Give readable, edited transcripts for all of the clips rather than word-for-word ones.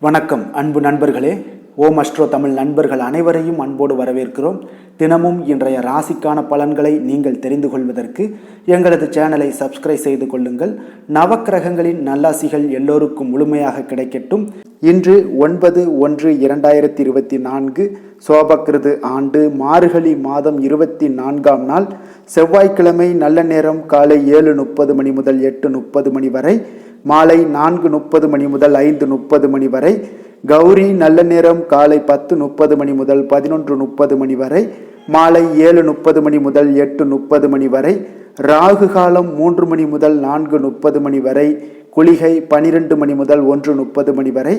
வணக்கம் அன்பு நண்பர்களே. ஓம் அஸ்ட்ரோ தமிழ் நண்பர்கள் அனைவரையும் அன்போடு வரவேற்கிறோம். தினமும் இன்றைய ராசிக்கான பலன்களை நீங்கள் தெரிந்து கொள்வதற்கு எங்களது சேனலை சப்ஸ்கிரைப் செய்து கொள்ளுங்கள். நவக்கிரகங்களின் நல்லாசிகள் எல்லோருக்கும் முழுமையாக கிடைக்கட்டும். இன்று 9/1/2024 சோபக்கிருது ஆண்டு மார்கழி மாதம் 24ஆம் நாள் செவ்வாய்க்கிழமை. நல்ல நேரம் காலை 7:30 மணி முதல் 8:30 மணி வரை, மாலை 4:30 மணி முதல் 5:30 மணி வரை. கௌரி நல்ல நேரம் காலை 10:30 மணி முதல் 11:30 மணி வரை, மாலை 7:30 மணி முதல் 8:30 மணி வரை. ராகு காலம் 3 மணி முதல் 4:30 மணி வரை. குளிகை 12 மணி முதல் 1:30 மணி வரை.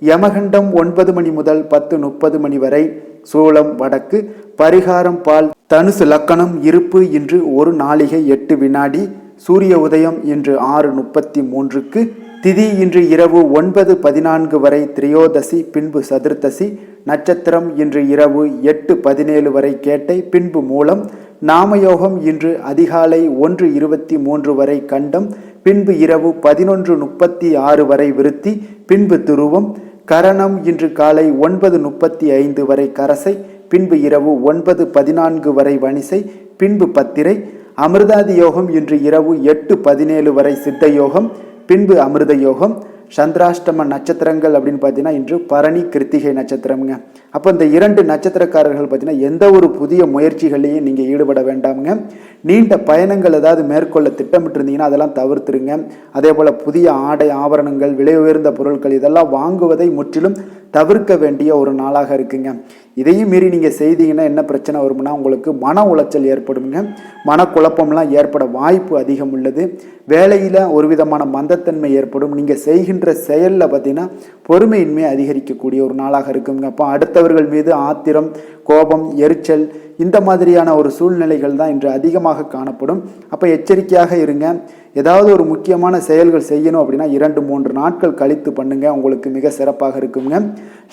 யமகண்டம் 9 மணி முதல் 10:30 மணி வரை. சூலம் வடக்கு. பரிகாரம் பால். தனுசு லக்கணம். இருப்பு இன்று 1 நாழிகை 8 வினாடி. சூரிய உதயம் இன்று 6:33க்கு. திதி இன்று இரவு 9:14 வரை திரையோதசி, பின்பு சதுர்த்தசி. நட்சத்திரம் இன்று இரவு 8:17 வரை கேட்டை, பின்பு மூலம். நாமயோகம் இன்று அதிகாலை 1:23 வரை கண்டம், பின்பு இரவு 11:36 வரை விருத்தி, பின்பு துருவம். கரணம் இன்று காலை 9:35 வரை கரசை, பின்பு இரவு 9:14 வரை வணிசை, பின்பு பத்திரை. அமிர்தாதி யோகம் இன்று இரவு 8:17 வரை சித்த யோகம், பின்பு அமிர்த யோகம். சந்திராஷ்டம நட்சத்திரங்கள் அப்படின்னு பார்த்தீங்கன்னா இன்று பரணி கிருத்திகை நட்சத்திரம்ங்க. அப்போ இந்த 2 நட்சத்திரக்காரர்கள் பார்த்தீங்கன்னா எந்த ஒரு புதிய முயற்சிகளையும் நீங்கள் ஈடுபட வேண்டாமுங்க. நீண்ட பயணங்கள் ஏதாவது மேற்கொள்ள திட்டமிட்டு இருந்தீங்கன்னா அதெல்லாம் தவிர்த்துருங்க. அதே போல் புதிய ஆடை ஆபரணங்கள், விலை உயர்ந்த பொருட்கள் இதெல்லாம் வாங்குவதை முற்றிலும் தவிர்க்க வேண்டிய ஒரு நாளாக இருக்குங்க. இதையும் மீறி நீங்கள் செய்தீங்கன்னா என்ன பிரச்சனை வரும்னா உங்களுக்கு மன உளைச்சல் ஏற்படுங்க. மனக்குழப்பம்லாம் ஏற்பட வாய்ப்பு அதிகம் உள்ளது. வேலையில் ஒரு விதமான மந்தத்தன்மை ஏற்படும். நீங்கள் செய்கின்ற செயலில் பார்த்தீங்கன்னா பொறுமையின்மை அதிகரிக்கக்கூடிய ஒரு நாளாக இருக்குங்க. அப்போ அடுத்தவர்கள் மீது ஆத்திரம், கோபம், எரிச்சல் இந்த மாதிரியான ஒரு சூழ்நிலைகள் தான் இன்று அதிகமாக காணப்படும். அப்போ எச்சரிக்கையாக இருங்க. ஏதாவது ஒரு முக்கியமான செயல்கள் செய்யணும் அப்படின்னா 2-3 நாட்கள் கழித்து பண்ணுங்க, உங்களுக்கு மிக சிறப்பாக இருக்குங்க.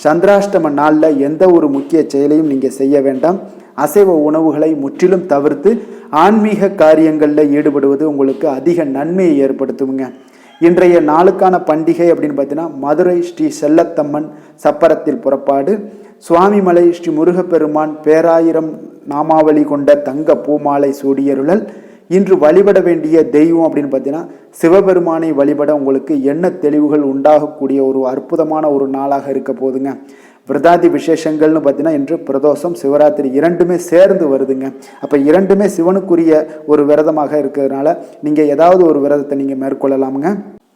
சந்திராஷ்டம நாளில் எந்த ஒரு முக்கிய செயலையும் நீங்கள் செய்ய வேண்டாம். அசைவ உணவுகளை முற்றிலும் தவிர்த்து ஆன்மீக காரியங்களில் ஈடுபடுவது உங்களுக்கு அதிக நன்மையை ஏற்படுத்துங்க. இன்றைய நாளுக்கான பண்டிகை அப்படின்னு பார்த்தீங்கன்னா மதுரை ஸ்ரீ செல்லத்தம்மன் சப்பரத்தில் புறப்பாடு, சுவாமிமலை ஸ்ரீ முருகப்பெருமான் பேராயிரம் நாமாவளி கொண்ட தங்க பூமாலை சூடியருளல். இன்று வழிபட வேண்டிய தெய்வம் அப்படின்னு பார்த்தீங்கன்னா சிவபெருமானை வழிபட உங்களுக்கு எண்ண தெளிவுகள் உண்டாகக்கூடிய ஒரு அற்புதமான ஒரு நாளாக இருக்க போதுங்க. விரதாதி விசேஷங்கள்னு பார்த்தீங்கன்னா இன்று பிரதோஷம், சிவராத்திரி 2மே சேர்ந்து வருதுங்க. அப்போ 2மே சிவனுக்குரிய ஒரு விரதமாக இருக்கிறதுனால நீங்கள் ஏதாவது ஒரு விரதத்தை நீங்கள் மேற்கொள்ளலாமுங்க.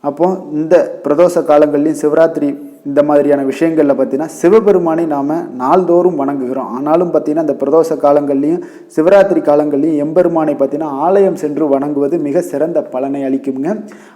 அப்போ இந்த பிரதோஷ காலங்கள்லையும் சிவராத்திரி இந்த மாதிரியான விஷயங்களில் பார்த்தீங்கன்னா சிவபெருமானை நாம் நாள்தோறும் வணங்குகிறோம். ஆனாலும் பார்த்தீங்கன்னா இந்த பிரதோஷ காலங்கள்லையும் சிவராத்திரி காலங்கள்லையும் எம்பெருமானை பார்த்தீங்கன்னா ஆலயம் சென்று வணங்குவது மிக சிறந்த பலனை அளிக்குங்க.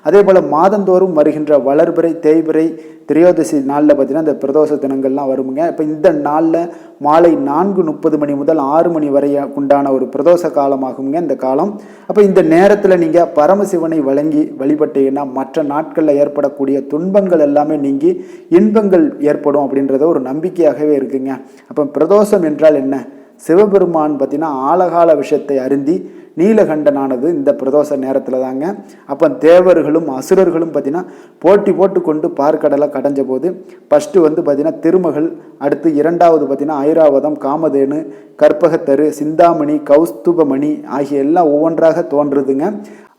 அதே போல் மாதந்தோறும் வருகின்ற வளர்பிறை, தேய்பிறை, திரையோதசி நாளில் பார்த்தீங்கன்னா இந்த பிரதோஷ தினங்கள்லாம் வருமுங்க. இப்போ இந்த நாளில் மாலை 4:30 மணி முதல் 6 மணி வரை உண்டான ஒரு பிரதோஷ காலமாகுங்க இந்த காலம். அப்போ இந்த நேரத்தில் நீங்கள் பரமசிவனை வழங்கி வழிபட்டீங்கன்னா மற்ற நாட்களில் ஏற்படக்கூடிய துன்பங்கள் எல்லாமே நீங்கி இன்பங்கள் ஏற்படும் அப்படின்றத ஒரு நம்பிக்கையாகவே இருக்குங்க. அப்போ பிரதோஷம் என்றால் என்ன? சிவபெருமான் பார்த்தீங்கன்னா ஆழகால விஷயத்தை அருந்தி நீலகண்டனானது இந்த பிரதோஷ நேரத்தில் தாங்க. அப்போ தேவர்களும் அசுரர்களும் பார்த்தீங்கன்னா போட்டி போட்டுக்கொண்டு பார்க்கடலை கடைஞ்ச போது ஃபஸ்ட்டு வந்து பார்த்தீங்கன்னா திருமகள், அடுத்து 2வது பார்த்தீங்கன்னா ஐராவதம், காமதேனு, கற்பகத்தரு, சிந்தாமணி, கௌஸ்துபமணி ஆகிய எல்லாம் ஒவ்வொன்றாக தோன்றுதுங்க.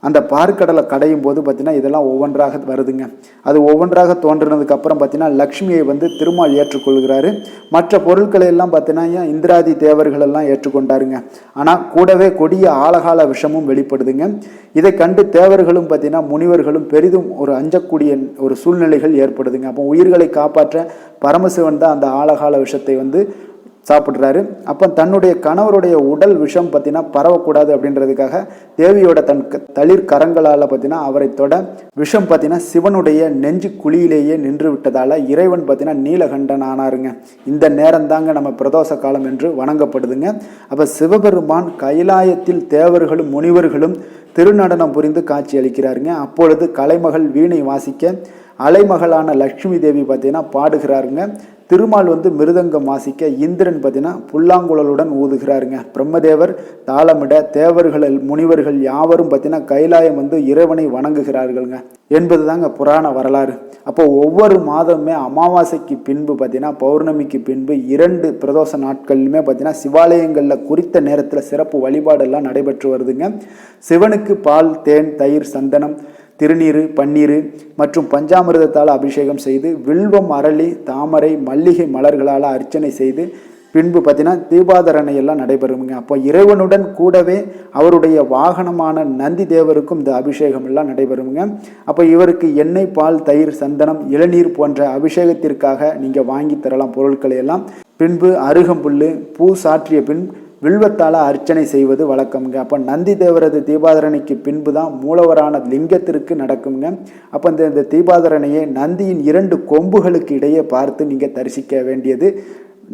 அந்த பார்க்கடலை கடையும் போது பார்த்தீங்கன்னா இதெல்லாம் ஒவ்வொன்றாக வருதுங்க. அது ஒவ்வொன்றாக தோன்றினதுக்கு அப்புறம் பார்த்தீங்கன்னா லக்ஷ்மியை வந்து திருமால் ஏற்றுக்கொள்கிறாரு. மற்ற பொருட்களை எல்லாம் பார்த்தீங்கன்னா இந்திராதி தேவர்கள் எல்லாம் ஏற்றுக்கொண்டாருங்க. ஆனால் கூடவே கொடிய ஆழகால விஷமும் வெளிப்படுதுங்க. இதை கண்டு தேவர்களும் பார்த்தீங்கன்னா முனிவர்களும் பெரிதும் ஒரு அஞ்சக்கூடிய ஒரு சூழ்நிலைகள் ஏற்படுதுங்க. அப்போ உயிர்களை காப்பாற்ற பரமசிவன் தான் அந்த ஆழகால விஷத்தை வந்து சாப்பிட்றாரு. அப்போ தன்னுடைய கணவருடைய உடல் விஷம் பார்த்தீங்கன்னா பரவக்கூடாது அப்படின்றதுக்காக தேவியோட தன் தளிர் கரங்களால் பார்த்தீங்கன்னா அவரை தொட விஷம் பார்த்தீங்கன்னா சிவனுடைய நெஞ்சு குழியிலேயே நின்று விட்டதால் இறைவன் பார்த்தீங்கன்னா நீலகண்டன் ஆனாருங்க. இந்த நேரம் தாங்க நம்ம பிரதோஷ காலம் என்று வணங்கப்படுதுங்க. அப்போ சிவபெருமான் கைலாயத்தில் தேவர்களும் முனிவர்களும் திருநடனம் புரிந்து காட்சி அளிக்கிறாருங்க. அப்பொழுது கலைமகள் வீணை வாசிக்க அலைமகளான லக்ஷ்மி தேவி பார்த்தீங்கன்னா பாடுகிறாருங்க. திருமால் வந்து மிருதங்கம் வாசிக்க, இந்திரன் பார்த்தீங்கன்னா புல்லாங்குழலுடன் ஊதுகிறாருங்க. பிரம்மதேவர் தாளமிட, தேவர்கள் முனிவர்கள் யாவரும் பார்த்தீங்கன்னா கைலாயம் வந்து இறைவனை வணங்குகிறார்கள்ங்க என்பது தாங்க புராண வரலாறு. அப்போ ஒவ்வொரு மாதமே அமாவாசைக்கு பின்பு பார்த்தீங்கன்னா பௌர்ணமிக்கு பின்பு 2 பிரதோஷ நாட்கள்லுமே பார்த்தீங்கன்னா சிவாலயங்களில் குறித்த நேரத்தில் சிறப்பு வழிபாடெல்லாம் நடைபெற்று வருதுங்க. சிவனுக்கு பால், தேன், தயிர், சந்தனம், திருநீர், பன்னீர் மற்றும் பஞ்சாமிர்தத்தால் அபிஷேகம் செய்து, வில்வம், அரளி, தாமரை, மல்லிகை மலர்களால் அர்ச்சனை செய்து பின்பு பார்த்தீங்கன்னா தீபாதரணை எல்லாம் நடைபெறுங்க. அப்போ இறைவனுடன் கூடவே அவருடைய வாகனமான நந்தி தேவருக்கும் இந்த அபிஷேகம் எல்லாம் நடைபெறுங்க. அப்போ இவருக்கு எண்ணெய், பால், தயிர், சந்தனம், இளநீர் போன்ற அபிஷேகத்திற்காக நீங்கள் வாங்கி தரலாம் பொருட்களை எல்லாம். பின்பு அருகம்புல், பூ சாற்றிய பின் வில்வத்தால் அர்ச்சனை செய்வது வழக்கம்ங்க. அப்போ நந்தி தேவரது தீபாதரணைக்கு பின்பு தான் மூலவரான லிங்கத்திற்கு நடக்குங்க. அப்போ இந்த தீபாதரணையை நந்தியின் 2 கொம்புகளுக்கு இடையே பார்த்து நீங்கள் தரிசிக்க வேண்டியது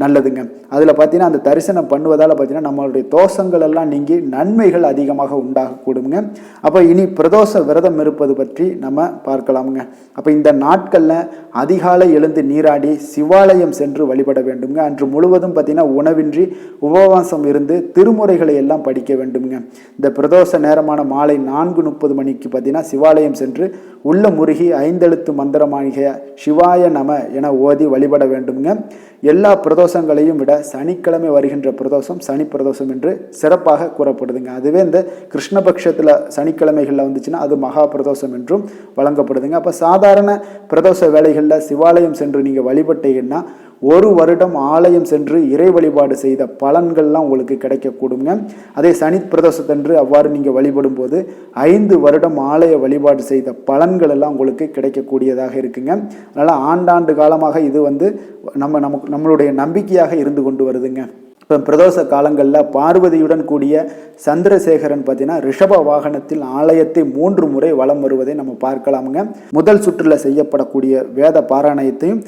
நல்லதுங்க. அதில் பார்த்தீங்கன்னா அந்த தரிசனம் பண்ணுவதால் பார்த்தீங்கன்னா நம்மளுடைய தோஷங்கள் எல்லாம் நீங்கி நன்மைகள் அதிகமாக உண்டாகக்கூடுங்க. அப்போ இனி பிரதோஷ விரதம் இருப்பது பற்றி நம்ம பார்க்கலாமுங்க. அப்போ இந்த நாட்களில் அதிகாலை எழுந்து நீராடி சிவாலயம் சென்று வழிபட வேண்டுங்க. அன்று முழுவதும் பார்த்தீங்கன்னா உணவின்றி உபவாசம் இருந்து திருமுறைகளை எல்லாம் படிக்க வேண்டுங்க. இந்த பிரதோஷ நேரமான மாலை 4:30 மணிக்கு பார்த்தீங்கன்னா சிவாலயம் சென்று உள்ள முருகி 5 எழுத்து மந்திரமாகிய சிவாய நம என ஓதி வழிபட வேண்டுங்க. எல்லா பிரதோஷங்களையும் விட சனிக்கிழமை வருகின்ற பிரதோஷம் சனி பிரதோஷம் என்று சிறப்பாக கூறப்படுதுங்க. அதுவே இந்த கிருஷ்ணபக்ஷத்தில் சனிக்கிழமைகளில் வந்துச்சுன்னா அது மகா பிரதோஷம் என்றும் வழங்கப்படுதுங்க. அப்போ சாதாரண பிரதோஷ வேளைகளில் சிவாலயம் சென்று நீங்கள் வழிபட்டீங்கன்னா 1 வருடம் ஆலயம் சென்று இறை வழிபாடு செய்த பலன்கள்லாம் உங்களுக்கு கிடைக்கக்கூடுங்க. அதே சனி பிரதோஷத்தன்று அவ்வாறு நீங்கள் வழிபடும் போது 5 வருடம் ஆலய வழிபாடு செய்த பலன்கள் எல்லாம் உங்களுக்கு கிடைக்கக்கூடியதாக இருக்குங்க. அதனால் ஆண்டாண்டு காலமாக இது வந்து நம்மளுடைய நம்பிக்கையாக இருந்து கொண்டு வருதுங்க. இப்போ பிரதோஷ காலங்களில் பார்வதியுடன் கூடிய சந்திரசேகரன் பார்த்தீங்கன்னா ரிஷப வாகனத்தில் ஆலயத்தை 3 முறை வலம் வருவதை நம்ம பார்க்கலாமுங்க. முதல் சுற்றில் செய்யப்படக்கூடிய வேத பாராயணத்தையும்,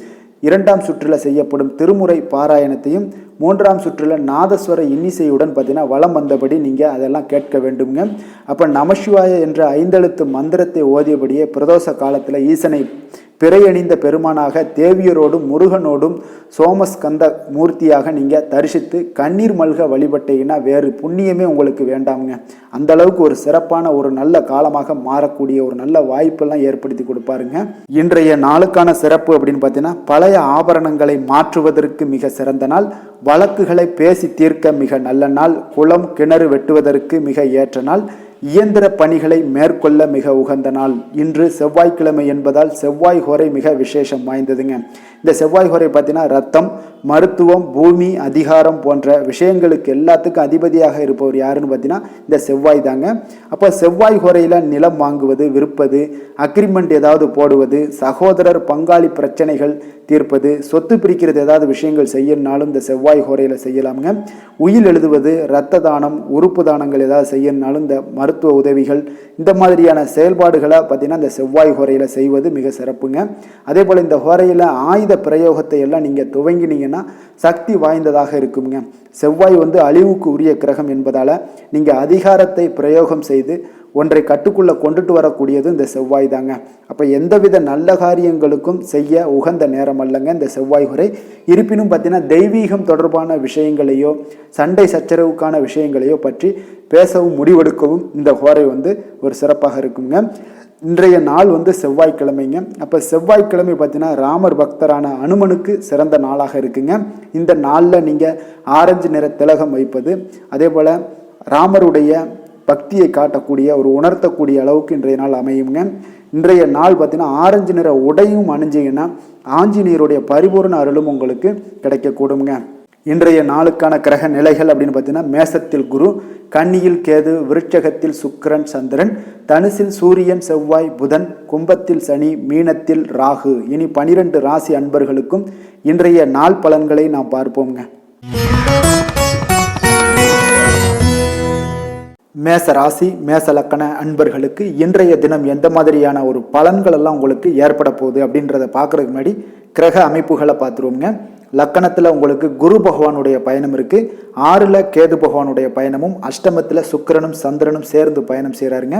2ஆம் சுற்றில் செய்யப்படும் திருமுறை பாராயணத்தையும், 3ஆம் சுற்றில் நாதஸ்வர இன்னிசையுடன் பார்த்தீங்கன்னா வலம் வந்தபடி நீங்கள் அதெல்லாம் கேட்க வேண்டுங்க. அப்போ நமசிவாய என்ற 5 எழுத்து மந்திரத்தை ஓதியபடியே பிரதோஷ காலத்தில் ஈசனை பிறையணிந்த பெருமானாக தேவியரோடும் முருகனோடும் சோமஸ்கந்த மூர்த்தியாக நீங்கள் தரிசித்து கண்ணீர் மல்க வழிபட்டீங்கன்னா வேறு புண்ணியமே உங்களுக்கு வேண்டாமுங்க. அந்த அளவுக்கு ஒரு சிறப்பான ஒரு நல்ல காலமாக மாறக்கூடிய ஒரு நல்ல வாய்ப்பெல்லாம் ஏற்படுத்தி கொடுப்பாருங்க. இன்றைய நாளுக்கான சிறப்பு அப்படின்னு பார்த்தீங்கன்னா பழைய ஆபரணங்களை மாற்றுவதற்கு மிக சிறந்த நாள், வழக்குகளை பேசி தீர்க்க மிக நல்ல நாள், குளம் கிணறு வெட்டுவதற்கு மிக ஏற்ற நாள், இயந்திர பணிகளை மேற்கொள்ள மிக உகந்த நாள். இன்று செவ்வாய்க்கிழமை என்பதால் செவ்வாய் ஹோரை மிக விசேஷம் வாய்ந்ததுங்க. இந்த செவ்வாய் ஹோரை பார்த்தீங்கன்னா ரத்தம், மருத்துவம், பூமி, அதிகாரம் போன்ற விஷயங்களுக்கு எல்லாத்துக்கும் அதிபதியாக இருப்பவர் யாருன்னு பார்த்தீங்கன்னா இந்த செவ்வாய் தாங்க. அப்போ செவ்வாய் ஹோரையில் நிலம் வாங்குவது, விற்பது, அக்ரிமெண்ட் ஏதாவது போடுவது, சகோதரர் பங்காளி பிரச்சனைகள் தீர்ப்பது, சொத்து பிரிக்கிறது ஏதாவது விஷயங்கள் செய்யணும்னாலும் இந்த செவ்வாய் ஹோரையில் செய்யலாமுங்க. உயில் எழுதுவது, இரத்த தானம், உறுப்பு தானங்கள் ஏதாவது செய்யணும்னாலும் இந்த மருத்துவ உதவிகள், இந்த மாதிரியான செயல்பாடுகளை பார்த்தீங்கன்னா இந்த செவ்வாய் ஹோரையில் செய்வது மிக சிறப்புங்க. அதே போல் இந்த ஹோரையில் ஆயுத பிரயோகத்தை எல்லாம் நீங்கள் துவங்கினீங்கன்னா சக்தி வாய்ந்ததாக இருக்குங்க. செவ்வாய் வந்து அழிவுக்கு உரிய கிரகம் என்பதால் நீங்கள் அதிகாரத்தை பிரயோகம் செய்து ஒன்றை கட்டுக்குள்ளே கொண்டுட்டு வரக்கூடியது இந்த செவ்வாய் தாங்க. அப்போ எந்தவித நல்ல காரியங்களுக்கும் செய்ய உகந்த நேரம் அல்லங்க இந்த செவ்வாய் ஹோரை. இருப்பினும் பார்த்தீங்கன்னா தெய்வீகம் தொடர்பான விஷயங்களையோ சண்டை சச்சரவுக்கான விஷயங்களையோ பற்றி பேசவும் முடிவெடுக்கவும் இந்த ஹோரை வந்து ஒரு சிறப்பாக இருக்குங்க. இன்றைய நாள் வந்து செவ்வாய்க்கிழமைங்க. அப்போ செவ்வாய்க்கிழமை பார்த்தீங்கன்னா ராமர் பக்தரான அனுமனுக்கு சிறந்த நாளாக இருக்குங்க. இந்த நாளில் நீங்கள் ஆரஞ்சு நிற திலகம் வைப்பது, அதே போல் ராமருடைய பக்தியை காட்டக்கூடிய ஒரு உணர்த்தக்கூடிய அளவுக்கு இன்றைய நாள் அமையுங்க. இன்றைய நாள் பார்த்தீங்கன்னா ஆரஞ்சு நிற உடையும் அணிஞ்சிங்கன்னா ஆஞ்சநேயருடைய பரிபூர்ண அருளும் உங்களுக்கு கிடைக்கக்கூடுங்க. இன்றைய நாளுக்கான கிரக நிலைகள் அப்படின்னு பார்த்தீங்கன்னா மேசத்தில் குரு, கன்னியில் கேது, விருட்சகத்தில் சுக்கிரன் சந்திரன், தனுசில் சூரியன் செவ்வாய் புதன், கும்பத்தில் சனி, மீனத்தில் ராகு. இனி 12 ராசி அன்பர்களுக்கும் இன்றைய நாள் பலன்களை நாம் பார்ப்போங்க. மேச ராசி மேச லக்கண அன்பர்களுக்கு இன்றைய தினம் எந்த மாதிரியான ஒரு பலன்கள் எல்லாம் உங்களுக்கு ஏற்பட போகுது அப்படின்றத பார்க்கறதுக்கு முன்னாடி கிரக அமைப்புகளை பார்த்துருவோங்க. லக்கணத்தில் உங்களுக்கு குரு பகவானுடைய பயணம் இருக்குது. 6ல் கேது பகவானுடைய பயணமும், அஷ்டமத்தில் சுக்கிரனும் சந்திரனும் சேர்ந்து பயணம் செய்கிறாருங்க.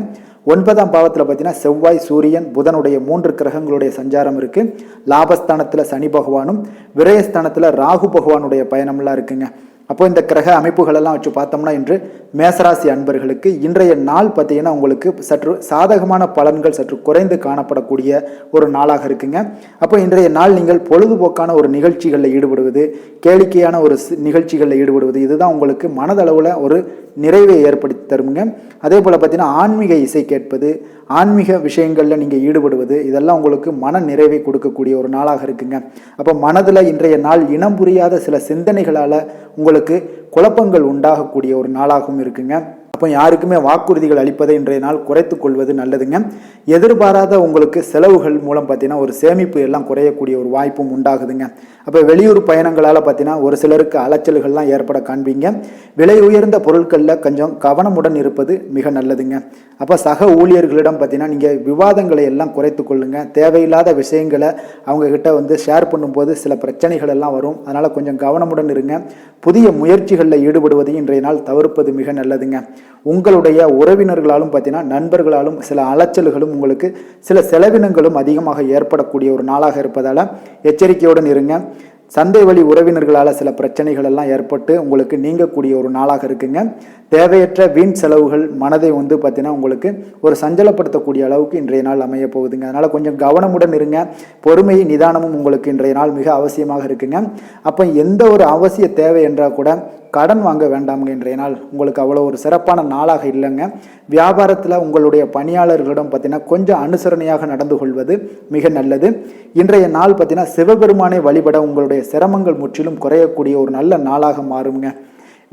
9ஆம் பாவத்தில் பார்த்தீங்கன்னா செவ்வாய் சூரியன் புதனுடைய 3 கிரகங்களுடைய சஞ்சாரம் இருக்குது. லாபஸ்தானத்தில் சனி பகவானும், விரயஸ்தானத்தில் ராகு பகவானுடைய பயணம்லாம் இருக்குங்க. அப்போ இந்த கிரக அமைப்புகளெல்லாம் வச்சு பார்த்தோம்னா இன்று மேசராசி அன்பர்களுக்கு இன்றைய நாள் பார்த்தீங்கன்னா உங்களுக்கு சற்று சாதகமான பலன்கள் சற்று குறைந்து காணப்படக்கூடிய ஒரு நாளாக இருக்குங்க. அப்போ இன்றைய நாள் நீங்கள் பொழுதுபோக்கான ஒரு நிகழ்ச்சிகளில் ஈடுபடுவது, கேளிக்கையான ஒரு நிகழ்ச்சிகளில் ஈடுபடுவது, இதுதான் உங்களுக்கு மனதளவில் ஒரு நிறைவை ஏற்படுத்தி தருங்க. அதே போல் பார்த்தீங்கன்னா ஆன்மீக இசை கேட்பது, ஆன்மீக விஷயங்களில் நீங்கள் ஈடுபடுவது, இதெல்லாம் உங்களுக்கு மன நிறைவை கொடுக்கக்கூடிய ஒரு நாளாக இருக்குங்க. அப்போ மனதில் இன்றைய நாள் இனம் புரியாத சில சிந்தனைகளால் உங்களுக்கு குழப்பங்கள் உண்டாகக்கூடிய ஒரு நாளாகவும் இருக்குங்க. அப்போ யாருக்குமே வாக்குறுதிகள் அளிப்பதை இன்றைய நாள் குறைத்து கொள்வது நல்லதுங்க. எதிர்பாராத உங்களுக்கு செலவுகள் மூலம் பார்த்தீங்கன்னா ஒரு சேமிப்பு எல்லாம் குறையக்கூடிய ஒரு வாய்ப்பும் உண்டாகுதுங்க. அப்போ வெளியூர் பயணங்களால் பார்த்தீங்கன்னா ஒரு சிலருக்கு அலைச்சல்கள்லாம் ஏற்பட காண்பீங்க. விலை உயர்ந்த பொருட்களில் கொஞ்சம் கவனமுடன் இருப்பது மிக நல்லதுங்க. அப்போ சக ஊழியர்களிடம் பார்த்தீங்கன்னா நீங்கள் விவாதங்களை எல்லாம் குறைத்து கொள்ளுங்க. தேவையில்லாத விஷயங்களை அவங்கக்கிட்ட ஷேர் பண்ணும்போது சில பிரச்சனைகள் எல்லாம் வரும். அதனால் கொஞ்சம் கவனமுடன் இருங்க. புதிய முயற்சிகளில் ஈடுபடுவதையும் இன்றைய நாள் தவிர்ப்பது மிக நல்லதுங்க. உங்களுடைய உறவினர்களாலும் பார்த்தீங்கன்னா நண்பர்களாலும் சில அலைச்சல்களும் உங்களுக்கு சில செலவினங்களும் அதிகமாக ஏற்படக்கூடிய ஒரு நாளாக இருப்பதால் எச்சரிக்கையுடன் இருங்க. சந்தை வழி உறவினர்களால் சில பிரச்சனைகள் எல்லாம் ஏற்பட்டு உங்களுக்கு நீங்கக்கூடிய ஒரு நாளாக இருக்குங்க. தேவையற்ற வீண் செலவுகள் மனதை பார்த்தீங்கன்னா உங்களுக்கு ஒரு சஞ்சலப்படுத்தக்கூடிய அளவுக்கு இன்றைய நாள் அமைய போகுதுங்க. அதனால் கொஞ்சம் கவனமுடன் இருங்க. பொறுமை நிதானமும் உங்களுக்கு இன்றைய நாள் மிக அவசியமாக இருக்குங்க. அப்போ எந்த ஒரு அவசிய தேவை என்றால் கூட கடன் வாங்க வேண்டாமுங்க. இன்றைய நாள் உங்களுக்கு அவ்வளோ ஒரு சிறப்பான நாளாக இல்லைங்க. வியாபாரத்தில் உங்களுடைய பணியாளர்களிடம் பார்த்தீங்கன்னா கொஞ்சம் அனுசரணையாக நடந்து கொள்வது மிக நல்லது. இன்றைய நாள் பார்த்தீங்கன்னா சிவபெருமானை வழிபட உங்களுடைய சிரமங்கள் முற்றிலும் குறையக்கூடிய ஒரு நல்ல நாளாக மாறுங்க.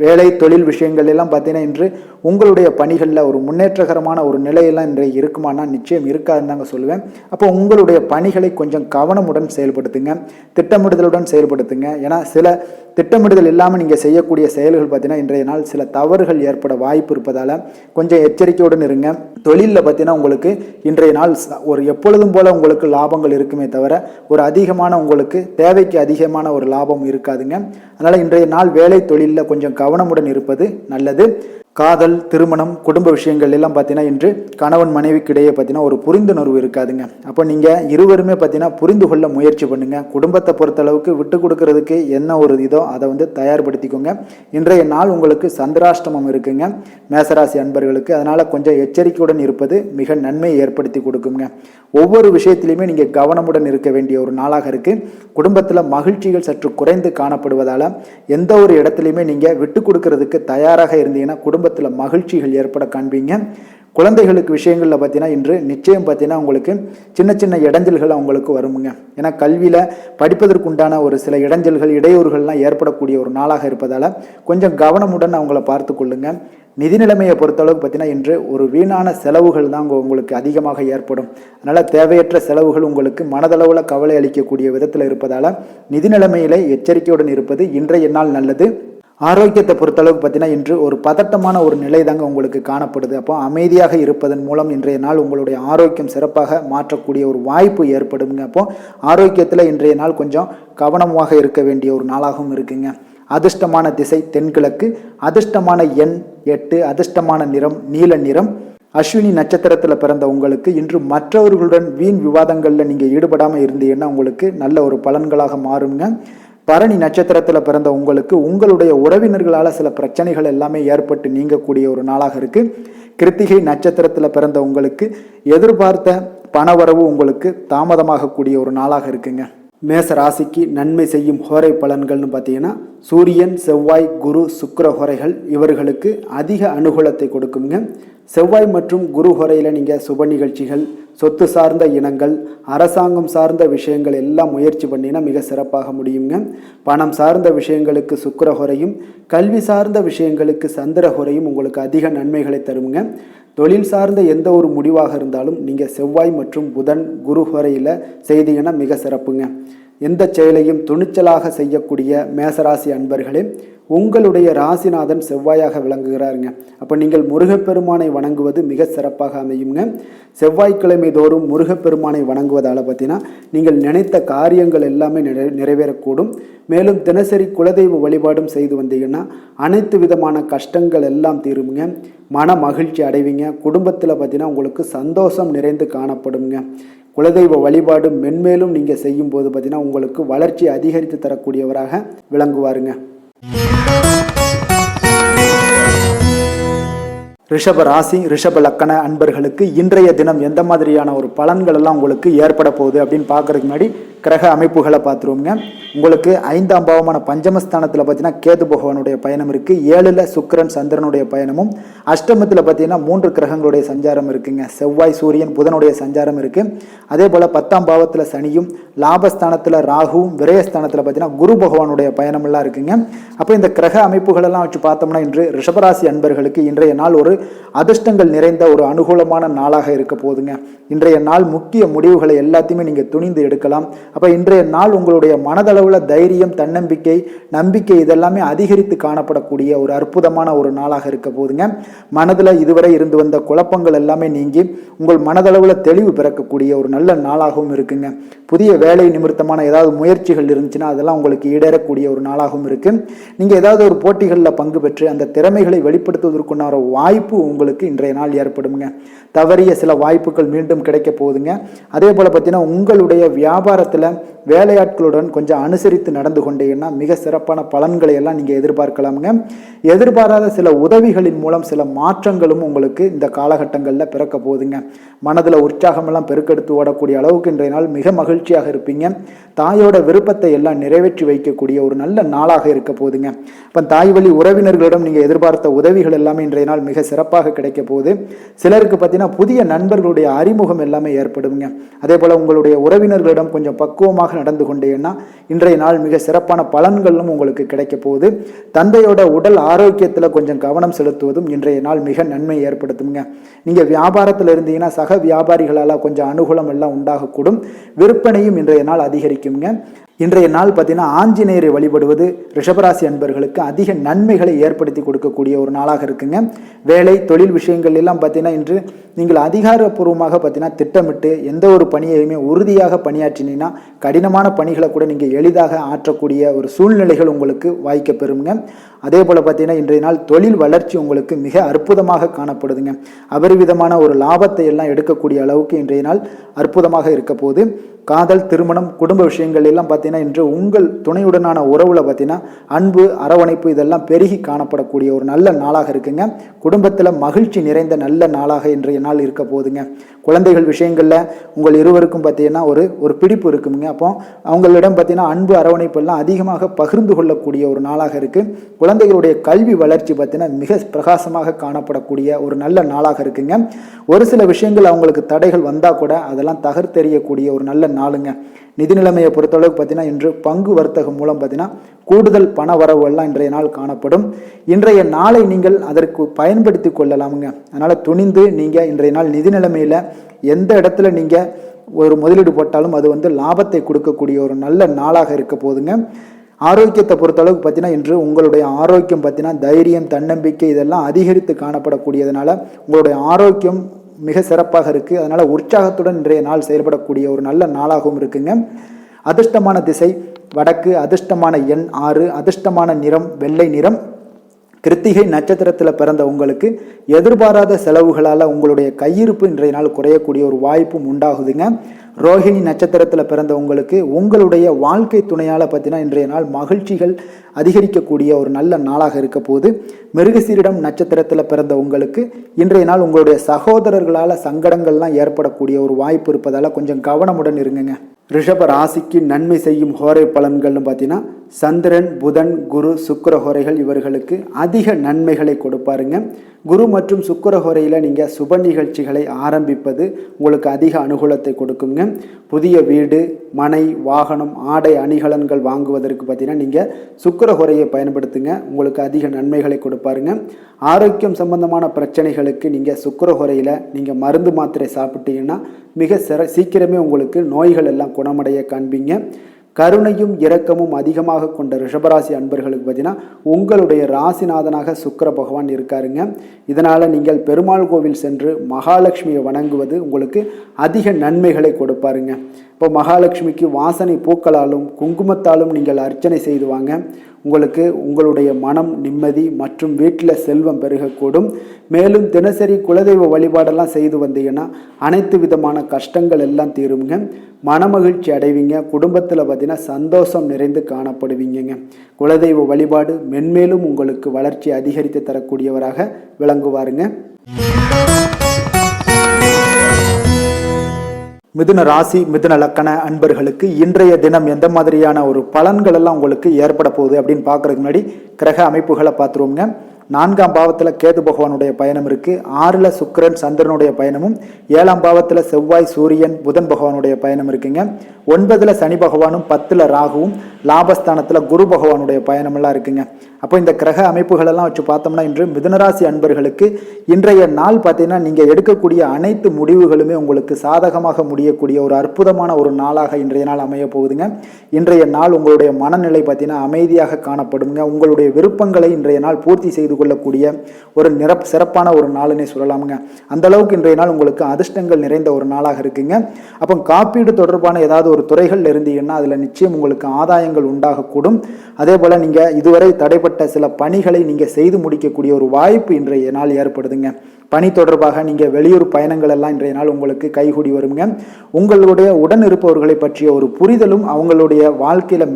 வேலை தொழில் விஷயங்கள் எல்லாம் பார்த்தீங்கன்னா இன்று உங்களுடைய பணிகளில் ஒரு முன்னேற்றகரமான ஒரு நிலையெல்லாம் இன்றைய இருக்குமானா நிச்சயம் இருக்காதுன்னு தாங்க சொல்லுவேன். அப்போ உங்களுடைய பணிகளை கொஞ்சம் கவனமுடன் செயல்படுத்துங்க, திட்டமிடுதலுடன் செயல்படுத்துங்க. ஏன்னா சில திட்டமிடுதல் இல்லாமல் நீங்கள் செய்யக்கூடிய செயல்கள் பார்த்தீங்கன்னா இன்றைய நாள் சில தவறுகள் ஏற்பட வாய்ப்பு இருப்பதால் கொஞ்சம் எச்சரிக்கையுடன் இருங்க. தொழிலில் பார்த்தீங்கன்னா உங்களுக்கு இன்றைய நாள் ஒரு எப்பொழுதும் போல உங்களுக்கு லாபங்கள் இருக்குமே தவிர ஒரு அதிகமான உங்களுக்கு தேவைக்கு அதிகமான ஒரு லாபம் இருக்காதுங்க. அதனால் இன்றைய நாள் வேலை தொழிலில் கொஞ்சம் கவனமுடன் இருப்பது நல்லது. காதல், திருமணம், குடும்ப விஷயங்கள் எல்லாம் பார்த்தீங்கன்னா இன்று கணவன் மனைவிக்கு இடையே பார்த்தீங்கன்னா ஒரு புரிந்துணர்வு இருக்காதுங்க. அப்போ நீங்கள் இருவருமே பார்த்தீங்கன்னா புரிந்து கொள்ள முயற்சி பண்ணுங்கள். குடும்பத்தை பொறுத்தளவுக்கு விட்டு கொடுக்கறதுக்கு என்ன ஒரு இதோ அதை தயார்படுத்திக்கோங்க. இன்றைய நாள் உங்களுக்கு சந்திராஷ்டமம் இருக்குங்க மேசராசி அன்பர்களுக்கு. அதனால் கொஞ்சம் எச்சரிக்கையுடன் இருப்பது மிக நன்மையை ஏற்படுத்தி கொடுக்குங்க. ஒவ்வொரு விஷயத்திலையுமே நீங்கள் கவனமுடன் இருக்க வேண்டிய ஒரு நாளாக இருக்குது. குடும்பத்தில் மகிழ்ச்சிகள் சற்று குறைந்து காணப்படுவதால் எந்த ஒரு இடத்துலையுமே நீங்கள் விட்டு கொடுக்கறதுக்கு தயாராக இருந்தீங்கன்னா குடும்பத்தில் மகிழ்ச்சிகள் ஏற்பட காண்பீங்க. குழந்தைகளுக்கு விஷயங்களில் பார்த்தீங்கன்னா இன்று நிச்சயம் பார்த்தீங்கன்னா உங்களுக்கு சின்ன சின்ன இடைஞ்சல்கள் அவங்களுக்கு வருமுங்க. ஏன்னா கல்வியில் படிப்பதற்குண்டான ஒரு சில இடைஞ்சல்கள் இடையூறுகள்லாம் ஏற்படக்கூடிய ஒரு நாளாக இருப்பதால் கொஞ்சம் கவனமுடன் அவங்கள பார்த்து கொள்ளுங்க. நிதி நிலைமையை பொறுத்தளவுக்கு பார்த்தீங்கன்னா இன்று ஒரு வீணான செலவுகள் தான் உங்களுக்கு அதிகமாக ஏற்படும். அதனால் தேவையற்ற செலவுகள் உங்களுக்கு மனதளவில் கவலை அளிக்கக்கூடிய விதத்தில் இருப்பதால் நிதி நிலைமையிலே எச்சரிக்கையுடன் இருப்பது இன்றைய நாள் நல்லது. ஆரோக்கியத்தை பொறுத்தளவுக்கு பார்த்தீங்கன்னா இன்று ஒரு பதட்டமான ஒரு நிலை தாங்க உங்களுக்கு காணப்படுது. அப்போ அமைதியாக இருப்பதன் மூலம் இன்றைய நாள் உங்களுடைய ஆரோக்கியம் சிறப்பாக மாற்றக்கூடிய ஒரு வாய்ப்பு ஏற்படுங்க. அப்போ ஆரோக்கியத்தில் இன்றைய நாள் கொஞ்சம் கவனமாக இருக்க வேண்டிய ஒரு நாளாகவும் இருக்குங்க. அதிர்ஷ்டமான திசை தென்கிழக்கு, அதிர்ஷ்டமான எண் 8, அதிர்ஷ்டமான நிறம் நீல நிறம். அஸ்வினி நட்சத்திரத்தில் பிறந்த உங்களுக்கு இன்று மற்றவர்களுடன் வீண் விவாதங்களில் நீங்கள் ஈடுபடாமல் இருந்தீங்கன்னா உங்களுக்கு நல்ல ஒரு பலன்களாக மாறுங்க. பரணி நட்சத்திரத்தில் பிறந்த உங்களுக்கு உங்களுடைய உறவினர்களால் சில பிரச்சனைகள் எல்லாமே ஏற்பட்டு நீங்கக்கூடிய ஒரு நாளாக இருக்குது. கிருத்திகை நட்சத்திரத்தில் பிறந்த உங்களுக்கு எதிர்பார்த்த பணவரவு உங்களுக்கு தாமதமாகக்கூடிய ஒரு நாளாக இருக்குங்க. மேச ராசிக்கு நன்மை செய்யும் ஹோரை பலன்கள்னு பார்த்தீங்கன்னா சூரியன், செவ்வாய், குரு, சுக்கிர ஹோரைகள் இவர்களுக்கு அதிக அனுகூலத்தை கொடுக்குங்க. செவ்வாய் மற்றும் குரு ஹோரையில் நீங்கள் சுப நிகழ்ச்சிகள், சொத்து சார்ந்த இனங்கள், அரசாங்கம் சார்ந்த விஷயங்கள் எல்லாம் முயற்சி பண்ணினா மிக சிறப்பாக முடியுங்க. பணம் சார்ந்த விஷயங்களுக்கு சுக்கிர ஹோரையும், கல்வி சார்ந்த விஷயங்களுக்கு சந்திர ஹோரையும் உங்களுக்கு அதிக நன்மைகளை தருங்க. தொழில் சார்ந்த எந்த ஒரு முடிவாக இருந்தாலும் நீங்கள் செவ்வாய் மற்றும் புதன், குரு ஹோரையில் செய்தீங்கன்னா மிக சிறப்புங்க. எந்த செயலையும் துணிச்சலாக செய்யக்கூடிய மேசராசி அன்பர்களே, உங்களுடைய ராசிநாதன் செவ்வாயாக விளங்குகிறாருங்க. அப்போ நீங்கள் முருகப்பெருமானை வணங்குவது மிக சிறப்பாக அமையுங்க. செவ்வாய்க்கிழமை தோறும் முருகப்பெருமானை வணங்குவதால் பார்த்தீங்கன்னா நீங்கள் நினைத்த காரியங்கள் எல்லாமே நிறைவேறக்கூடும். மேலும் தினசரி குலதெய்வ வழிபாடும் செய்து வந்தீங்கன்னா அனைத்து விதமான கஷ்டங்கள் எல்லாம் தீருங்க. மன மகிழ்ச்சி அடைவீங்க. குடும்பத்தில் பார்த்தீங்கன்னா உங்களுக்கு சந்தோஷம் நிறைந்து காணப்படுங்க. குலதெய்வ வழிபாடு மென்மேலும் நீங்கள் செய்யும்போது பார்த்தீங்கன்னா உங்களுக்கு வளர்ச்சி அதிகரித்து தரக்கூடியவராக விளங்குவாருங்க. ரிஷப ராசி ரிஷப லக்கண அன்பர்களுக்கு இன்றைய தினம் எந்த மாதிரியான ஒரு பலன்கள் எல்லாம் உங்களுக்கு ஏற்பட போகுது அப்படின்னு பார்க்கறதுக்கு முன்னாடி கிரக அமைப்புகளை பார்த்துருவோங்க. உங்களுக்கு 5ஆம் பாவமான பஞ்சமஸ்தானத்தில் பார்த்தீங்கன்னா கேது பகவானுடைய பயணம் இருக்குது. 7ல் சுக்கிரன் சந்திரனுடைய பயணமும், அஷ்டமத்தில் பார்த்தீங்கன்னா 3 கிரகங்களுடைய சஞ்சாரம் இருக்குங்க. செவ்வாய் சூரியன் புதனுடைய சஞ்சாரம் இருக்குது. அதே போல் 10ஆம் பாவத்தில் சனியும், லாபஸ்தானத்தில் ராகுவும், விரயஸ்தானத்தில் பார்த்தீங்கன்னா குரு பகவானுடைய பயணமெல்லாம் இருக்குங்க. அப்போ இந்த கிரக அமைப்புகளெல்லாம் வச்சு பார்த்தோம்னா இன்று ரிஷபராசி அன்பர்களுக்கு இன்றைய நாள் ஒரு அதிர்ஷ்டங்கள் நிறைந்த ஒரு அனுகூலமான நாளாக இருக்க போகுதுங்க. இன்றைய நாள் முக்கிய முடிவுகளை எல்லாத்தையுமே நீங்கள் துணிந்து எடுக்கலாம். அப்போ இன்றைய நாள் உங்களுடைய மனதளவில் தைரியம், தன்னம்பிக்கை, நம்பிக்கை இதெல்லாமே அதிகரித்து காணப்படக்கூடிய ஒரு அற்புதமான ஒரு நாளாக இருக்க போகுதுங்க. மனதில் இதுவரை இருந்து வந்த குழப்பங்கள் எல்லாமே நீங்கி உங்கள் மனதளவில் தெளிவு பிறக்கக்கூடிய ஒரு நல்ல நாளாகவும் இருக்குங்க. புதிய வேலை நிமித்தமான ஏதாவது முயற்சிகள் இருந்துச்சுன்னா அதெல்லாம் உங்களுக்கு ஈடேறக்கூடிய ஒரு நாளாகவும் இருக்கு. நீங்கள் ஏதாவது ஒரு போட்டிகளில் பங்கு பெற்று அந்த திறமைகளை வெளிப்படுத்துவதற்குண்டான வாய்ப்பு உங்களுக்கு இன்றைய நாள் ஏற்படுங்க. தவறிய சில வாய்ப்புகள் மீண்டும் கிடைக்க போகுதுங்க. அதே போல் பார்த்தீங்கன்னா உங்களுடைய வியாபாரத்தில் வேலையாட்களுடன் கொஞ்சம் அனுசரித்து நடந்து கொண்டீங்கன்னா மிக சிறப்பான பலன்களை எல்லாம் நீங்கள் எதிர்பார்க்கலாமுங்க. எதிர்பாராத சில உதவிகளின் மூலம் சில மாற்றங்களும் உங்களுக்கு இந்த காலகட்டங்களில் பிறக்க போகுதுங்க. மனதில் உற்சாகமெல்லாம் பெருக்கெடுத்து ஓடக்கூடிய அளவுக்கு இன்றைய நாள் மிக மகிழ்ச்சியாக இருப்பீங்க. தாயோட விருப்பத்தை எல்லாம் நிறைவேற்றி வைக்கக்கூடிய ஒரு நல்ல நாளாக இருக்க போகுதுங்க. இப்போ தாய் வழி உறவினர்களிடம் நீங்கள் எதிர்பார்த்த உதவிகள் எல்லாமே இன்றைய நாள் மிக சிறப்பாக கிடைக்க போகுது. சிலருக்கு பார்த்தீங்கன்னா புதிய நண்பர்களுடைய அறிமுகம் எல்லாமே ஏற்படுங்க. அதே போல் உங்களுடைய உறவினர்களிடம் கொஞ்சம் பக்குவமாக நடந்து கொண்டீங்கன்னா இன்றைய நாள் மிக சிறப்பான பலன்களும் உங்களுக்கு கிடைக்க போகுது. தந்தையோட உடல் ஆரோக்கியத்தில் கொஞ்சம் கவனம் செலுத்துவதும் இன்றைய நாள் மிக நன்மை ஏற்படுத்துங்க. நீங்கள் வியாபாரத்தில் இருந்தீங்கன்னா சக வியாபாரிகளால் கொஞ்சம் அனுகூலம் எல்லாம் உண்டாகக்கூடும். விற்பனையும் இன்றைய நாள் அதிகரிக்குங்க. இன்றைய நாள் பார்த்தீங்கன்னா ஆஞ்சநேயரை வழிபடுவது ரிஷபராசி அன்பர்களுக்கு அதிக நன்மைகளை ஏற்படுத்தி கொடுக்கக்கூடிய ஒரு நாளாக இருக்குங்க. வேலை தொழில் விஷயங்கள் எல்லாம் பார்த்தீங்கன்னா இன்று நீங்கள் அதிகாரப்பூர்வமாக பார்த்தீங்கன்னா திட்டமிட்டு எந்த ஒரு பணியையுமே உறுதியாக பணியாற்றினீங்கன்னா கடினமான பணிகளை கூட நீங்கள் எளிதாக ஆற்றக்கூடிய ஒரு சூழ்நிலைகள் உங்களுக்கு வாய்க்க பெறுங்க. அதே போல் பார்த்தீங்கன்னா இன்றைய நாள் தொழில் வளர்ச்சி உங்களுக்கு மிக அற்புதமாக காணப்படுதுங்க. அபரிவிதமான ஒரு லாபத்தை எல்லாம் எடுக்கக்கூடிய அளவுக்கு இன்றைய நாள் அற்புதமாக இருக்க போது. காதல், திருமணம், குடும்ப விஷயங்கள் எல்லாம் பார்த்தீங்கன்னா இன்று உங்கள் துணையுடனான உறவுல பார்த்தீங்கன்னா அன்பு, அரவணைப்பு இதெல்லாம் பெருகி காணப்படக்கூடிய ஒரு நல்ல நாளாக இருக்குங்க. குடும்பத்தில் மகிழ்ச்சி நிறைந்த நல்ல நாளாக இன்றைய நாள் இருக்க போகுதுங்க. குழந்தைகள் விஷயங்களில் உங்கள் இருவருக்கும் பார்த்தீங்கன்னா ஒரு பிடிப்பு இருக்குங்க. அப்போ அவங்களிடம் பார்த்தீங்கன்னா அன்பு, அரவணைப்பு எல்லாம் அதிகமாக பகிர்ந்து கொள்ளக்கூடிய ஒரு நாளாக இருக்கு. குழந்தைகளுடைய கல்வி வளர்ச்சி பார்த்தீங்கன்னா மிக பிரகாசமாக காணப்படக்கூடிய ஒரு நல்ல நாளாக இருக்குங்க. ஒரு சில விஷயங்கள் அவங்களுக்கு தடைகள் வந்தால் கூட அதெல்லாம் தகர்த்தெறியக்கூடிய ஒரு நல்ல நாளுங்க. நிதி நிலைமையை பொறுத்தளவுக்கு பார்த்தீங்கன்னா இன்று பங்கு வர்த்தகம் மூலம் பார்த்தீங்கன்னா கூடுதல் பண வரவு எல்லாம் இன்றைய நாள் காணப்படும். இன்றைய நாளை நீங்கள் அதற்கு பயன்படுத்தி கொள்ளலாமுங்க. அதனால் துணிந்து நீங்கள் இன்றைய நாள் நிதி நிலைமையில் எந்த இடத்துல நீங்கள் ஒரு முதலீடு போட்டாலும் அது லாபத்தை கொடுக்கக்கூடிய ஒரு நல்ல நாளாக இருக்க போகுதுங்க. ஆரோக்கியத்தை பொறுத்தளவுக்கு பார்த்தீங்கன்னா இன்று உங்களுடைய ஆரோக்கியம் பார்த்தீங்கன்னா தைரியம், தன்னம்பிக்கை இதெல்லாம் அதிகரித்து காணப்படக்கூடியதுனால உங்களுடைய ஆரோக்கியம் மிக சிறப்பாக இருக்குது. அதனால் உற்சாகத்துடன் இன்றைய நாள் செயல்படக்கூடிய ஒரு நல்ல நாளாகவும் இருக்குங்க. அதிர்ஷ்டமான திசை வடக்கு, அதிர்ஷ்டமான எண் 6, அதிர்ஷ்டமான நிறம் வெள்ளை நிறம். கிருத்திகை நட்சத்திரத்தில் பிறந்த உங்களுக்கு எதிர்பாராத செலவுகளால் உங்களுடைய கையிருப்பு இன்றைய நாள் குறையக்கூடிய ஒரு வாய்ப்பும் உண்டாகுதுங்க. ரோஹிணி நட்சத்திரத்தில் பிறந்த உங்களுக்கு உங்களுடைய வாழ்க்கை துணையால் பார்த்தீங்கன்னா இன்றைய நாள் மகிழ்ச்சிகள் அதிகரிக்கக்கூடிய ஒரு நல்ல நாளாக இருக்க போது. மிருகசீரிடம் நட்சத்திரத்தில் பிறந்த உங்களுக்கு இன்றைய நாள் உங்களுடைய சகோதரர்களால் சங்கடங்கள்லாம் ஏற்படக்கூடிய ஒரு வாய்ப்பு இருப்பதால் கொஞ்சம் கவனமுடன் இருங்குங்க. ரிஷப ராசிக்கு நன்மை செய்யும் ஹோரை பலன்கள்னு பார்த்தீங்கன்னா சந்திரன், புதன், குரு, சுக்கிர ஹோரைகள் இவர்களுக்கு அதிக நன்மைகளை கொடுப்பாருங்க. குரு மற்றும் சுக்கிர ஹோரையில் நீங்கள் சுப நிகழ்ச்சிகளை ஆரம்பிப்பது உங்களுக்கு அதிக அனுகூலத்தை கொடுக்குங்க. புதிய வீடு, மனை, வாகனம், ஆடை, அணிகலன்கள் வாங்குவதற்கு பார்த்தீங்கன்னா நீங்கள் சுக்கிர ஹோரையை பயன்படுத்துங்க. உங்களுக்கு அதிக நன்மைகளை கொடுப்பாருங்க. ஆரோக்கியம் சம்பந்தமான பிரச்சனைகளுக்கு நீங்கள் சுக்கிர ஹோரையில் நீங்கள் மருந்து மாத்திரை சாப்பிட்டீங்கன்னா மிக சீக்கிரமே உங்களுக்கு நோய்கள் எல்லாம் குணமடைய காண்பீங்க. கருணையும் இரக்கமும் அதிகமாக கொண்ட ரிஷபராசி அன்பர்களுக்கு பார்த்தீங்கன்னா உங்களுடைய ராசிநாதனாக சுக்கிர பகவான் இருக்காருங்க. இதனால் நீங்கள் பெருமாள் கோவில் சென்று மகாலட்சுமியை வணங்குவது உங்களுக்கு அதிக நன்மைகளை கொடுப்பாருங்க. இப்போ மகாலட்சுமிக்கு வாசனை பூக்களாலும் குங்குமத்தாலும் நீங்கள் அர்ச்சனை செய்து வாங்க. உங்களுக்கு உங்களுடைய மனம் நிம்மதி மற்றும் வீட்டில் செல்வம் பெருகக்கூடும். மேலும் தினசரி குலதெய்வ வழிபாடெல்லாம் செய்து வந்தீங்கன்னா அனைத்து விதமான கஷ்டங்கள் எல்லாம் தீருங்க. மனமகிழ்ச்சி அடைவீங்க. குடும்பத்தில் பார்த்தீங்கன்னா சந்தோஷம் நிறைந்து காணப்படுவீங்க. குலதெய்வ வழிபாடு மென்மேலும் உங்களுக்கு வளர்ச்சி அதிகரித்து தரக்கூடியவராக விளங்குவாருங்க. மிதுன ராசி மிதுன லக்கண அன்பர்களுக்கு இன்றைய தினம் எந்த மாதிரியான ஒரு பலன்கள் எல்லாம் உங்களுக்கு ஏற்பட போகுது அப்படின்னு பார்க்கறதுக்கு முன்னாடி கிரக அமைப்புகளை பார்த்துருவோங்க. 4ஆம் பாவத்தில் கேது பகவானுடைய பயணம் இருக்குது. 6ல் சுக்கிரன் சந்திரனுடைய பயணமும், 7ஆம் பாவத்தில் செவ்வாய் சூரியன் புதன் பகவானுடைய பயணம் இருக்குங்க. 9ல் சனி பகவானும், 10ல் ராகுவும், லாபஸ்தானத்தில் குரு பகவானுடைய பயணமெல்லாம் இருக்குங்க. அப்போ இந்த கிரக அமைப்புகளெல்லாம் வச்சு பார்த்தோம்னா இன்று மிதுனராசி அன்பர்களுக்கு இன்றைய நாள் பார்த்தீங்கன்னா நீங்கள் எடுக்கக்கூடிய அனைத்து முடிவுகளுமே உங்களுக்கு சாதகமாக முடியக்கூடிய ஒரு அற்புதமான ஒரு நாளாக இன்றைய நாள் அமைய போகுதுங்க. இன்றைய நாள் உங்களுடைய மனநிலை பார்த்தீங்கன்னா அமைதியாக காணப்படுங்க. உங்களுடைய விருப்பங்களை இன்றைய நாள் பூர்த்தி செய்து கொள்ளக்கூடிய ஒரு சிறப்பான ஒரு நாளுன்னே சொல்லலாமுங்க. அந்த அளவுக்கு இன்றைய நாள் உங்களுக்கு அதிர்ஷ்டங்கள் நிறைந்த ஒரு நாளாக இருக்குங்க. அப்போ காப்பீடு தொடர்பான ஏதாவது ஒரு துறைகள் இருந்தீங்கன்னா அதில் நிச்சயம் உங்களுக்கு ஆதாயங்கள் உண்டாகக்கூடும். அதே போல் நீங்கள் இதுவரை தடைப்பட்ட சில பணிகளை நீங்கள் செய்து முடிக்கக்கூடிய ஒரு வாய்ப்பு இன்றைய நாள் ஏற்படுதுங்க. பணி தொடர்பாக நீங்கள் வெளியூர் பயணங்கள் எல்லாம் இன்றைய நாள் உங்களுக்கு கைகூடி வருங்க. உங்களுடைய உடன் இருப்பவர்களை பற்றிய ஒரு புரிதலும் அவங்களுடைய வாழ்க்கையில்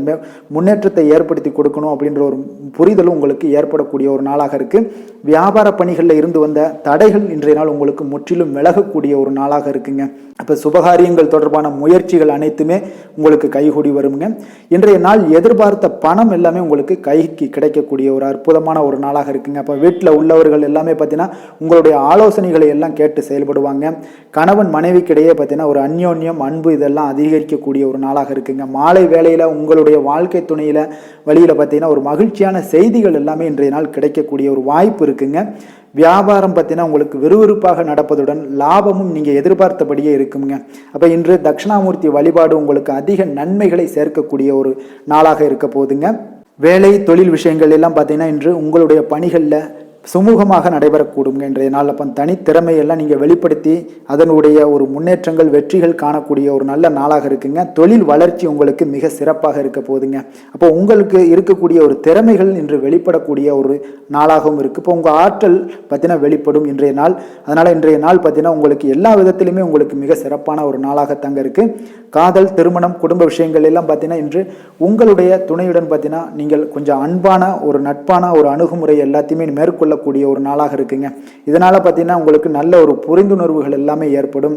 முன்னேற்றத்தை ஏற்படுத்தி கொடுக்கணும் அப்படின்ற ஒரு புரிதலும் உங்களுக்கு ஏற்படக்கூடிய ஒரு நாளாக இருக்குது. வியாபார பணிகளில் இருந்து வந்த தடைகள் இன்றைய நாள் உங்களுக்கு முற்றிலும் விலகக்கூடிய ஒரு நாளாக இருக்குங்க. அப்போ சுபகாரியங்கள் தொடர்பான முயற்சிகள் அனைத்துமே உங்களுக்கு கைகூடி வருங்க. இன்றைய நாள் எதிர்பார்த்த பணம் எல்லாமே உங்களுக்கு கைக்கு கிடைக்கக்கூடிய ஒரு அற்புதமான ஒரு நாளாக இருக்குங்க. அப்போ வீட்டில் உள்ளவர்கள் எல்லாமே பார்த்தீங்கன்னா உங்களுடைய ஆலோசனைகளை எல்லாம் கேட்டு செயல்படுவாங்க. கணவன் மனைவிக்கிடையே பார்த்தீங்கன்னா ஒரு அந்யோன்யம் அன்பு இதெல்லாம் அதிகரிக்கக்கூடிய ஒரு நாளாக இருக்குங்க. மாலை வேளையில் உங்களுடைய வாழ்க்கை துணையில் வழியில் பார்த்தீங்கன்னா ஒரு மகிழ்ச்சியான செய்திகள் எல்லாமே இன்றைய நாள் கிடைக்கக்கூடிய ஒரு வாய்ப்பு இருக்குங்க. வியாபாரம் பார்த்தீங்கன்னா உங்களுக்கு விறுவிறுப்பாக நடப்பதுடன் லாபமும் நீங்கள் எதிர்பார்த்தபடியே இருக்குங்க. அப்போ இன்று தட்சிணாமூர்த்தி வழிபாடு உங்களுக்கு அதிக நன்மைகளை சேர்க்கக்கூடிய ஒரு நாளாக இருக்க போகுதுங்க. வேலை தொழில் விஷயங்கள் எல்லாம் பார்த்தீங்கன்னா இன்று உங்களுடைய பணிகளில் சுமூகமாக நடைபெறக்கூடுங்க. இன்றைய நாள் அப்போ தனித்திறமையெல்லாம் நீங்கள் வெளிப்படுத்தி அதனுடைய ஒரு முன்னேற்றங்கள் வெற்றிகள் காணக்கூடிய ஒரு நல்ல நாளாக இருக்குங்க. தொழில் வளர்ச்சி உங்களுக்கு மிக சிறப்பாக இருக்க போகுதுங்க. அப்போ உங்களுக்கு இருக்கக்கூடிய ஒரு திறமைகள் இன்று வெளிப்படக்கூடிய ஒரு நாளாகவும் இருக்குது. இப்போ உங்கள் ஆற்றல் பார்த்தீங்கன்னா வெளிப்படும் இன்றைய நாள். அதனால் இன்றைய நாள் பார்த்தீங்கன்னா உங்களுக்கு எல்லா விதத்திலுமே உங்களுக்கு மிக சிறப்பான ஒரு நாளாக தங்க இருக்குது. காதல், திருமணம், குடும்ப விஷயங்கள் எல்லாம் பார்த்தீங்கன்னா இன்று உங்களுடைய துணையுடன் பார்த்தீங்கன்னா நீங்கள் கொஞ்சம் அன்பான ஒரு நட்பான ஒரு அணுகுமுறை எல்லாத்தையுமே மேற்கொள்ளக்கூடிய ஒரு நாளாக இருக்குங்க. இதனால் பார்த்தீங்கன்னா உங்களுக்கு நல்ல ஒரு புரிந்துணர்வுகள் எல்லாமே ஏற்படும்.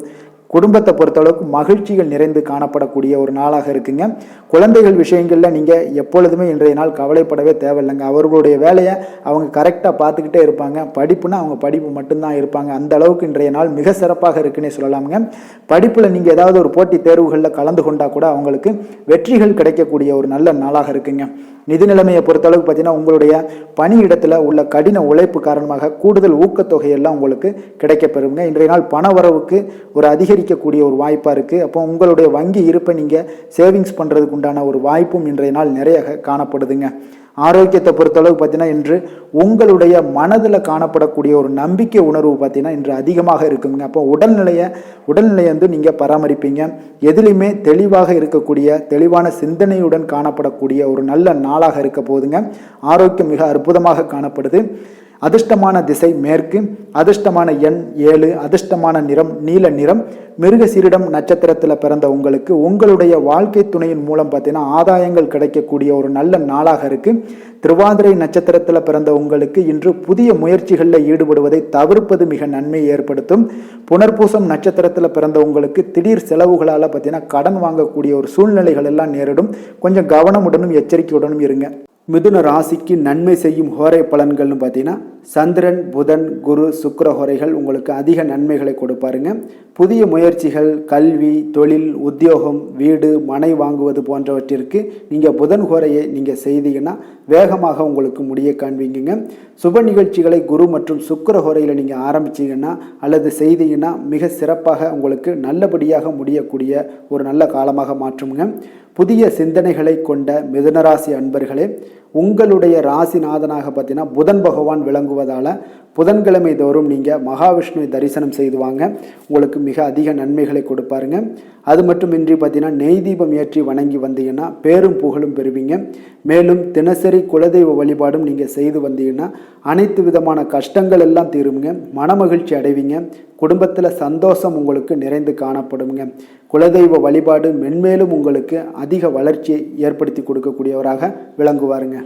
குடும்பத்தை பொறுத்தளவுக்கு மகிழ்ச்சிகள் நிறைந்து காணப்படக்கூடிய ஒரு நாளாக இருக்குங்க. குழந்தைகள் விஷயங்களில் நீங்கள் எப்பொழுதுமே இன்றைய நாள் கவலைப்படவே தேவையில்லைங்க. அவர்களுடைய வேலையை அவங்க கரெக்டாக பார்த்துக்கிட்டே இருப்பாங்க. படிப்புனா அவங்க படிப்பு மட்டும்தான் இருப்பாங்க. அந்த அளவுக்கு இன்றைய நாள் மிக சிறப்பாக இருக்குன்னே சொல்லலாமுங்க. படிப்பில் நீங்கள் ஏதாவது ஒரு போட்டித் தேர்வுகளில் கலந்து கொண்டால் கூட அவங்களுக்கு வெற்றிகள் கிடைக்கக்கூடிய ஒரு நல்ல நாளாக இருக்குங்க. நிதி நிலைமையை பொறுத்தளவுக்கு பார்த்தீங்கன்னா உங்களுடைய பணியிடத்தில் உள்ள கடின உழைப்பு காரணமாக கூடுதல் ஊக்கத்தொகையெல்லாம் உங்களுக்கு கிடைக்கப்பெறுங்க. இன்றைய நாள் பண வரவுக்கு ஒரு அதிகரிக்கக்கூடிய ஒரு வாய்ப்பாக இருக்குது. அப்போ உங்களுடைய வங்கி இருப்பை நீங்கள் சேவிங்ஸ் பண்ணுறதுக்கு உண்டான ஒரு வாய்ப்பும் இன்றைய நாள் நிறைய காணப்படுதுங்க. ஆரோக்கியத்தை பொறுத்தளவுக்கு பார்த்தீங்கன்னா இன்று உங்களுடைய மனதில் காணப்படக்கூடிய ஒரு நம்பிக்கை உணர்வு பார்த்தீங்கன்னா இன்று அதிகமாக இருக்குங்க. அப்போ உடல்நிலையை வந்து நீங்கள் பராமரிப்பீங்க. எதிலுமே தெளிவாக இருக்கக்கூடிய தெளிவான சிந்தனையுடன் காணப்படக்கூடிய ஒரு நல்ல நாளாக இருக்க போகுதுங்க. ஆரோக்கியம் மிக அற்புதமாக காணப்படுது. அதிர்ஷ்டமான திசை மேற்கு, அதிர்ஷ்டமான எண் 7, அதிர்ஷ்டமான நிறம் நீல நிறம். மிருகசீரிடம் நட்சத்திரத்தில் பிறந்த உங்களுக்கு உங்களுடைய வாழ்க்கை துணையின் மூலம் பார்த்தீங்கன்னா ஆதாயங்கள் கிடைக்கக்கூடிய ஒரு நல்ல நாளாக இருக்குது. திருவாதிரை நட்சத்திரத்தில் பிறந்த உங்களுக்கு இன்று புதிய முயற்சிகளில் ஈடுபடுவதை தவிர்ப்பது மிக நன்மை ஏற்படுத்தும். புனர்பூசம் நட்சத்திரத்தில் பிறந்த உங்களுக்கு திடீர் செலவுகளால் பார்த்தீங்கன்னா கடன் வாங்கக்கூடிய ஒரு சூழ்நிலைகள் எல்லாம் நேரிடும். கொஞ்சம் கவனமுடனும் எச்சரிக்கையுடனும் இருங்க. மிதுன ராசிக்கு நன்மை செய்யும் ஹோரை பலன்கள்னு பார்த்தீங்கன்னா சந்திரன், புதன், குரு, சுக்கிர ஹோரைகள் உங்களுக்கு அதிக நன்மைகளை கொடுப்பாருங்க. புதிய முயற்சிகள், கல்வி, தொழில், உத்தியோகம், வீடு, மனை வாங்குவது போன்றவற்றிற்கு நீங்கள் புதன் ஹோரையை நீங்கள் செய்தீங்கன்னா வேகமாக உங்களுக்கு முடிய காண்பீங்க. சுப நிகழ்ச்சிகளை குரு மற்றும் சுக்கிர ஹோரையில் நீங்கள் ஆரம்பிச்சிங்கன்னா அல்லது செய்தீங்கன்னா மிக சிறப்பாக உங்களுக்கு நல்லபடியாக முடியக்கூடிய ஒரு நல்ல காலமாக மாற்றுங்க. புதிய சிந்தனைகளை கொண்ட மிதுனராசி அன்பர்களே, உங்களுடைய ராசிநாதனாக பார்த்தீங்கன்னா புதன் பகவான் விளங்குவதால் புதன்கிழமை தோறும் நீங்கள் மகாவிஷ்ணுவை தரிசனம் செய்து வாங்க, உங்களுக்கு மிக அதிக நன்மைகளை கொடுப்பாருங்க. அது மட்டுமின்றி பார்த்தீங்கன்னா நெய் தீபம் ஏற்றி வணங்கி வந்தீங்கன்னா பேரும் புகழும் பெறுவீங்க. மேலும் தினசரி குலதெய்வ வழிபாடும் நீங்கள் செய்து வந்தீங்கன்னா அனைத்து விதமான கஷ்டங்கள் எல்லாம் தீருங்க, மனமகிழ்ச்சி அடைவீங்க, குடும்பத்தில் சந்தோஷம் உங்களுக்கு நிறைந்து காணப்படுங்க. குலதெய்வ வழிபாடு மென்மேலும் உங்களுக்கு அதிக வளர்ச்சியை ஏற்படுத்தி கொடுக்கக்கூடியவராக விளங்குவாருங்க.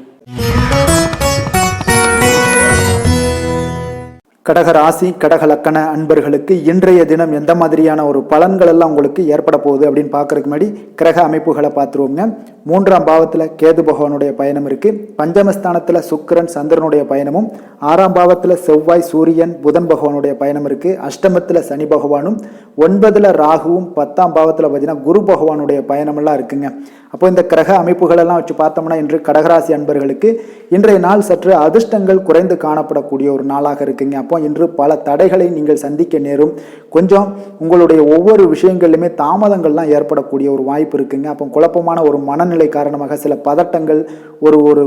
கடக ராசி, கடக லக்கண அன்பர்களுக்கு இன்றைய தினம் எந்த மாதிரியான ஒரு பலன்கள் எல்லாம் உங்களுக்கு ஏற்பட போகுது அப்படின்னு பார்க்கறதுக்கு முன்னாடி கிரக அமைப்புகளை பார்த்துருவோங்க. 3ஆம் பாவத்தில் கேது பகவானுடைய பயணம் இருக்கு. பஞ்சமஸ்தானத்தில் சுக்கிரன், சந்திரனுடைய பயணமும், 6ஆம் பாவத்தில் செவ்வாய், சூரியன், புதன் பகவானுடைய பயணம் இருக்கு. அஷ்டமத்தில் சனி பகவானும், 9ல் ராகுவும், 10ஆம் பாவத்தில் பார்த்தீங்கன்னா குரு பகவானுடைய பயணமெல்லாம் இருக்குங்க. அப்போ இந்த கிரக அமைப்புகளெல்லாம் வச்சு பார்த்தோம்னா இன்று கடகராசி அன்பர்களுக்கு இன்றைய நாள் சற்று அதிர்ஷ்டங்கள் குறைந்து காணப்படக்கூடிய ஒரு நாளாக இருக்குங்க. அப்போ இன்று பல தடைகளை நீங்கள் சந்திக்க நேரும். கொஞ்சம் உங்களுடைய ஒவ்வொரு விஷயங்களிலுமே தாமதங்கள்லாம் ஏற்படக்கூடிய ஒரு வாய்ப்பு இருக்குங்க. அப்போ குழப்பமான ஒரு மனநிலை காரணமாக சில பதட்டங்கள், ஒரு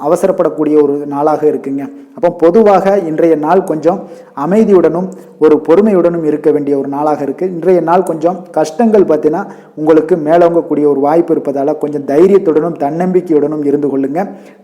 அவசரப்படக்கூடிய ஒரு நாளாக இருக்குங்க. அப்போ பொதுவாக இன்றைய நாள் கொஞ்சம் அமைதியுடனும் ஒரு பொறுமையுடனும் இருக்க வேண்டிய ஒரு நாளாக இருக்குது. இன்றைய நாள் கொஞ்சம் கஷ்டங்கள் பார்த்தீங்கன்னா உங்களுக்கு மேலோங்கக்கூடிய ஒரு வாய்ப்பு இருப்பதால் கொஞ்சம் தைரியத்துடனும் தன்னம்பிக்கையுடனும் இருந்து கொள்ளுங்க.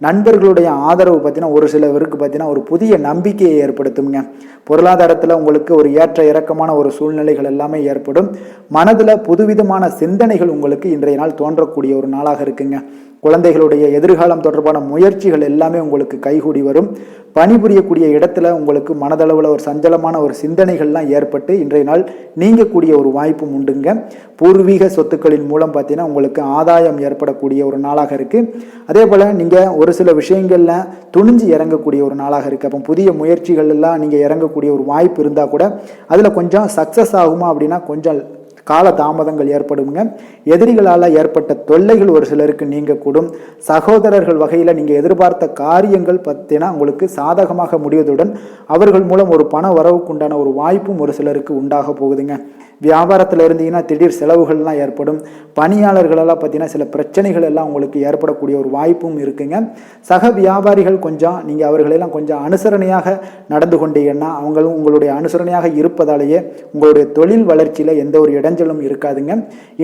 நண்பர்களுடைய ஆதரவு பார்த்தீங்கன்னா ஒரு சிலவருக்கு பார்த்தீங்கன்னா ஒரு புதிய நம்பிக்கையை ஏற்படுத்துங்க. பொருளாதாரத்தில் உங்களுக்கு ஒரு ஏற்ற இறக்கமான ஒரு சூழ்நிலைகள் எல்லாமே ஏற்படும். மனதில் புதுவிதமான சிந்தனைகள் உங்களுக்கு இன்றைய நாள் தோன்றக்கூடிய ஒரு நாளாக இருக்குங்க. குழந்தைகளுடைய எதிர்காலம் தொடர்பான முயற்சிகள் எல்லாமே உங்களுக்கு கைகூடி வரும். பணிபுரியக்கூடிய இடத்துல உங்களுக்கு மனதளவில் ஒரு சஞ்சலமான ஒரு சிந்தனைகள்லாம் ஏற்பட்டு இன்றைய நாள் நீங்கக்கூடிய ஒரு வாய்ப்பும் உண்டுங்க. பூர்வீக சொத்துக்களின் மூலம் பார்த்தீங்கன்னா உங்களுக்கு ஆதாயம் ஏற்படக்கூடிய ஒரு நாளாக இருக்குது. அதே போல் நீங்கள் ஒரு சில விஷயங்களில் துணிஞ்சு இறங்கக்கூடிய ஒரு நாளாக இருக்குது. அப்போ புதிய முயற்சிகள் எல்லாம் நீங்கள் இறங்கக்கூடிய ஒரு வாய்ப்பு இருந்தால் கூட அதில் கொஞ்சம் சக்ஸஸ் ஆகுமா அப்படின்னா கொஞ்சம் கால தாமதங்கள் ஏற்படுங்க. எதிரிகளால் ஏற்பட்ட தொல்லைகள் ஒரு சிலருக்கு நீங்கக்கூடும். சகோதரர்கள் வகையில் நீங்கள் எதிர்பார்த்த காரியங்கள் பார்த்தீங்கன்னா உங்களுக்கு சாதகமாக முடிவதுடன் அவர்கள் மூலம் ஒரு பண வரவுக்குண்டான ஒரு வாய்ப்பும் ஒரு சிலருக்கு உண்டாக போகுதுங்க. வியாபாரத்தில் இருந்தீங்கன்னா திடீர் செலவுகள்லாம் ஏற்படும். பணியாளர்களெல்லாம் பார்த்தீங்கன்னா சில பிரச்சனைகள் எல்லாம் உங்களுக்கு ஏற்படக்கூடிய ஒரு வாய்ப்பும் இருக்குங்க. சக வியாபாரிகள் கொஞ்சம் நீங்கள் அவர்களெல்லாம் கொஞ்சம் அனுசரணையாக நடந்து கொண்டீங்கன்னா அவங்களும் உங்களுடைய அனுசரணையாக இருப்பதாலேயே உங்களுடைய தொழில் வளர்ச்சியில் எந்த ஒரு இடைஞ்சலும் இருக்காதுங்க.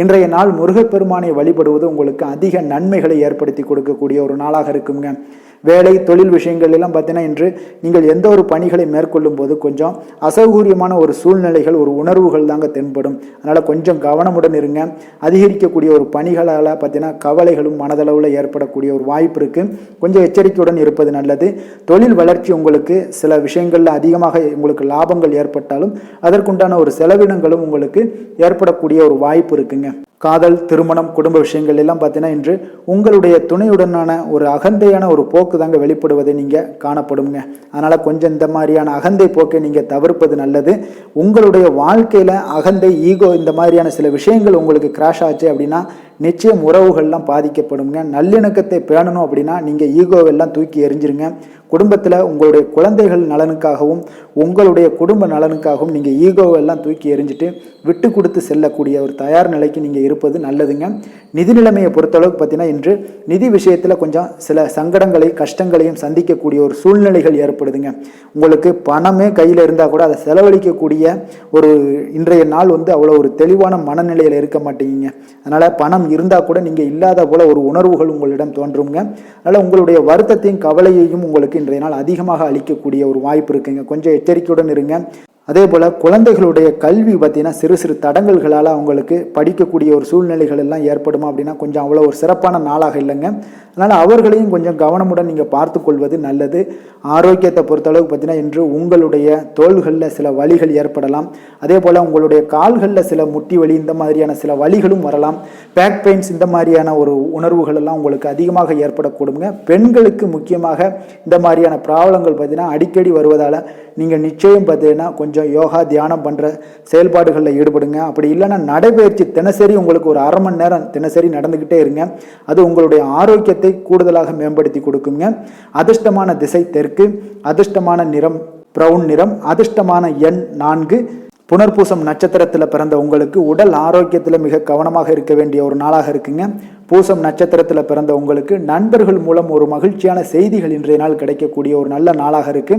இன்றைய நாள் முருகப்பெருமானை வழிபடுவது உங்களுக்கு அதிக நன்மைகளை ஏற்படுத்தி கொடுக்கக்கூடிய ஒரு நாளாக இருக்குங்க. வேலை தொழில் விஷயங்கள் எல்லாம் பார்த்தீங்கன்னா இன்று நீங்கள் எந்த ஒரு பணிகளை மேற்கொள்ளும் போது கொஞ்சம் அசௌகரியமான ஒரு சூழ்நிலைகள், ஒரு உணர்வுகள் தாங்க தென்படும். அதனால் கொஞ்சம் கவனமுடன் இருங்க. அதிகரிக்கக்கூடிய ஒரு பணிகளால் பார்த்தீங்கன்னா கவலைகளும் மனதளவில் ஏற்படக்கூடிய ஒரு வாய்ப்பு இருக்குது. கொஞ்சம் எச்சரிக்கையுடன் இருப்பது நல்லது. தொழில் வளர்ச்சி உங்களுக்கு சில விஷயங்களில் அதிகமாக உங்களுக்கு லாபங்கள் ஏற்பட்டாலும் அதற்குண்டான ஒரு செலவினங்களும் உங்களுக்கு ஏற்படக்கூடிய ஒரு வாய்ப்பு இருக்குங்க. காதல், திருமணம், குடும்ப விஷயங்கள் எல்லாம் பார்த்தீங்கன்னா இன்று உங்களுடைய துணையுடனான ஒரு அகந்தையான ஒரு போக்கு தாங்க வெளிப்படுவதை நீங்கள் காணப்படுங்க. அதனால் கொஞ்சம் இந்த மாதிரியான அகந்தை போக்கை நீங்கள் தவிர்ப்பது நல்லது. உங்களுடைய வாழ்க்கையில் அகந்தை, ஈகோ இந்த மாதிரியான சில விஷயங்கள் உங்களுக்கு கிராஷ் ஆச்சு அப்படின்னா நிச்சயம் உறவுகள்லாம் பாதிக்கப்படுங்க. நல்லிணக்கத்தை பேணணும் அப்படின்னா நீங்கள் ஈகோவெல்லாம் தூக்கி எறிஞ்சிருங்க. குடும்பத்தில் உங்களுடைய குழந்தைகள் நலனுக்காகவும் உங்களுடைய குடும்ப நலனுக்காகவும் நீங்கள் ஈகோவெல்லாம் தூக்கி எறிஞ்சிட்டு விட்டு கொடுத்து செல்லக்கூடிய ஒரு தயார் நிலைக்கு நீங்கள் இருப்பது நல்லதுங்க. நிதி நிலைமையை பொறுத்தளவுக்கு பார்த்தீங்கன்னா இன்று நிதி விஷயத்தில் கொஞ்சம் சில சங்கடங்களை, கஷ்டங்களையும் சந்திக்கக்கூடிய ஒரு சூழ்நிலைகள் ஏற்படுதுங்க. உங்களுக்கு பணமே கையில் இருந்தால் கூட அதை செலவழிக்கக்கூடிய ஒரு இன்றைய நாள் அவ்வளோ ஒரு தெளிவான மனநிலையில் இருக்க மாட்டீங்க. அதனால் பணம் இருந்தால் கூட நீங்கள் இல்லாத போல ஒரு உணர்வுகள் உங்களிடம் தோன்றுங்க. அதனால் உங்களுடைய வருத்தத்தையும் கவலையையும் உங்களுக்கு இன்றைய நாள் அதிகமாக அளிக்கக்கூடிய ஒரு வாய்ப்பு இருக்குங்க. கொஞ்சம் எச்சரிக்கையுடன் இருங்க. அதே போல் குழந்தைகளுடைய கல்வி பார்த்தீங்கன்னா சிறு சிறு தடங்கல்களால் அவங்களுக்கு படிக்கக்கூடிய ஒரு சூழ்நிலைகள் எல்லாம் ஏற்படுமா அப்படின்னா கொஞ்சம் அவ்வளோ ஒரு சிறப்பான நாளாக இல்லைங்க. அதனால் அவர்களையும் கொஞ்சம் கவனமுடன் நீங்கள் பார்த்து கொள்வது நல்லது. ஆரோக்கியத்தை பொறுத்தளவுக்கு பார்த்தீங்கன்னா இன்று உங்களுடைய தோள்களில் சில வலிகள் ஏற்படலாம். அதே போல் உங்களுடைய கால்களில் சில முட்டி வலி இந்த மாதிரியான சில வலிகளும் வரலாம். பேக் பெயின்ஸ் இந்த மாதிரியான ஒரு உணர்வுகள் எல்லாம் உங்களுக்கு அதிகமாக ஏற்படக்கூடுங்க. பெண்களுக்கு முக்கியமாக இந்த மாதிரியான ப்ராப்ளங்கள் பார்த்தீங்கன்னா அடிக்கடி வருவதால் நீங்கள் நிச்சயம் பார்த்தீங்கன்னா கொஞ்சம் யோகா தியானம் பண்ணுற செயல்பாடுகளில் ஈடுபடுங்க. அப்படி இல்லைன்னா நடைபயிற்சி தினசரி உங்களுக்கு ஒரு அரை மணி நேரம் தினசரி நடந்துக்கிட்டே இருங்க. அது உங்களுடைய ஆரோக்கியத்தை கூடுதலாக மேம்படுத்தி கொடுக்குங்க. அதிர்ஷ்டமான திசை தெற்கு, அதிர்ஷ்டமான நிறம் பிரவுன் நிறம், அதிர்ஷ்டமான எண் 4. புனர்பூசம் நட்சத்திரத்தில் பிறந்த உங்களுக்கு உடல் ஆரோக்கியத்தில் மிக கவனமாக இருக்க வேண்டிய ஒரு நாளாக இருக்குங்க. பூசம் நட்சத்திரத்தில் பிறந்த உங்களுக்கு நண்பர்கள் மூலம் ஒரு மகிழ்ச்சியான செய்திகள் இன்றைய நாள் கிடைக்கக்கூடிய ஒரு நல்ல நாளாக இருக்கு.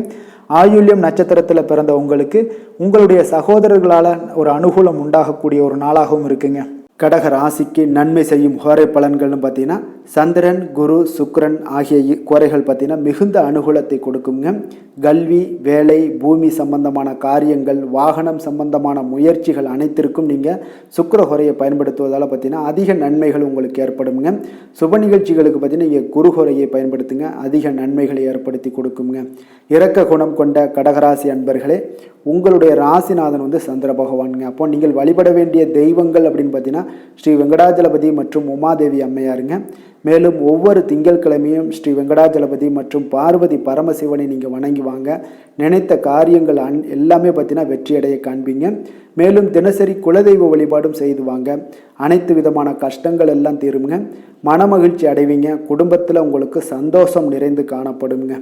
ஆயுள்யம் நட்சத்திரத்தில் பிறந்த உங்களுக்கு உங்களுடைய சகோதரர்களால் ஒரு அனுகூலம் உண்டாகக்கூடிய ஒரு நாளாகவும் இருக்குங்க. கடக ராசிக்கு நன்மை செய்யும் ஹோரை பலன்கள்னு பார்த்தீங்கன்னா சந்திரன், குரு, சுக்கிரன் ஆகிய கோரைகள் பார்த்தீங்கன்னா மிகுந்த அனுகூலத்தை கொடுக்குங்க. கல்வி, வேலை, பூமி சம்பந்தமான காரியங்கள், வாகனம் சம்பந்தமான முயற்சிகள் அனைத்திற்கும் நீங்கள் சுக்கிர ஹோரையை பயன்படுத்துவதால் பார்த்தீங்கன்னா அதிக நன்மைகள் உங்களுக்கு ஏற்படுங்க. சுப நிகழ்ச்சிகளுக்கு பார்த்தீங்கன்னா நீங்கள் குரு ஹோரையை பயன்படுத்துங்க, அதிக நன்மைகளை ஏற்படுத்தி கொடுக்குங்க. இரக்க குணம் கொண்ட கடகராசி அன்பர்களே, உங்களுடைய ராசிநாதன் சந்திர பகவானுங்க. அப்போ நீங்கள் வழிபட வேண்டிய தெய்வங்கள் அப்படின்னு பார்த்தீங்கன்னா ஸ்ரீ வெங்கடாஜலபதி மற்றும் உமாதேவி அம்மையாருங்க. மேலும் ஒவ்வொரு திங்கட்கிழமையும் ஸ்ரீ வெங்கடாஜலபதி மற்றும் பார்வதி பரமசிவனை நீங்கள் வணங்கி வாங்க. நினைத்த காரியங்கள் எல்லாமே பார்த்தீங்கன்னா வெற்றியடைய காண்பீங்க. மேலும் தினசரி குலதெய்வ வழிபாடும் செய்து வாங்க. அனைத்து விதமான கஷ்டங்கள் எல்லாம் தீருங்க. மனமகிழ்ச்சி அடைவீங்க. குடும்பத்தில் உங்களுக்கு சந்தோஷம் நிறைந்து காணப்படுங்க.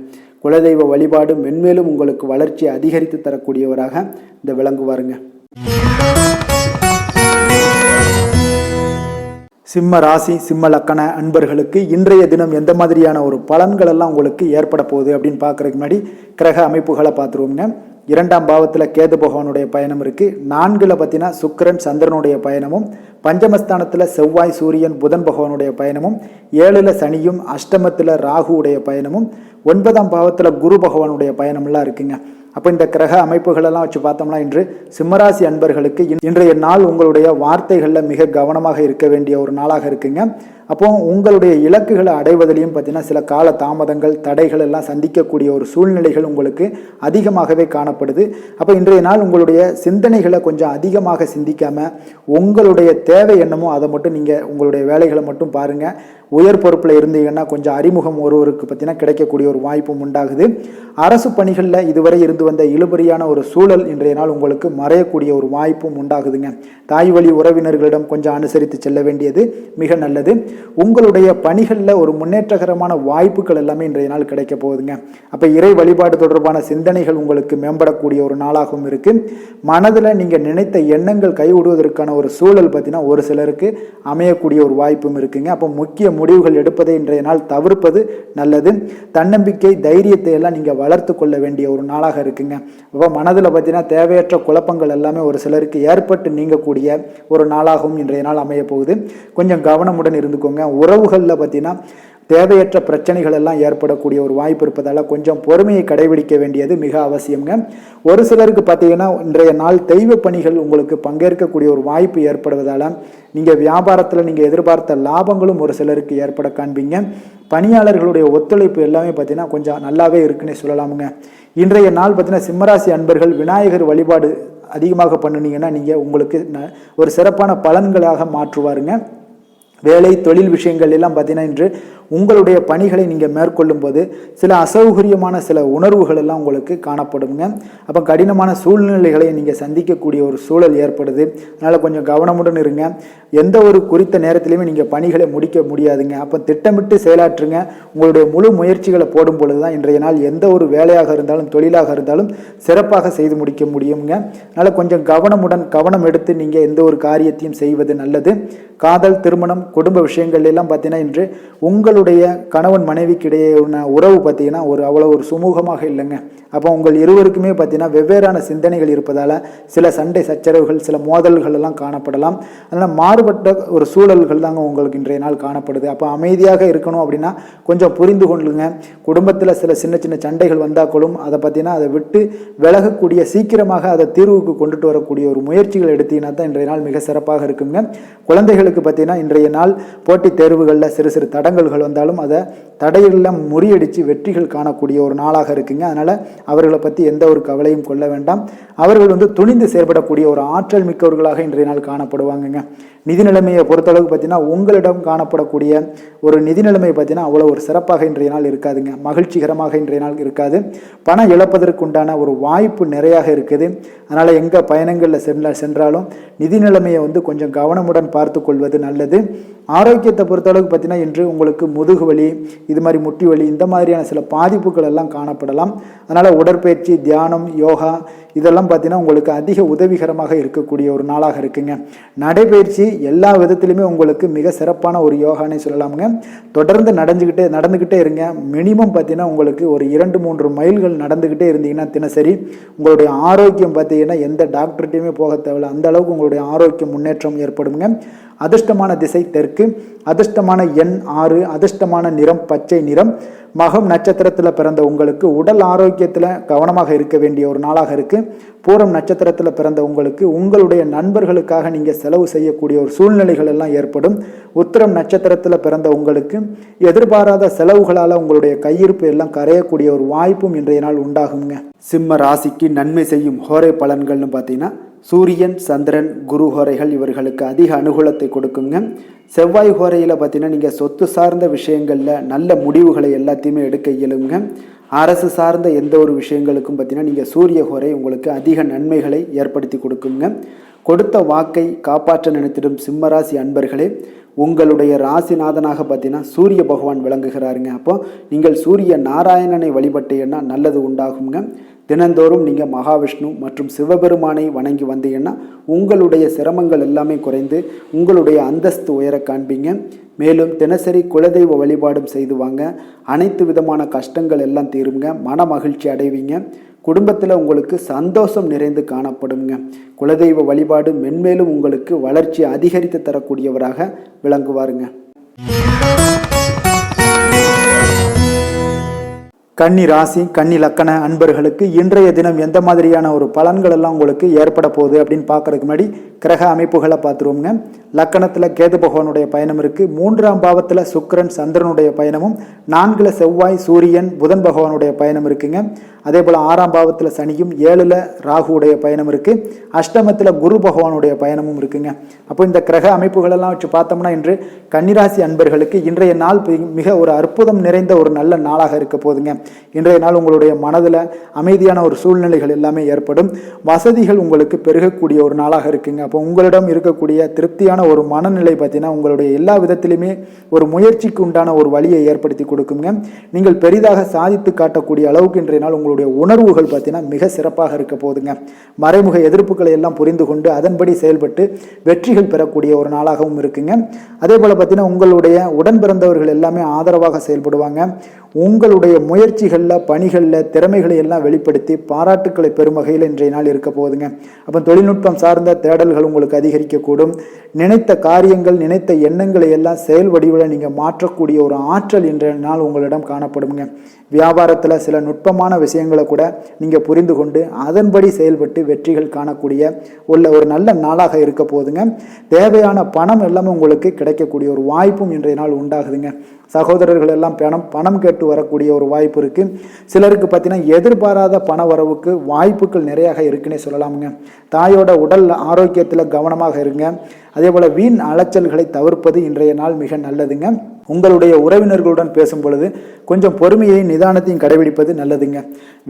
குலதெய்வ வழிபாடு மென்மேலும் உங்களுக்கு வளர்ச்சி அதிகரித்து தரக்கூடியவராக இந்த விளங்குவாருங்க. சிம்ம ராசி சிம்ம லக்கண அன்பர்களுக்கு இன்றைய தினம் எந்த மாதிரியான ஒரு பலன்கள் எல்லாம் உங்களுக்கு ஏற்பட போகுது அப்படின்னு பார்க்கறதுக்கு முன்னாடி கிரக அமைப்புகளை பார்த்துருவோங்க. 2ஆம் பாவத்தில் கேது பகவானுடைய பயணம் இருக்கு. 4ல் பார்த்தீங்கன்னா சுக்கிரன் சந்திரனுடைய பயணமும், பஞ்சமஸ்தானத்தில் செவ்வாய் சூரியன் புதன் பகவானுடைய பயணமும், 7ல் சனியும், அஷ்டமத்தில் ராகுவுடைய பயணமும், 9ஆம் பாவத்தில் குரு பகவானுடைய பயணம்லாம் இருக்குங்க. அப்போ இந்த கிரக அமைப்புகளெல்லாம் வச்சு பார்த்தோம்னா இன்று சிம்மராசி அன்பர்களுக்கு இன்றைய நாள் உங்களுடைய வார்த்தைகளில் மிக கவனமாக இருக்க வேண்டிய ஒரு நாளாக இருக்குங்க. அப்போ உங்களுடைய இலக்குகளை அடைவதிலையும் பார்த்தீங்கன்னா சில கால தாமதங்கள், தடைகள் எல்லாம் சந்திக்கக்கூடிய ஒரு சூழ்நிலைகள் உங்களுக்கு அதிகமாகவே காணப்படுது. அப்போ இன்றைய நாள் உங்களுடைய சிந்தனைகளை கொஞ்சம் அதிகமாக சிந்திக்காம உங்களுடைய தேவை என்னமோ அதை மட்டும் நீங்கள் உங்களுடைய வேலைகளை மட்டும் பாருங்கள். உயர் பொறுப்பில் இருந்தீங்கன்னா கொஞ்சம் அறிமுகம் ஒருவருக்கு பார்த்தீங்கன்னா கிடைக்கக்கூடிய ஒரு வாய்ப்பும் உண்டாகுது. அரசு பணிகளில் இதுவரை இருந்து வந்த இழுபறியான ஒரு சூழல் இன்றைய நாள் உங்களுக்கு மறையக்கூடிய ஒரு வாய்ப்பும் உண்டாகுதுங்க. தாய் வழி உறவினர்களிடம் கொஞ்சம் அனுசரித்து செல்ல வேண்டியது மிக நல்லது. உங்களுடைய பணிகளில் ஒரு முன்னேற்றகரமான வாய்ப்புகள் எல்லாமே இன்றைய நாள் கிடைக்க போகுதுங்க. அப்போ இறை வழிபாடு தொடர்பான சிந்தனைகள் உங்களுக்கு மேம்படக்கூடிய ஒரு நாளாகவும் இருக்கு. மனதில் நீங்கள் நினைத்த எண்ணங்கள் கைவிடுவதற்கான ஒரு சூழல் பார்த்தீங்கன்னா ஒரு சிலருக்கு அமையக்கூடிய ஒரு வாய்ப்பும் இருக்குங்க. அப்போ முக்கிய முடிவுகள் எடுப்பதை இன்றைய நாள் தவிர்ப்பது நல்லது. தன்னம்பிக்கை, தைரியத்தை எல்லாம் நீங்கள் வளர்த்து கொள்ள வேண்டிய ஒரு நாளாக இருக்குங்க. அப்போ மனதில் பார்த்தீங்கன்னா தேவையற்ற குழப்பங்கள் எல்லாமே ஒரு சிலருக்கு ஏற்பட்டு நீங்கக்கூடிய ஒரு நாளாகவும் இன்றைய நாள் அமைய போகுது. கொஞ்சம் கவனமுடன் இருந்துக்கோங்க. உறவுகளில் பார்த்தீங்கன்னா தேவையற்ற பிரச்சனைகள் எல்லாம் ஏற்படக்கூடிய ஒரு வாய்ப்பு இருப்பதால் கொஞ்சம் பொறுமையை கடைபிடிக்க வேண்டியது மிக அவசியங்க. ஒரு சிலருக்கு பார்த்தீங்கன்னா இன்றைய நாள் தெய்வ பணிகள் உங்களுக்கு பங்கேற்கக்கூடிய ஒரு வாய்ப்பு ஏற்படுவதால் நீங்கள் வியாபாரத்தில் நீங்கள் எதிர்பார்த்த லாபங்களும் ஒரு சிலருக்கு ஏற்பட காண்பீங்க. பணியாளர்களுடைய ஒத்துழைப்பு எல்லாமே பார்த்தீங்கன்னா கொஞ்சம் நல்லாவே இருக்குன்னு சொல்லலாமுங்க. இன்றைய நாள் பார்த்தீங்கன்னா சிம்மராசி அன்பர்கள் விநாயகர் வழிபாடு அதிகமாக பண்ணினீங்கன்னா நீங்கள் உங்களுக்கு ஒரு சிறப்பான பலன்களாக மாற்றுவாருங்க. வேலை, தொழில் விஷயங்கள் எல்லாம் பார்த்தீங்கன்னா இன்று உங்களுடைய பணிகளை நீங்கள் மேற்கொள்ளும் போது சில அசௌகரியமான சில உணர்வுகள் எல்லாம் உங்களுக்கு காணப்படுங்க. அப்போ கடினமான சூழ்நிலைகளை நீங்கள் சந்திக்கக்கூடிய ஒரு சூழல் ஏற்படுது. அதனால் கொஞ்சம் கவனமுடன் இருங்க. எந்த ஒரு குறித்த நேரத்திலையுமே நீங்கள் பணிகளை முடிக்க முடியாதுங்க. அப்போ திட்டமிட்டு செயலாற்றுங்க. உங்களுடைய முழு முயற்சிகளை போடும் பொழுது தான் இன்றைய நாள் எந்த ஒரு வேலையாக இருந்தாலும் தொழிலாக இருந்தாலும் சிறப்பாக செய்து முடிக்க முடியுங்க. அதனால் கொஞ்சம் கவனம் எடுத்து நீங்கள் எந்த ஒரு காரியத்தையும் செய்வது நல்லது. காதல், திருமணம், குடும்ப விஷயங்கள் எல்லாம் பார்த்தீங்கன்னா இன்று உங்களுடைய உங்களுடைய கணவன் மனைவிக்கு இடையே உறவு பார்த்தீங்கன்னா அவ்வளோ ஒரு சுமூகமாக இல்லைங்க. அப்போ உங்கள் இருவருக்குமே பார்த்தீங்கன்னா வெவ்வேறான சிந்தனைகள் இருப்பதால் சில சண்டை சச்சரவுகள், சில மோதல்கள் எல்லாம் காணப்படலாம். அதனால் மாறுபட்ட ஒரு சூழல்கள் தாங்க உங்களுக்கு இன்றைய நாள் காணப்படுது. அப்போ அமைதியாக இருக்கணும் அப்படின்னா கொஞ்சம் புரிந்து கொள்ளுங்க. குடும்பத்தில் சில சின்ன சின்ன சண்டைகள் வந்தாக்களும் அதை பார்த்தீங்கன்னா அதை விட்டு விலகக்கூடிய, சீக்கிரமாக அதை தீர்வுக்கு கொண்டுட்டு வரக்கூடிய ஒரு முயற்சிகள் எடுத்தீங்கன்னா தான் இன்றைய நாள் மிக சிறப்பாக இருக்குங்க. குழந்தைகளுக்கு பார்த்தீங்கன்னா இன்றைய நாள் போட்டித் தேர்வுகளில் சிறு சிறு தடங்கல்கள் வந்தாலும் அதை தடையெல்லாம் முறியடித்து வெற்றிகள் காணக்கூடிய ஒரு நாளாக இருக்குங்க. அதனால் அவர்களை பற்றி எந்த ஒரு கவலையும் கொள்ள வேண்டாம். அவர்கள் துணிந்து செயல்படக்கூடிய ஒரு ஆற்றல் மிக்கவர்களாக இன்றைய நாள் காணப்படுவாங்கங்க. நிதி நிலைமையை பொறுத்தளவுக்கு பார்த்தீங்கன்னா உங்களிடம் காணப்படக்கூடிய ஒரு நிதி நிலைமை பார்த்தீங்கன்னா அவ்வளோ ஒரு சிறப்பாக இன்றைய நாள் இருக்காதுங்க. மகிழ்ச்சிகரமாக இன்றைய நாள் இருக்காது. பணம் இழப்பதற்குண்டான ஒரு வாய்ப்பு நிறையாக இருக்குது. அதனால் எங்கே பயணங்களில் சென்றாலும் நிதி நிலைமையை கொஞ்சம் கவனமுடன் பார்த்து கொள்வது நல்லது. ஆரோக்கியத்தை பொறுத்தளவுக்கு பார்த்தீங்கன்னா இன்று உங்களுக்கு முதுகு வலி, இது மாதிரி முட்டி வலி, இந்த மாதிரியான சில பாதிப்புகள் எல்லாம் காணப்படலாம். அதனால் உடற்பயிற்சி, தியானம், யோகா இதெல்லாம் பார்த்தீங்கன்னா உங்களுக்கு அதிக உதவிகரமாக இருக்கக்கூடிய ஒரு நாளாக இருக்குங்க. நடைபயிற்சி எல்லா விதத்திலுமே உங்களுக்கு மிக சிறப்பான ஒரு யோகானே சொல்லலாமுங்க. தொடர்ந்து நடந்துக்கிட்டே இருங்க. மினிமம் பார்த்தீங்கன்னா உங்களுக்கு ஒரு 2-3 மைல்கள் நடந்துக்கிட்டே இருந்தீங்கன்னா தினசரி உங்களுடைய ஆரோக்கியம் பார்த்தீங்கன்னா எந்த டாக்டர்கிட்டையுமே போக தேவையில்லை. அந்த அளவுக்கு உங்களுடைய ஆரோக்கியம் முன்னேற்றம் ஏற்படுங்க. அதிர்ஷ்டமான திசை தெற்கு, அதிர்ஷ்டமான எண் 6, அதிர்ஷ்டமான நிறம் பச்சை நிறம். மகம் நட்சத்திரத்தில் பிறந்த உங்களுக்கு உடல் ஆரோக்கியத்தில் கவனமாக இருக்க வேண்டிய ஒரு நாளாக இருக்குது. பூரம் நட்சத்திரத்தில் பிறந்த உங்களுக்கு உங்களுடைய நண்பர்களுக்காக நீங்கள் செலவு செய்யக்கூடிய ஒரு சூழ்நிலைகள் எல்லாம் ஏற்படும். உத்திரம் நட்சத்திரத்தில் பிறந்த உங்களுக்கு எதிர்பாராத செலவுகளால் உங்களுடைய கையிருப்பு எல்லாம் கரையக்கூடிய ஒரு வாய்ப்பும் இன்றைய நாள் உண்டாகுங்க. சிம்ம ராசிக்கு நன்மை செய்யும் ஹோரை பலன்கள்னு பார்த்தீங்கன்னா சூரியன், சந்திரன், குரு ஹோரைகள் இவர்களுக்கு அதிக அனுகூலத்தை கொடுக்குங்க. செவ்வாய் ஹோரையில் பார்த்தீங்கன்னா நீங்கள் சொத்து சார்ந்த விஷயங்களில் நல்ல முடிவுகளை எல்லாத்தையுமே எடுக்க இயலுங்க. அரசு சார்ந்த எந்த ஒரு விஷயங்களுக்கும் பார்த்தீங்கன்னா நீங்கள் சூரிய ஹோரை உங்களுக்கு அதிக நன்மைகளை ஏற்படுத்தி கொடுக்குங்க. கொடுத்த வாக்கை காப்பாற்ற நினைத்திடும் சிம்மராசி அன்பர்களே, உங்களுடைய ராசிநாதனாக பார்த்தீங்கன்னா சூரிய பகவான் விளங்குகிறாருங்க. அப்போ நீங்கள் சூரிய நாராயணனை வழிபட்டீங்கன்னா நல்லது உண்டாகுங்க. தினந்தோறும் நீங்கள் மகாவிஷ்ணு மற்றும் சிவபெருமானை வணங்கி வந்தீங்கன்னா உங்களுடைய சிரமங்கள் எல்லாமே குறைந்து உங்களுடைய அந்தஸ்து உயர காண்பீங்க. மேலும் தினசரி குலதெய்வ வழிபாடும் செய்து வாங்க. அனைத்து விதமான கஷ்டங்கள் எல்லாம் தீருங்க. மன மகிழ்ச்சி அடைவீங்க. குடும்பத்தில் உங்களுக்கு சந்தோஷம் நிறைந்து காணப்படுங்க. குலதெய்வ வழிபாடு மென்மேலும் உங்களுக்கு வளர்ச்சி அதிகரித்து தரக்கூடியவராக விளங்குவாருங்க. கன்னி ராசி, கன்னி லக்கண அன்பர்களுக்கு இன்றைய தினம் எந்த மாதிரியான ஒரு பலன்கள் எல்லாம் உங்களுக்கு ஏற்பட போகுது அப்படின்னு பார்க்கறதுக்கு முன்னாடி கிரக அமைப்புகளை பார்த்துருவோங்க. லக்கணத்தில் கேது பகவானுடைய பயணம் இருக்குது. 3ஆம் பாவத்தில் சுக்கிரன், சந்திரனுடைய பயணமும், 4ல் செவ்வாய், சூரியன், புதன் பகவானுடைய பயணம் இருக்குங்க. அதே போல் 6ஆம் பாவத்தில் சனியும், 7ல் ராகுவுடைய பயணம் இருக்குது. அஷ்டமத்தில் குரு பகவானுடைய பயணமும் இருக்குங்க. அப்போ இந்த கிரக அமைப்புகளெல்லாம் வச்சு பார்த்தோம்னா இன்று கன்னிராசி அன்பர்களுக்கு இன்றைய நாள் மிக ஒரு அற்புதம் நிறைந்த ஒரு நல்ல நாளாக இருக்க போதுங்க. இன்றைய நாள் உங்களுடைய மனதில் அமைதியான ஒரு சூழ்நிலைகள் எல்லாமே ஏற்படும். வசதிகள் உங்களுக்கு பெருகக்கூடிய ஒரு நாளாக இருக்குங்க. அப்போ உங்களிடம் இருக்கக்கூடிய திருப்தியான ஒரு மனநிலை பார்த்தீங்கன்னா உங்களுடைய எல்லா விதத்திலுமே ஒரு முயற்சிக்கு உண்டான ஒரு வழியை ஏற்படுத்தி கொடுக்குங்க. நீங்கள் பெரிதாக சாதித்து காட்டக்கூடிய அளவுக்கு இன்றைய நாள் உங்களுடைய உணர்வுகள் பார்த்தீங்கன்னா மிக சிறப்பாக இருக்க போதுங்க. மறைமுக எதிர்ப்புகளை எல்லாம் புரிந்து கொண்டு அதன்படி செயல்பட்டு வெற்றிகள் பெறக்கூடிய ஒரு நாளாகவும் இருக்குங்க. அதே போல் பார்த்தீங்கன்னா உங்களுடைய உடன் பிறந்தவர்கள் எல்லாமே ஆதரவாக செயல்படுவாங்க. உங்களுடைய முயற்சிகளில், பணிகளில் திறமைகளை எல்லாம் வெளிப்படுத்தி பாராட்டுக்களை பெறும் வகையில் இன்றைய நாள் இருக்க போகுதுங்க. அப்போ தொழில்நுட்பம் சார்ந்த தேடல்கள் உங்களுக்கு அதிகரிக்கக்கூடும். நினைத்த காரியங்கள், நினைத்த எண்ணங்களை எல்லாம் செயல் வடிவில் நீங்கள் மாற்றக்கூடிய ஒரு ஆற்றல் இன்றைய நாள் உங்களிடம் காணப்படுங்க. வியாபாரத்தில் சில நுட்பமான விஷயங்களை கூட நீங்கள் புரிந்து கொண்டு அதன்படி செயல்பட்டு வெற்றிகள் காணக்கூடிய ஒரு நல்ல நாளாக இருக்க போகுதுங்க. தேவையான பணம் எல்லாமே உங்களுக்கு கிடைக்கக்கூடிய ஒரு வாய்ப்பும் இன்றைய நாள் உண்டாகுதுங்க. சகோதரர்கள் எல்லாம் பணம் கேட்டு வரக்கூடிய ஒரு வாய்ப்பு இருக்குது. சிலருக்கு பார்த்தீங்கன்னா எதிர்பாராத பண வரவுக்கு வாய்ப்புகள் நிறையாக இருக்குன்னே சொல்லலாமுங்க. தாயோட உடல் ஆரோக்கியத்தில் கவனமாக இருங்க. அதே போல் வீண் அலைச்சல்களை தவிர்ப்பது இன்றைய நாள் மிக நல்லதுங்க. உங்களுடைய உறவினர்களுடன் பேசும் பொழுது கொஞ்சம் பொறுமையையும் நிதானத்தையும் கடைபிடிப்பது நல்லதுங்க.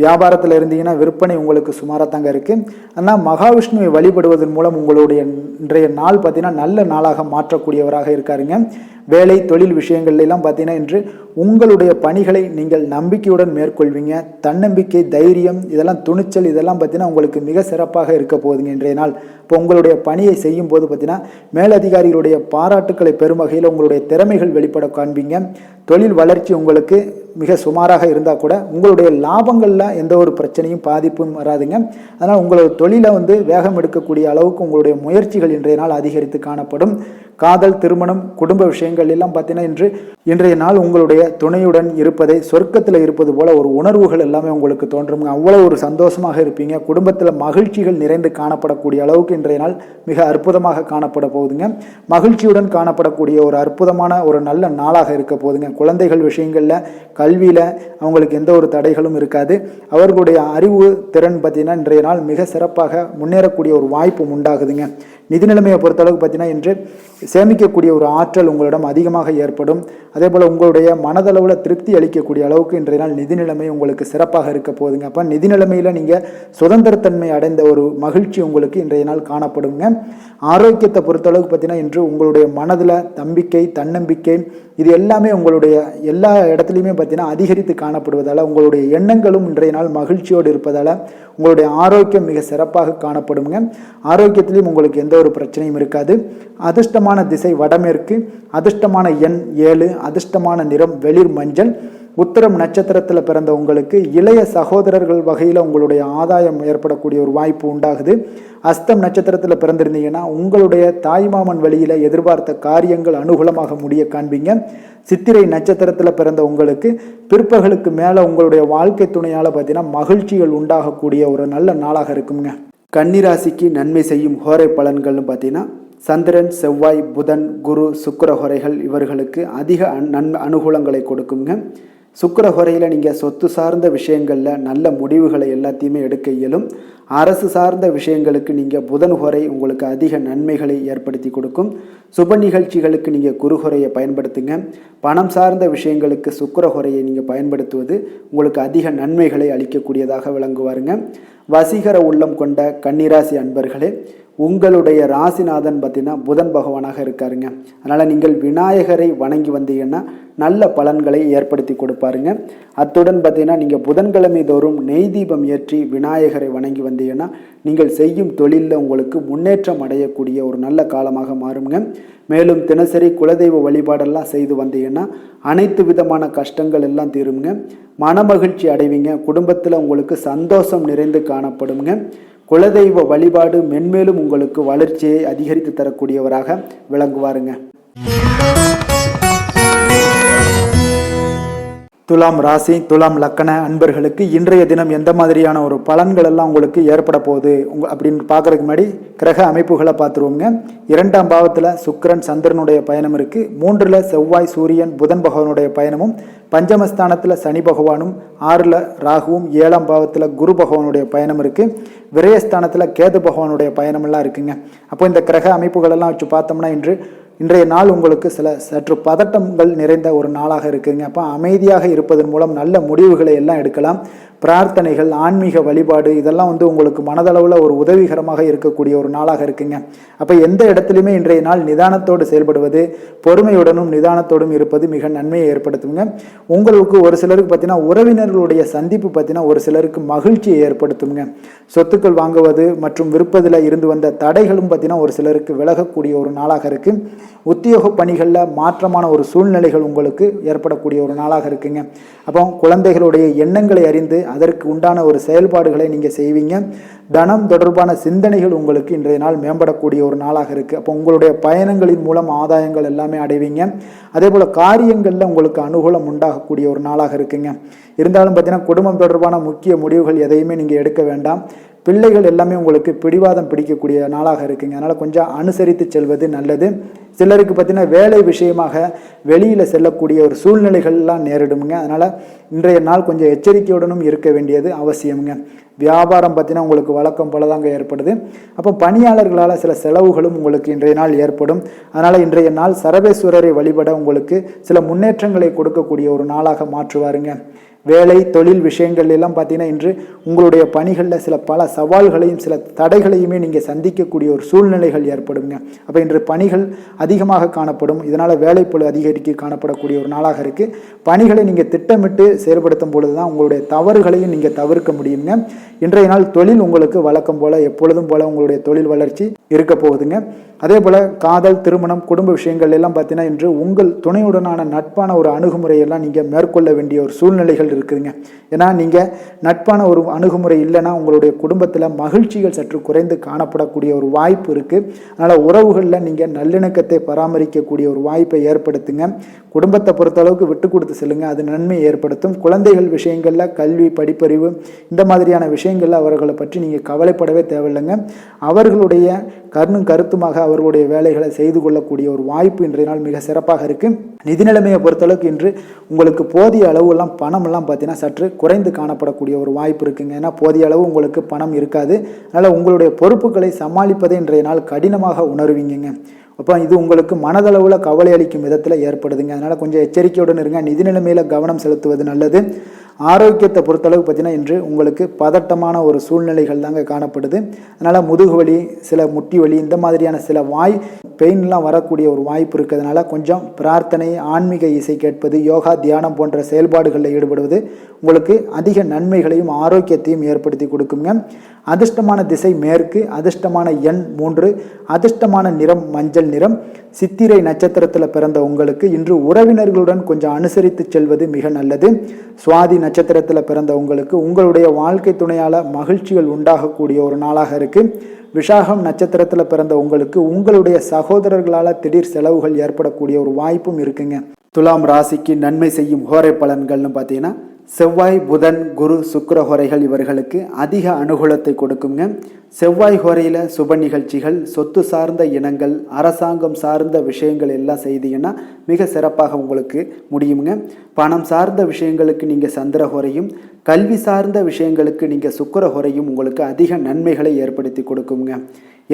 வியாபாரத்தில் இருந்தீங்கன்னா விற்பனை உங்களுக்கு சுமாராக தாங்க இருக்குது. ஆனால் மகாவிஷ்ணுவை வழிபடுவதன் மூலம் உங்களுடைய இன்றைய நாள் பார்த்தீங்கன்னா நல்ல நாளாக மாற்றக்கூடியவராக இருக்காருங்க. வேலை, தொழில் விஷயங்கள்லாம் பார்த்தீங்கன்னா இன்று உங்களுடைய பணிகளை நீங்கள் நம்பிக்கையுடன் மேற்கொள்வீங்க. தன்னம்பிக்கை, தைரியம், இதெல்லாம் துணிச்சல், இதெல்லாம் பார்த்தீங்கன்னா உங்களுக்கு மிக சிறப்பாக இருக்க போகுதுங்க இன்றைய நாள். இப்போ உங்களுடைய பணியை செய்யும் போது பார்த்தீங்கன்னா மேலதிகாரிகளுடைய பாராட்டுக்களை பெறும் வகையில் உங்களுடைய திறமைகள் வெளிப்பட காண்பீங்க. தொழில் வளர்ச்சி உங்களுக்கு மிக சுமாராக இருந்தால் கூட உங்களுடைய லாபங்களில் எந்த ஒரு பிரச்சனையும் பாதிப்பும் வராதுங்க. அதனால் உங்களோட தொழிலை வேகம் எடுக்கக்கூடிய அளவுக்கு உங்களுடைய முயற்சிகள் இன்றைய நாள் அதிகரித்து காணப்படும். காதல், திருமணம், குடும்ப விஷயங்கள் எல்லாம் பார்த்தீங்கன்னா இன்றைய நாள் உங்களுடைய துணையுடன் இருப்பதை சொர்க்கத்தில் இருப்பது போல ஒரு உணர்வுகள் எல்லாமே உங்களுக்கு தோன்றும். அவ்வளோ ஒரு சந்தோஷமாக இருப்பீங்க. குடும்பத்தில் மகிழ்ச்சிகள் நிறைந்து காணப்படக்கூடிய அளவுக்கு இன்றைய நாள் மிக அற்புதமாக காணப்பட போகுதுங்க. மகிழ்ச்சியுடன் காணப்படக்கூடிய ஒரு அற்புதமான ஒரு நல்ல நாளாக இருக்க போகுதுங்க. குழந்தைகள் விஷயங்களில், கல்வியில் அவங்களுக்கு எந்த ஒரு தடைகளும் இருக்காது. அவர்களுடைய அறிவு திறன் பார்த்தீங்கன்னா இன்றைய நாள் மிக சிறப்பாக முன்னேறக்கூடிய ஒரு வாய்ப்பும் உண்டாகுதுங்க. நிதி நிலைமையை பொறுத்தளவுக்கு பார்த்தீங்கன்னா இன்று சேமிக்கக்கூடிய ஒரு ஆற்றல் உங்களிடம் அதிகமாக ஏற்படும். அதே போல் உங்களுடைய மனதளவில் திருப்தி அளிக்கக்கூடிய அளவுக்கு இன்றைய நாள் நிதி நிலைமை உங்களுக்கு சிறப்பாக இருக்க போகுதுங்க. அப்போ நிதி நிலைமையில் நீங்கள் சுதந்திரத்தன்மை அடைந்த ஒரு மகிழ்ச்சி உங்களுக்கு இன்றைய நாள் காணப்படுங்க. ஆரோக்கியத்தை பொறுத்தளவுக்கு பார்த்தீங்கன்னா இன்று உங்களுடைய மனதில் நம்பிக்கை, தன்னம்பிக்கை இது எல்லாமே உங்களுடைய எல்லா இடத்துலையுமே பார்த்தீங்கன்னா அதிகரித்து காணப்படுவதால் உங்களுடைய எண்ணங்களும் இன்றைய நாள் மகிழ்ச்சியோடு இருப்பதால் உங்களுடைய ஆரோக்கியம் மிக சிறப்பாக காணப்படுங்க. ஆரோக்கியத்திலையும் உங்களுக்கு எந்த ஒரு பிரச்சனையும் இருக்காது. அதிர்ஷ்டமான திசை வடமேற்கு, அதிர்ஷ்டமான எண் 7, அதிர்ஷ்டமான நிறம் வெளிர் மஞ்சள். உத்திரம் நட்சத்திரத்தில் பிறந்த உங்களுக்கு இளைய சகோதரர்கள் வகையில் உங்களுடைய ஆதாயம் ஏற்படக்கூடிய ஒரு வாய்ப்பு உண்டாகுது. அஸ்தம் நட்சத்திரத்தில் பிறந்திருந்தீங்கன்னா உங்களுடைய தாய்மாமன் வழியில் எதிர்பார்த்த காரியங்கள் அனுகூலமாக முடிய காண்பீங்க. சித்திரை நட்சத்திரத்தில் பிறந்த உங்களுக்கு பிற்பகலுக்கு மேலே உங்களுடைய வாழ்க்கை துணையால் பார்த்தீங்கன்னா மகிழ்ச்சிகள் உண்டாகக்கூடிய ஒரு நல்ல நாளாக இருக்குங்க. கன்னிராசிக்கு நன்மை செய்யும் ஹோரை பலன்கள்னு பார்த்தீங்கன்னா சந்திரன், செவ்வாய், புதன், குரு, சுக்கிர ஹோரைகள் இவர்களுக்கு அதிக அனுகூலங்களை கொடுக்குங்க. சுக்கிர ஹோரையில் நீங்கள் சொத்து சார்ந்த விஷயங்களில் நல்ல முடிவுகளை எல்லாத்தையுமே எடுக்க இயலும். அரசு சார்ந்த விஷயங்களுக்கு நீங்கள் புதன் ஹோரை உங்களுக்கு அதிக நன்மைகளை ஏற்படுத்தி கொடுக்கும். சுப நிகழ்ச்சிகளுக்கு நீங்கள் குரு ஹோரையை பயன்படுத்துங்க. பணம் சார்ந்த விஷயங்களுக்கு சுக்கிர ஹோரையை நீங்கள் பயன்படுத்துவது உங்களுக்கு அதிக நன்மைகளை அளிக்கக்கூடியதாக விளங்குவாருங்க. வசீகர உள்ளம் கொண்ட கன்னிராசி அன்பர்களே, உங்களுடைய ராசிநாதன் பார்த்தீங்கன்னா புதன் பகவானாக இருக்காருங்க. அதனால் நீங்கள் விநாயகரை வணங்கி வந்தீங்கன்னா நல்ல பலன்களை ஏற்படுத்தி கொடுப்பாருங்க. அத்துடன் பார்த்தீங்கன்னா நீங்கள் புதன்கிழமை தோறும் நெய் தீபம் ஏற்றி விநாயகரை வணங்கி வந்தீங்கன்னா நீங்கள் செய்யும் தொழிலில் உங்களுக்கு முன்னேற்றம் அடையக்கூடிய ஒரு நல்ல காலமாக மாறுங்க. மேலும் தினசரி குலதெய்வ வழிபாடெல்லாம் செய்து வந்தீங்கன்னா அனைத்து விதமான கஷ்டங்கள் எல்லாம் தீருங்க. மனமகிழ்ச்சி அடைவீங்க. குடும்பத்தில் உங்களுக்கு சந்தோஷம் நிறைந்து காணப்படுங்க. குலதெய்வ வழிபாடு மென்மேலும் உங்களுக்கு வளர்ச்சியை அதிகரித்து தரக்கூடியவராக விளங்குவாருங்க. துலாம் ராசி, துலாம் லக்கண அன்பர்களுக்கு இன்றைய தினம் எந்த மாதிரியான ஒரு பலன்கள் எல்லாம் உங்களுக்கு ஏற்பட போகுது அப்படின்னு பார்க்கறதுக்கு முன்னாடி கிரக அமைப்புகளை பார்த்துருவோங்க. 2ஆம் பாவத்தில் சுக்கிரன், சந்திரனுடைய பயணம் இருக்குது. 3ல் செவ்வாய், சூரியன், புதன் பகவானுடைய பயணமும், பஞ்சமஸ்தானத்தில் சனி பகவானும், 6ல் ராகுவும், 7ஆம் பாவத்தில் குரு பகவானுடைய பயணம் இருக்குது. விரயஸ்தானத்தில் கேது பகவானுடைய பயணமெல்லாம் இருக்குங்க. அப்போ இந்த கிரக அமைப்புகளெல்லாம் வச்சு பார்த்தோம்னா இன்றைய நாள் உங்களுக்கு சற்று பதட்டங்கள் நிறைந்த ஒரு நாளாக இருக்குங்க. அப்போ அமைதியாக இருப்பதன் மூலம் நல்ல முடிவுகளை எல்லாம் எடுக்கலாம். பிரார்த்தனைகள், ஆன்மீக வழிபாடு இதெல்லாம் உங்களுக்கு மனதளவில் ஒரு உதவிகரமாக இருக்கக்கூடிய ஒரு நாளாக இருக்குங்க. அப்போ எந்த இடத்துலையுமே இன்றைய நாள் நிதானத்தோடு செயல்படுவது, பொறுமையுடனும் நிதானத்தோடும் இருப்பது மிக நன்மையை ஏற்படுத்துங்க. உங்களுக்கு ஒரு சிலருக்கு பார்த்தீங்கன்னா உறவினர்களுடைய சந்திப்பு பார்த்தீங்கன்னா ஒரு சிலருக்கு மகிழ்ச்சியை ஏற்படுத்துங்க. சொத்துக்கள் வாங்குவது மற்றும் விற்பதில் இருந்து வந்த தடைகளும் பார்த்தீங்கன்னா ஒரு சிலருக்கு விலகக்கூடிய ஒரு நாளாக இருக்குது. உத்தியோக பணிகளில் மாற்றமான ஒரு சூழ்நிலைகள் உங்களுக்கு ஏற்படக்கூடிய ஒரு நாளாக இருக்குங்க. அப்போ குழந்தைகளுடைய எண்ணங்களை அறிந்து அதற்கு உண்டான ஒரு செயல்பாடுகளை நீங்கள் செய்வீங்க. தனம் தொடர்பான சிந்தனைகள் உங்களுக்கு இன்றைய நாள் மேம்படக்கூடிய ஒரு நாளாக இருக்குது. அப்போ உங்களுடைய பயணங்களின் மூலம் ஆதாயங்கள் எல்லாமே அடைவீங்க. அதே போல் காரியங்களில் உங்களுக்கு அனுகூலம் உண்டாகக்கூடிய ஒரு நாளாக இருக்குங்க. இருந்தாலும் பார்த்தீங்கன்னா குடும்பம் தொடர்பான முக்கிய முடிவுகள் எதையுமே நீங்கள் எடுக்க வேண்டாம். பிள்ளைகள் எல்லாமே உங்களுக்கு பிடிவாதம் பிடிக்கக்கூடிய நாளாக இருக்குங்க. அதனால் கொஞ்சம் அனுசரித்து செல்வது நல்லது. சிலருக்கு பார்த்தீங்கன்னா வேலை விஷயமாக வெளியில் செல்லக்கூடிய ஒரு சூழ்நிலைகள்லாம் நேரிடுங்க. அதனால் இன்றைய நாள் கொஞ்சம் எச்சரிக்கையுடனும் இருக்க வேண்டியது அவசியமுங்க. வியாபாரம் பார்த்தீங்கன்னா உங்களுக்கு வழக்கம் போல தாங்க ஏற்படுது. அப்போ பணியாளர்களால் சில செலவுகளும் உங்களுக்கு இன்றைய நாள் ஏற்படும். அதனால் இன்றைய நாள் சரபேஸ்வரரை வழிபட உங்களுக்கு சில முன்னேற்றங்களை கொடுக்கக்கூடிய ஒரு நாளாக மாற்றுவாருங்க. வேலை, தொழில் விஷயங்கள் எல்லாம் பார்த்தீங்கன்னா இன்று உங்களுடைய பணிகளில் பல சவால்களையும் சில தடைகளையுமே நீங்கள் சந்திக்கக்கூடிய ஒரு சூழ்நிலைகள் ஏற்படுங்க. அப்போ இன்று பணிகள் அதிகமாக காணப்படும். இதனால் வேலைப்பளு அதிகரிக்க காணப்படக்கூடிய ஒரு நாளாக இருக்குது. பணிகளை நீங்கள் திட்டமிட்டு செயல்படுத்தும் பொழுது தான் உங்களுடைய தவறுகளையும் நீங்கள் தவிர்க்க முடியுங்க. இன்றைய நாள் தொழில் உங்களுக்கு வழக்கம் போல எப்பொழுதும் போல உங்களுடைய தொழில் வளர்ச்சி இருக்க போகுதுங்க. அதே போல் காதல், திருமணம், குடும்ப விஷயங்கள் எல்லாம் பார்த்தீங்கன்னா இன்று உங்கள் துணையுடனான நட்பான ஒரு அணுகுமுறையெல்லாம் நீங்கள் மேற்கொள்ள வேண்டிய ஒரு சூழ்நிலைகள் இருக்குதுங்க. ஏன்னா நீங்கள் நட்பான ஒரு அணுகுமுறை இல்லைன்னா உங்களுடைய குடும்பத்தில் மகிழ்ச்சிகள் சற்று குறைந்து காணப்படக்கூடிய ஒரு வாய்ப்பு இருக்குது. அதனால் உறவுகளில் நீங்கள் நல்லிணக்கத்தை பராமரிக்கக்கூடிய ஒரு வாய்ப்பை ஏற்படுத்துங்க. குடும்பத்தை பொறுத்தளவுக்கு விட்டு கொடுத்து செல்லுங்க, அது நன்மை ஏற்படுத்தும். குழந்தைகள் விஷயங்களில் கல்வி, படிப்பறிவு இந்த மாதிரியான விஷயங்களில் அவர்களை பற்றி நீங்கள் கவலைப்படவே தேவையில்லைங்க. அவர்களுடைய கருத்துமாக அவர்களுடைய வேலைகளை செய்து கொள்ளக்கூடிய ஒரு வாய்ப்பு இன்றைய நாள் மிக சிறப்பாக இருக்குது. நிதி நிலைமையை பொறுத்தளவுக்கு இன்று உங்களுக்கு போதிய அளவுலாம் பணமெல்லாம் பார்த்தீங்கன்னா சற்று குறைந்து காணப்படக்கூடிய ஒரு வாய்ப்பு இருக்குங்க. ஏன்னா போதிய அளவு உங்களுக்கு பணம் இருக்காது. அதனால் உங்களுடைய பொறுப்புகளை சமாளிப்பதை இன்றைய நாள் கடினமாக உணர்வீங்க. அப்போ இது உங்களுக்கு மனதளவில் கவலை அளிக்கும் விதத்தில் ஏற்படுதுங்க. அதனால் கொஞ்சம் எச்சரிக்கையுடன் இருங்க. நிதி நிலைமையில் கவனம் செலுத்துவது நல்லது. ஆரோக்கியத்தை பொறுத்தளவு பார்த்தீங்கன்னா இன்று உங்களுக்கு பதட்டமான ஒரு சூழ்நிலைகள் தாங்க காணப்படுது. அதனால் முதுகு வலி, சில முட்டி வலி, இந்த மாதிரியான சில பெயின்லாம் வரக்கூடிய ஒரு வாய்ப்பு இருக்கிறதுனால கொஞ்சம் பிரார்த்தனை, ஆன்மீக இசை கேட்பது, யோகா, தியானம் போன்ற செயல்பாடுகளில் ஈடுபடுவது உங்களுக்கு அதிக நன்மைகளையும் ஆரோக்கியத்தையும் ஏற்படுத்தி கொடுக்குங்க. அதிர்ஷ்டமான திசை மேற்கு, அதிர்ஷ்டமான எண் 3, அதிர்ஷ்டமான நிறம் மஞ்சள் நிறம். சித்திரை நட்சத்திரத்தில் பிறந்த உங்களுக்கு இன்று உறவினர்களுடன் கொஞ்சம் அனுசரித்து செல்வது மிக நல்லது. சுவாதி நட்சத்திரத்தில் பிறந்த உங்களுக்கு உங்களுடைய வாழ்க்கை துணையால் மகிழ்ச்சிகள் உண்டாகக்கூடிய ஒரு நாளாக இருக்குது. விஷாகம் நட்சத்திரத்தில் பிறந்த உங்களுக்கு உங்களுடைய சகோதரர்களால் திடீர் செலவுகள் ஏற்படக்கூடிய ஒரு வாய்ப்பும் இருக்குங்க. துலாம் ராசிக்கு நன்மை செய்யும் ஹோரை பலன்கள்னு பார்த்தீங்கன்னா செவ்வாய், புதன், குரு, சுக்கிர ஹோரைகள் இவர்களுக்கு அதிக அனுகூலத்தை கொடுக்குங்க. செவ்வாய் ஹோரையில் சுப நிகழ்ச்சிகள், சொத்து சார்ந்த இனங்கள், அரசாங்கம் சார்ந்த விஷயங்கள் எல்லாம் செய்தீங்கன்னா மிக சிறப்பாக உங்களுக்கு முடியுங்க. பணம் சார்ந்த விஷயங்களுக்கு நீங்கள் சந்திர ஹோரையும், கல்வி சார்ந்த விஷயங்களுக்கு நீங்கள் சுக்கிர ஹோரையும் உங்களுக்கு அதிக நன்மைகளை ஏற்படுத்தி கொடுக்குங்க.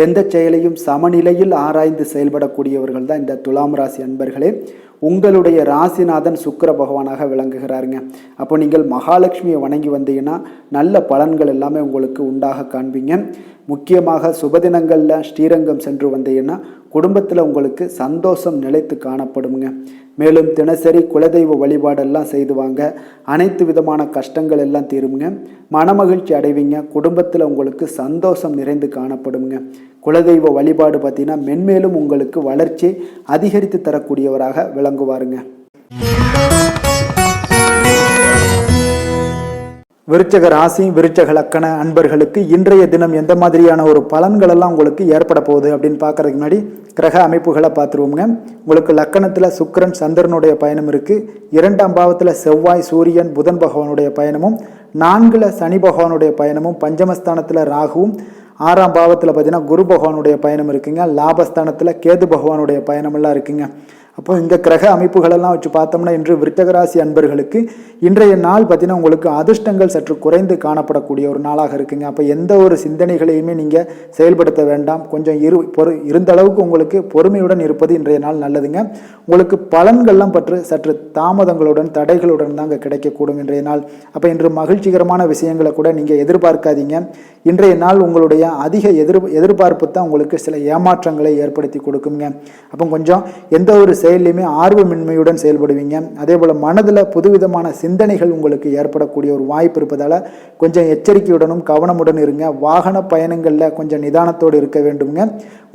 எந்த செயலையும் சமநிலையில் ஆராய்ந்து செயல்படக்கூடியவர்கள் தான் இந்த துலாம் ராசி அன்பர்களே. உங்களுடைய ராசிநாதன் சுக்கிர பகவானாக விளங்குகிறாருங்க. அப்போ நீங்கள் மகாலட்சுமியை வணங்கி வந்தீங்கன்னா நல்ல பலன்கள் எல்லாமே உங்களுக்கு உண்டாக காண்பீங்க. முக்கியமாக சுபதினங்களில் ஸ்ரீரங்கம் சென்று வந்தீங்கன்னா குடும்பத்தில் உங்களுக்கு சந்தோஷம் நிலைத்து காணப்படுங்க. மேலும் தினசரி குலதெய்வ வழிபாடெல்லாம் செய்துவாங்க. அனைத்து விதமான கஷ்டங்கள் எல்லாம் தீருங்க. மனமகிழ்ச்சி அடைவீங்க. குடும்பத்தில் உங்களுக்கு சந்தோஷம் நிறைந்து காணப்படுங்க. குலதெய்வ வழிபாடு பார்த்தீங்கன்னா மென்மேலும் உங்களுக்கு வளர்ச்சி அதிகரித்து தரக்கூடியவராக விளங்குவாருங்க. விருச்சக ராசி, விருச்சக லக்கண அன்பர்களுக்கு இன்றைய தினம் எந்த மாதிரியான ஒரு பலன்கள் எல்லாம் உங்களுக்கு ஏற்பட போகுது அப்படின்னு பார்க்கறதுக்கு முன்னாடி கிரக அமைப்புகளை பார்த்துருவோங்க. உங்களுக்கு லக்கணத்தில் சுக்கிரன், சந்திரனுடைய பயணம் இருக்குது. 2ஆம் பாவத்தில் செவ்வாய், சூரியன், புதன் பகவானுடைய பயணமும், 4ல் சனி பகவானுடைய பயணமும், பஞ்சமஸ்தானத்தில் ராகுவும், 6ஆம் பாவத்தில் பார்த்தீங்கன்னா குரு பகவானுடைய பயணம் இருக்குங்க. லாபஸ்தானத்தில் கேது பகவானுடைய பயணமெல்லாம் இருக்குங்க. அப்போ இந்த கிரக அமைப்புகளெல்லாம் வச்சு பார்த்தோம்னா இன்று விருச்சகராசி அன்பர்களுக்கு இன்றைய நாள் பார்த்தீங்கன்னா உங்களுக்கு அதிர்ஷ்டங்கள் சற்று குறைந்து காணப்படக்கூடிய ஒரு நாளாக இருக்குங்க. அப்போ எந்த ஒரு சிந்தனைகளையுமே நீங்கள் செயல்படுத்த வேண்டாம். கொஞ்சம் இருந்த அளவுக்கு உங்களுக்கு பொறுமையுடன் இருப்பது இன்றைய நாள் நல்லதுங்க. உங்களுக்கு பலன்கள்லாம் பற்றி சற்று தாமதங்களுடன், தடைகளுடன் தாங்க கிடைக்கக்கூடும் இன்றைய நாள். அப்போ இன்று மகிழ்ச்சிகரமான விஷயங்களை கூட நீங்கள் எதிர்பார்க்காதீங்க. இன்றைய நாள் உங்களுடைய அதிக எதிர்பார்ப்பு தான் உங்களுக்கு சில ஏமாற்றங்களை ஏற்படுத்தி கொடுக்குங்க. அப்போ கொஞ்சம் எந்த ஒரு செயலையுமே ஆர்வமின்மையுடன் செயல்படுவீங்க. அதே போல் மனதில் புதுவிதமான சிந்தனைகள் உங்களுக்கு ஏற்படக்கூடிய ஒரு வாய்ப்பு இருப்பதால் கொஞ்சம் எச்சரிக்கையுடனும் கவனமுடன் இருங்க. வாகன பயணங்களில் கொஞ்சம் நிதானத்தோடு இருக்க வேண்டுங்க.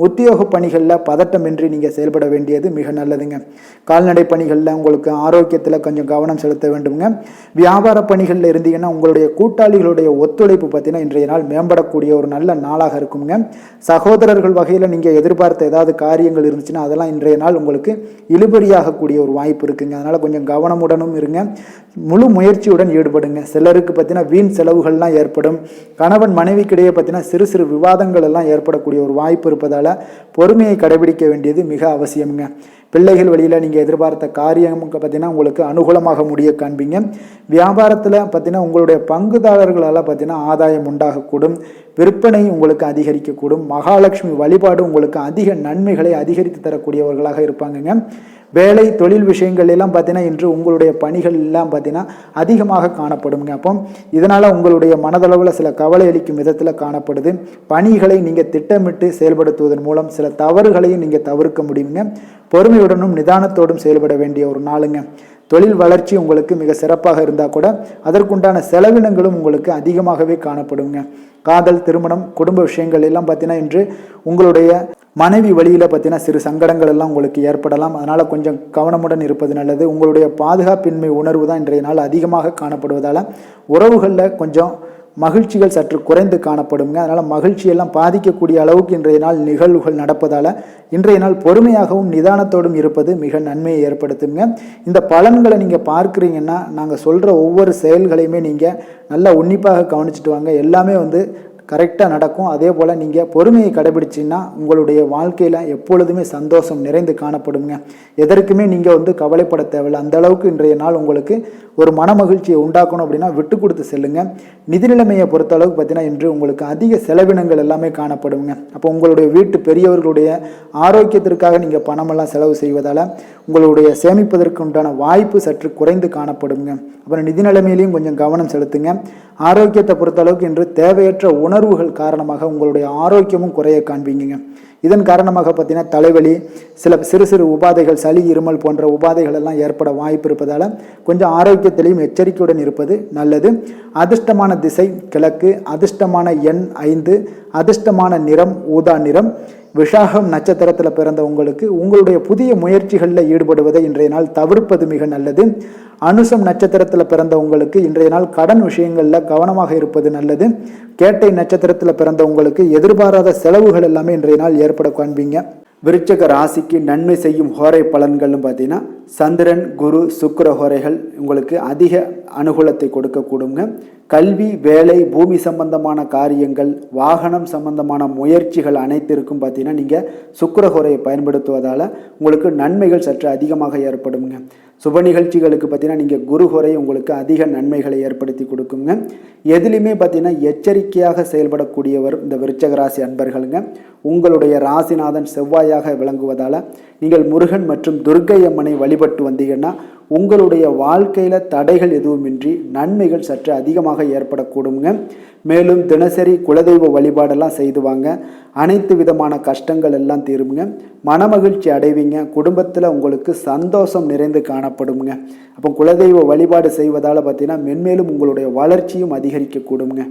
உத்தியோக பணிகளில் பதட்டமின்றி நீங்கள் செயல்பட வேண்டியது மிக நல்லதுங்க. கால்நடை பணிகளில் உங்களுக்கு ஆரோக்கியத்தில் கொஞ்சம் கவனம் செலுத்த வேண்டுங்க. வியாபார பணிகளில் இருந்தீங்கன்னா உங்களுடைய கூட்டாளிகளுடைய ஒத்துழைப்பு பார்த்தீங்கன்னா இன்றைய நாள் மேம்படக்கூடிய ஒரு நல்ல நாளாக இருக்குங்க. சகோதரர்கள் வகையில் நீங்கள் எதிர்பார்த்த ஏதாவது காரியங்கள் இருந்துச்சுன்னா அதெல்லாம் இன்றைய நாள் உங்களுக்கு இழுபறியாகக்கூடிய ஒரு வாய்ப்பு இருக்குங்க. அதனால் கொஞ்சம் கவனமுடனும் இருங்க. முழு முயற்சியுடன் ஈடுபடுங்க. சிலருக்கு பார்த்தீங்கன்னா வீண் செலவுகள்லாம் ஏற்படும். கணவன் மனைவிக்கிடையே பார்த்தீங்கன்னா சிறு சிறு விவாதங்கள் எல்லாம் ஏற்படக்கூடிய ஒரு வாய்ப்பு இருப்பதால் பொறுமையை கடைபிடிக்க வேண்டியது மிக அவசியம்ங்க. பிள்ளைகள் வழியில் நீங்கள் எதிர்பார்த்த காரியம் பார்த்தீங்கன்னா உங்களுக்கு அனுகூலமாக முடிய காண்பீங்க. வியாபாரத்தில் பார்த்தீங்கன்னா உங்களுடைய பங்குதாரர்களால் பார்த்தீங்கன்னா ஆதாயம் உண்டாகக்கூடும். விற்பனை உங்களுக்கு அதிகரிக்கக்கூடும். மகாலட்சுமி வழிபாடு உங்களுக்கு அதிக நன்மைகளை அதிகரித்து தரக்கூடியவர்களாக இருப்பாங்கங்க. வேலை, தொழில் விஷயங்கள் எல்லாம் பார்த்தீங்கன்னா இன்று உங்களுடைய பணிகள் எல்லாம் பார்த்தீங்கன்னா அதிகமாக காணப்படுங்க. அப்போ இதனால் உங்களுடைய மனதளவில் சில கவலை அளிக்கும் விதத்தில் காணப்படுது. பணிகளை நீங்கள் திட்டமிட்டு செயல்படுத்துவதன் மூலம் சில தவறுகளையும் நீங்கள் தவிர்க்க முடியுங்க. பொறுமையுடனும் நிதானத்தோடும் செயல்பட வேண்டிய ஒரு நாளுங்க. தொழில் வளர்ச்சி உங்களுக்கு மிக சிறப்பாக இருந்தால் கூட அதற்குண்டான செலவினங்களும் உங்களுக்கு அதிகமாகவே காணப்படுங்க. காதல், திருமணம், குடும்ப விஷயங்கள் எல்லாம் பார்த்தீங்கன்னா இன்று உங்களுடைய மனைவி வழியில் பார்த்தீங்கன்னா சிறு சங்கடங்கள் எல்லாம் உங்களுக்கு ஏற்படலாம். அதனால் கொஞ்சம் கவனமுடன் இருப்பது நல்லது. உங்களுடைய பாதுகாப்பின்மை உணர்வு தான் இன்றைய நாள் அதிகமாக காணப்படுவதால் உறவுகளில் கொஞ்சம் மகிழ்ச்சிகள் சற்று குறைந்து காணப்படுங்க. அதனால் மகிழ்ச்சியெல்லாம் பாதிக்கக்கூடிய அளவுக்கு இன்றைய நாள் நிகழ்வுகள் நடப்பதால் இன்றைய நாள் பொறுமையாகவும் நிதானத்தோடும் இருப்பது மிக நன்மையை ஏற்படுத்துங்க. இந்த பலன்களை நீங்கள் பார்க்குறீங்கன்னா நாங்கள் சொல்கிற ஒவ்வொரு செயல்களையுமே நீங்கள் நல்லா உன்னிப்பாக கவனிச்சுட்டு வாங்க. எல்லாமே கரெக்டாக நடக்கும். அதே போல் நீங்கள் பொறுமையை கடைபிடிச்சிங்கன்னா உங்களுடைய வாழ்க்கையில் எப்பொழுதுமே சந்தோஷம் நிறைந்து காணப்படுங்க. எதற்குமே நீங்கள் கவலைப்பட தேவையில்லை. அந்த அளவுக்கு இன்றைய நாள் உங்களுக்கு ஒரு மன மகிழ்ச்சியை உண்டாக்கணும் அப்படின்னா விட்டு கொடுத்து செல்லுங்க. நிதி நிலைமையை பொறுத்த அளவுக்கு பார்த்தீங்கன்னா இன்று உங்களுக்கு அதிக செலவினங்கள் எல்லாமே காணப்படுங்க. அப்போ உங்களுடைய வீட்டு பெரியவர்களுடைய ஆரோக்கியத்திற்காக நீங்கள் பணமெல்லாம் செலவு செய்வதால் உங்களுடைய சேமிப்பதற்கு உண்டான வாய்ப்பு சற்று குறைந்து காணப்படுங்க. அப்புறம் நிதி நிலைமையிலையும் கொஞ்சம் கவனம் செலுத்துங்க. ஆரோக்கியத்தை பொறுத்த அளவுக்கு இன்று தேவையற்ற உணர்வுகள் காரணமாக உங்களுடைய ஆரோக்கியமும் குறைய காண்பீங்க. இதன் காரணமாக பார்த்தீங்கன்னா தலைவலி, சில சிறு சிறு உபாதைகள், சளி, இருமல் போன்ற உபாதைகள் எல்லாம் ஏற்பட வாய்ப்பு இருப்பதால் கொஞ்சம் ஆரோக்கியத்திலையும் எச்சரிக்கையுடன் இருப்பது நல்லது. அதிர்ஷ்டமான திசை கிழக்கு, அதிர்ஷ்டமான எண் 5, அதிர்ஷ்டமான நிறம் ஊதா நிறம். விஷாகம் நட்சத்திரத்தில் பிறந்த உங்களுக்கு உங்களுடைய புதிய முயற்சிகளில் ஈடுபடுவதை இன்றைய நாள் தவிர்ப்பது மிக நல்லது. அனுசம் நட்சத்திரத்தில் பிறந்த உங்களுக்கு இன்றைய நாள் கடன் விஷயங்களில் கவனமாக இருப்பது நல்லது. கேட்டை நட்சத்திரத்தில் பிறந்த உங்களுக்கு எதிர்பாராத செலவுகள் எல்லாமே இன்றைய நாள் ஏற்பட காண்பீங்க. விருச்சக ராசிக்கு நன்மை செய்யும் ஹோரை பலன்கள்னு பார்த்தீங்கன்னா சந்திரன், குரு, சுக்கிர ஹோரைகள் உங்களுக்கு அதிக அனுகூலத்தை கொடுக்கக்கூடுங்க. கல்வி, வேலை, பூமி சம்பந்தமான காரியங்கள், வாகனம் சம்பந்தமான முயற்சிகள் அனைத்திற்கும் பார்த்தீங்கன்னா நீங்கள் சுக்கிர ஹோரையை பயன்படுத்துவதால் உங்களுக்கு நன்மைகள் சற்று அதிகமாக ஏற்படுங்க. சுப நிகழ்ச்சிகளுக்கு பார்த்தீங்கன்னா நீங்கள் குரு ஹோரை உங்களுக்கு அதிக நன்மைகளை ஏற்படுத்தி கொடுக்குங்க. எதுலையுமே பார்த்தீங்கன்னா எச்சரிக்கையாக செயல்படக்கூடியவர் இந்த விருச்சக ராசி அன்பர்களுங்க. உங்களுடைய ராசிநாதன் செவ்வாயாக விளங்குவதால் நீங்கள் முருகன் மற்றும் துர்க்கை அம்மனை வழிபட்டு வந்தீங்கன்னா உங்களுடைய வாழ்க்கையில் தடைகள் எதுவுமின்றி நன்மைகள் சற்று அதிகமாக ஏற்படக்கூடுங்க. மேலும் தினசரி குலதெய்வ வழிபாடெல்லாம் செய்து வாங்க. அனைத்து விதமான கஷ்டங்கள் எல்லாம் தீருங்க. மனமகிழ்ச்சி அடைவீங்க. குடும்பத்தில் உங்களுக்கு சந்தோஷம் நிறைந்து காணப்படுங்க. அப்போ குலதெய்வ வழிபாடு செய்வதால் பார்த்தீங்கன்னா மென்மேலும் உங்களுடைய வளர்ச்சியும் அதிகரிக்கக்கூடுங்க.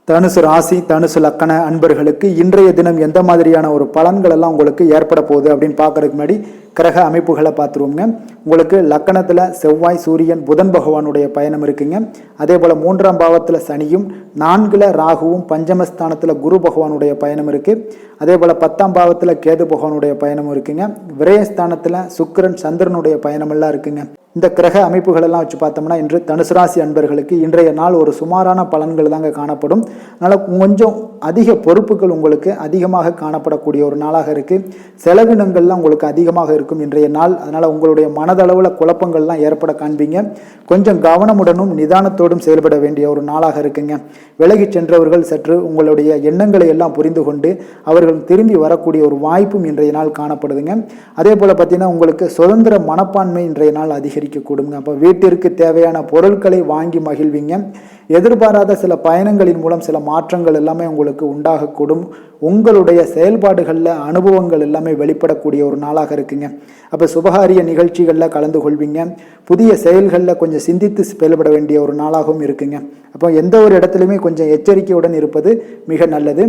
தனுசு ராசி, தனுசு லக்கண அன்பர்களுக்கு இன்றைய தினம் எந்த மாதிரியான ஒரு பலன்கள் எல்லாம் உங்களுக்கு ஏற்பட போகுது அப்படின்னு பார்க்கறதுக்கு முன்னாடி கிரக அமைப்புகளை பார்த்துருவோங்க. உங்களுக்கு லக்கணத்தில் செவ்வாய், சூரியன், புதன் பகவானுடைய பயணம் இருக்குங்க. அதே போல் 3ஆம் பாவத்தில் சனியும், 4ல் ராகுவும், பஞ்சமஸ்தானத்தில் குரு பகவானுடைய பயணம் இருக்குது. அதே போல் 10ஆம் பாவத்தில் கேது பகவானுடைய பயணமும் இருக்குங்க. விரயஸ்தானத்தில் சுக்கிரன், சந்திரனுடைய பயணமெல்லாம் இருக்குங்க. இந்த கிரக அமைப்புகளெல்லாம் வச்சு பார்த்தோம்னா இன்று தனுசு ராசி அன்பர்களுக்கு இன்றைய நாள் ஒரு சுமாரான பலன்கள் தாங்க காணப்படும். அதனால் கொஞ்சம் அதிக பொறுப்புகள் உங்களுக்கு அதிகமாக காணப்படக்கூடிய ஒரு நாளாக இருக்குது. செலவினங்கள்லாம் உங்களுக்கு அதிகமாக இருக்கும் இன்றைய நாள். அதனால் உங்களுடைய மனதளவில் குழப்பங்கள்லாம் ஏற்பட காண்பீங்க. கொஞ்சம் கவனமுடனும் நிதானத்தோடும் செயல்பட வேண்டிய ஒரு நாளாக இருக்குங்க. விலகி சென்றவர்கள் சற்று உங்களுடைய எண்ணங்களை எல்லாம் புரிந்து கொண்டு அவர்கள் திரும்பி வரக்கூடிய ஒரு வாய்ப்பும் இன்றைய நாள் காணப்படுதுங்க. அதே போல் பார்த்தீங்கன்னா உங்களுக்கு சுதந்திர மனப்பான்மை இன்றைய நாள் அதிகரிக்கக்கூடுங்க. அப்போ வீட்டிற்கு தேவையான பொருட்களை வாங்கி மகிழ்வீங்க. எதிர்பாராத சில பயணங்களின் மூலம் சில மாற்றங்கள் எல்லாமே உங்களுக்கு உண்டாகக்கூடும். உங்களுடைய செயல்பாடுகளில் அனுபவங்கள் எல்லாமே வெளிப்படக்கூடிய ஒரு நாளாக இருக்குங்க. அப்போ சுபகாரிய நிகழ்ச்சிகளில் கலந்து கொள்வீங்க. புதிய செயல்களில் கொஞ்சம் சிந்தித்து செயல்பட வேண்டிய ஒரு நாளாகவும் இருக்குங்க. அப்போ எந்த ஒரு இடத்துலையுமே கொஞ்சம் எச்சரிக்கையுடன் இருப்பது மிக நல்லது.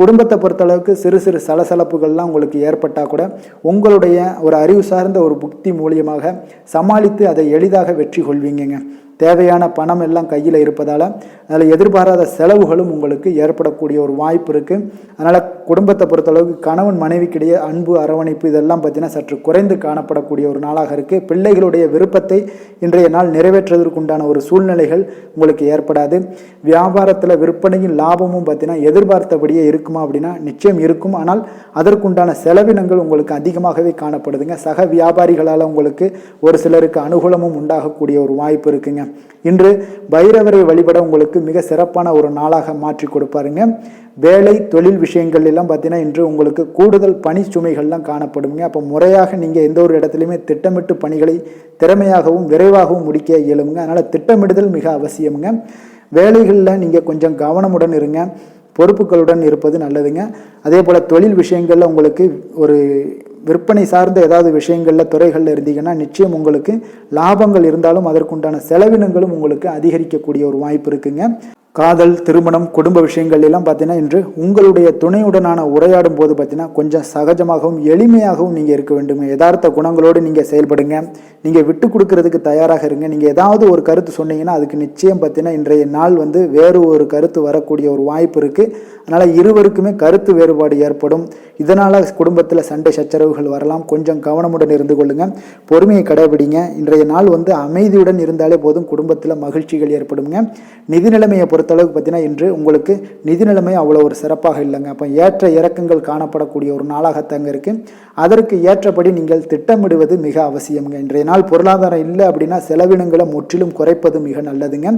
குடும்பத்தை பொறுத்தளவுக்கு சிறு சிறு சலசலப்புகள்லாம் உங்களுக்கு ஏற்பட்டால் கூட உங்களுடைய ஒரு அறிவு சார்ந்த ஒரு புக்தி மூலியமாக சமாளித்து அதை எளிதாக வெற்றி கொள்வீங்க. தேவையான பணம் எல்லாம் கையில் இருப்பதால் அதில் எதிர்பாராத செலவுகளும் உங்களுக்கு ஏற்படக்கூடிய ஒரு வாய்ப்பு இருக்குது. அதனால் குடும்பத்தை பொறுத்தளவுக்கு கணவன் மனைவிக்கிடையே அன்பு, அரவணைப்பு இதெல்லாம் பார்த்தீங்கன்னா சற்று குறைந்து காணப்படக்கூடிய ஒரு நாளாக இருக்குது. பிள்ளைகளுடைய விருப்பத்தை இன்றைய நாள் நிறைவேற்றுவதற்குண்டான ஒரு சூழ்நிலைகள் உங்களுக்கு ஏற்படாது. வியாபாரத்தில் விற்பனையும் லாபமும் பார்த்தீங்கன்னா எதிர்பார்த்தபடியே இருக்குமா அப்படின்னா நிச்சயம் இருக்கும். ஆனால் அதற்குண்டான செலவினங்கள் உங்களுக்கு அதிகமாகவே காணப்படுதுங்க. சக வியாபாரிகளால் உங்களுக்கு ஒரு சிலருக்கு அனுகூலமும் உண்டாகக்கூடிய ஒரு வாய்ப்பு இருக்குங்க. இன்று பைரவரை வழிபட உங்களுக்கு மிக சிறப்பான ஒரு நாளாக மாற்றி கொடுப்பாருங்க. வேலை, தொழில் விஷயங்கள் எல்லாம் பார்த்தீங்கன்னா இன்று உங்களுக்கு கூடுதல் பணி சுமைகள்லாம் காணப்படுங்க. அப்போ முறையாக நீங்கள் எந்த ஒரு இடத்துலையுமே திட்டமிட்டு பணிகளை திறமையாகவும் விரைவாகவும் முடிக்க இயலுங்க. அதனால் திட்டமிடுதல் மிக அவசியம்ங்க. வேலைகளில் நீங்கள் கொஞ்சம் கவனமுடன் இருங்க. பொறுப்புகளுடன் இருப்பது நல்லதுங்க. அதே போல் தொழில் விஷயங்களில் உங்களுக்கு ஒரு விற்பனை சார்ந்த ஏதாவது விஷயங்களில் துறைகளில் இருந்தீங்கன்னா நிச்சயம் உங்களுக்கு லாபங்கள் இருந்தாலும் அதற்குண்டான செலவினங்களும் உங்களுக்கு அதிகரிக்கக்கூடிய ஒரு வாய்ப்பு இருக்குங்க. காதல், திருமணம், குடும்ப விஷயங்கள் எல்லாம் பார்த்தீங்கன்னா இன்று உங்களுடைய துணையுடனான உரையாடும் போது பார்த்தீங்கன்னா கொஞ்சம் சகஜமாகவும் எளிமையாகவும் நீங்கள் இருக்க வேண்டுங்க. யதார்த்த குணங்களோடு நீங்கள் செயல்படுங்க. நீங்கள் விட்டு கொடுக்கறதுக்கு தயாராக இருங்க. நீங்கள் ஏதாவது ஒரு கருத்து சொன்னீங்கன்னா அதுக்கு நிச்சயம் பார்த்தீங்கன்னா இன்றைய நாள் வேறு ஒரு கருத்து வரக்கூடிய ஒரு வாய்ப்பு இருக்குது. அதனால் இருவருக்குமே கருத்து வேறுபாடு ஏற்படும். இதனால் குடும்பத்தில் சண்டை சச்சரவுகள் வரலாம். கொஞ்சம் கவனமுடன் இருந்து கொள்ளுங்க. பொறுமையை கடைபிடிங்க. இன்றைய நாள் அமைதியுடன் இருந்தாலே போதும், குடும்பத்தில் மகிழ்ச்சிகள் ஏற்படுங்க. நிதி நிலைமையை பொறுத்தளவுக்கு பார்த்தீங்கன்னா இன்று உங்களுக்கு நிதி நிலைமை அவ்வளோ ஒரு சிறப்பாக இல்லைங்க. அப்போ ஏற்ற இறக்கங்கள் காணப்படக்கூடிய ஒரு நாளாகத்தாங்க இருக்குது. அதற்கு ஏற்றபடி நீங்கள் திட்டமிடுவது மிக அவசியம்ங்க. இன்றைய நாள் பொருளாதாரம் இல்லை அப்படின்னா செலவினங்களை முற்றிலும் குறைப்பது மிக நல்லதுங்க.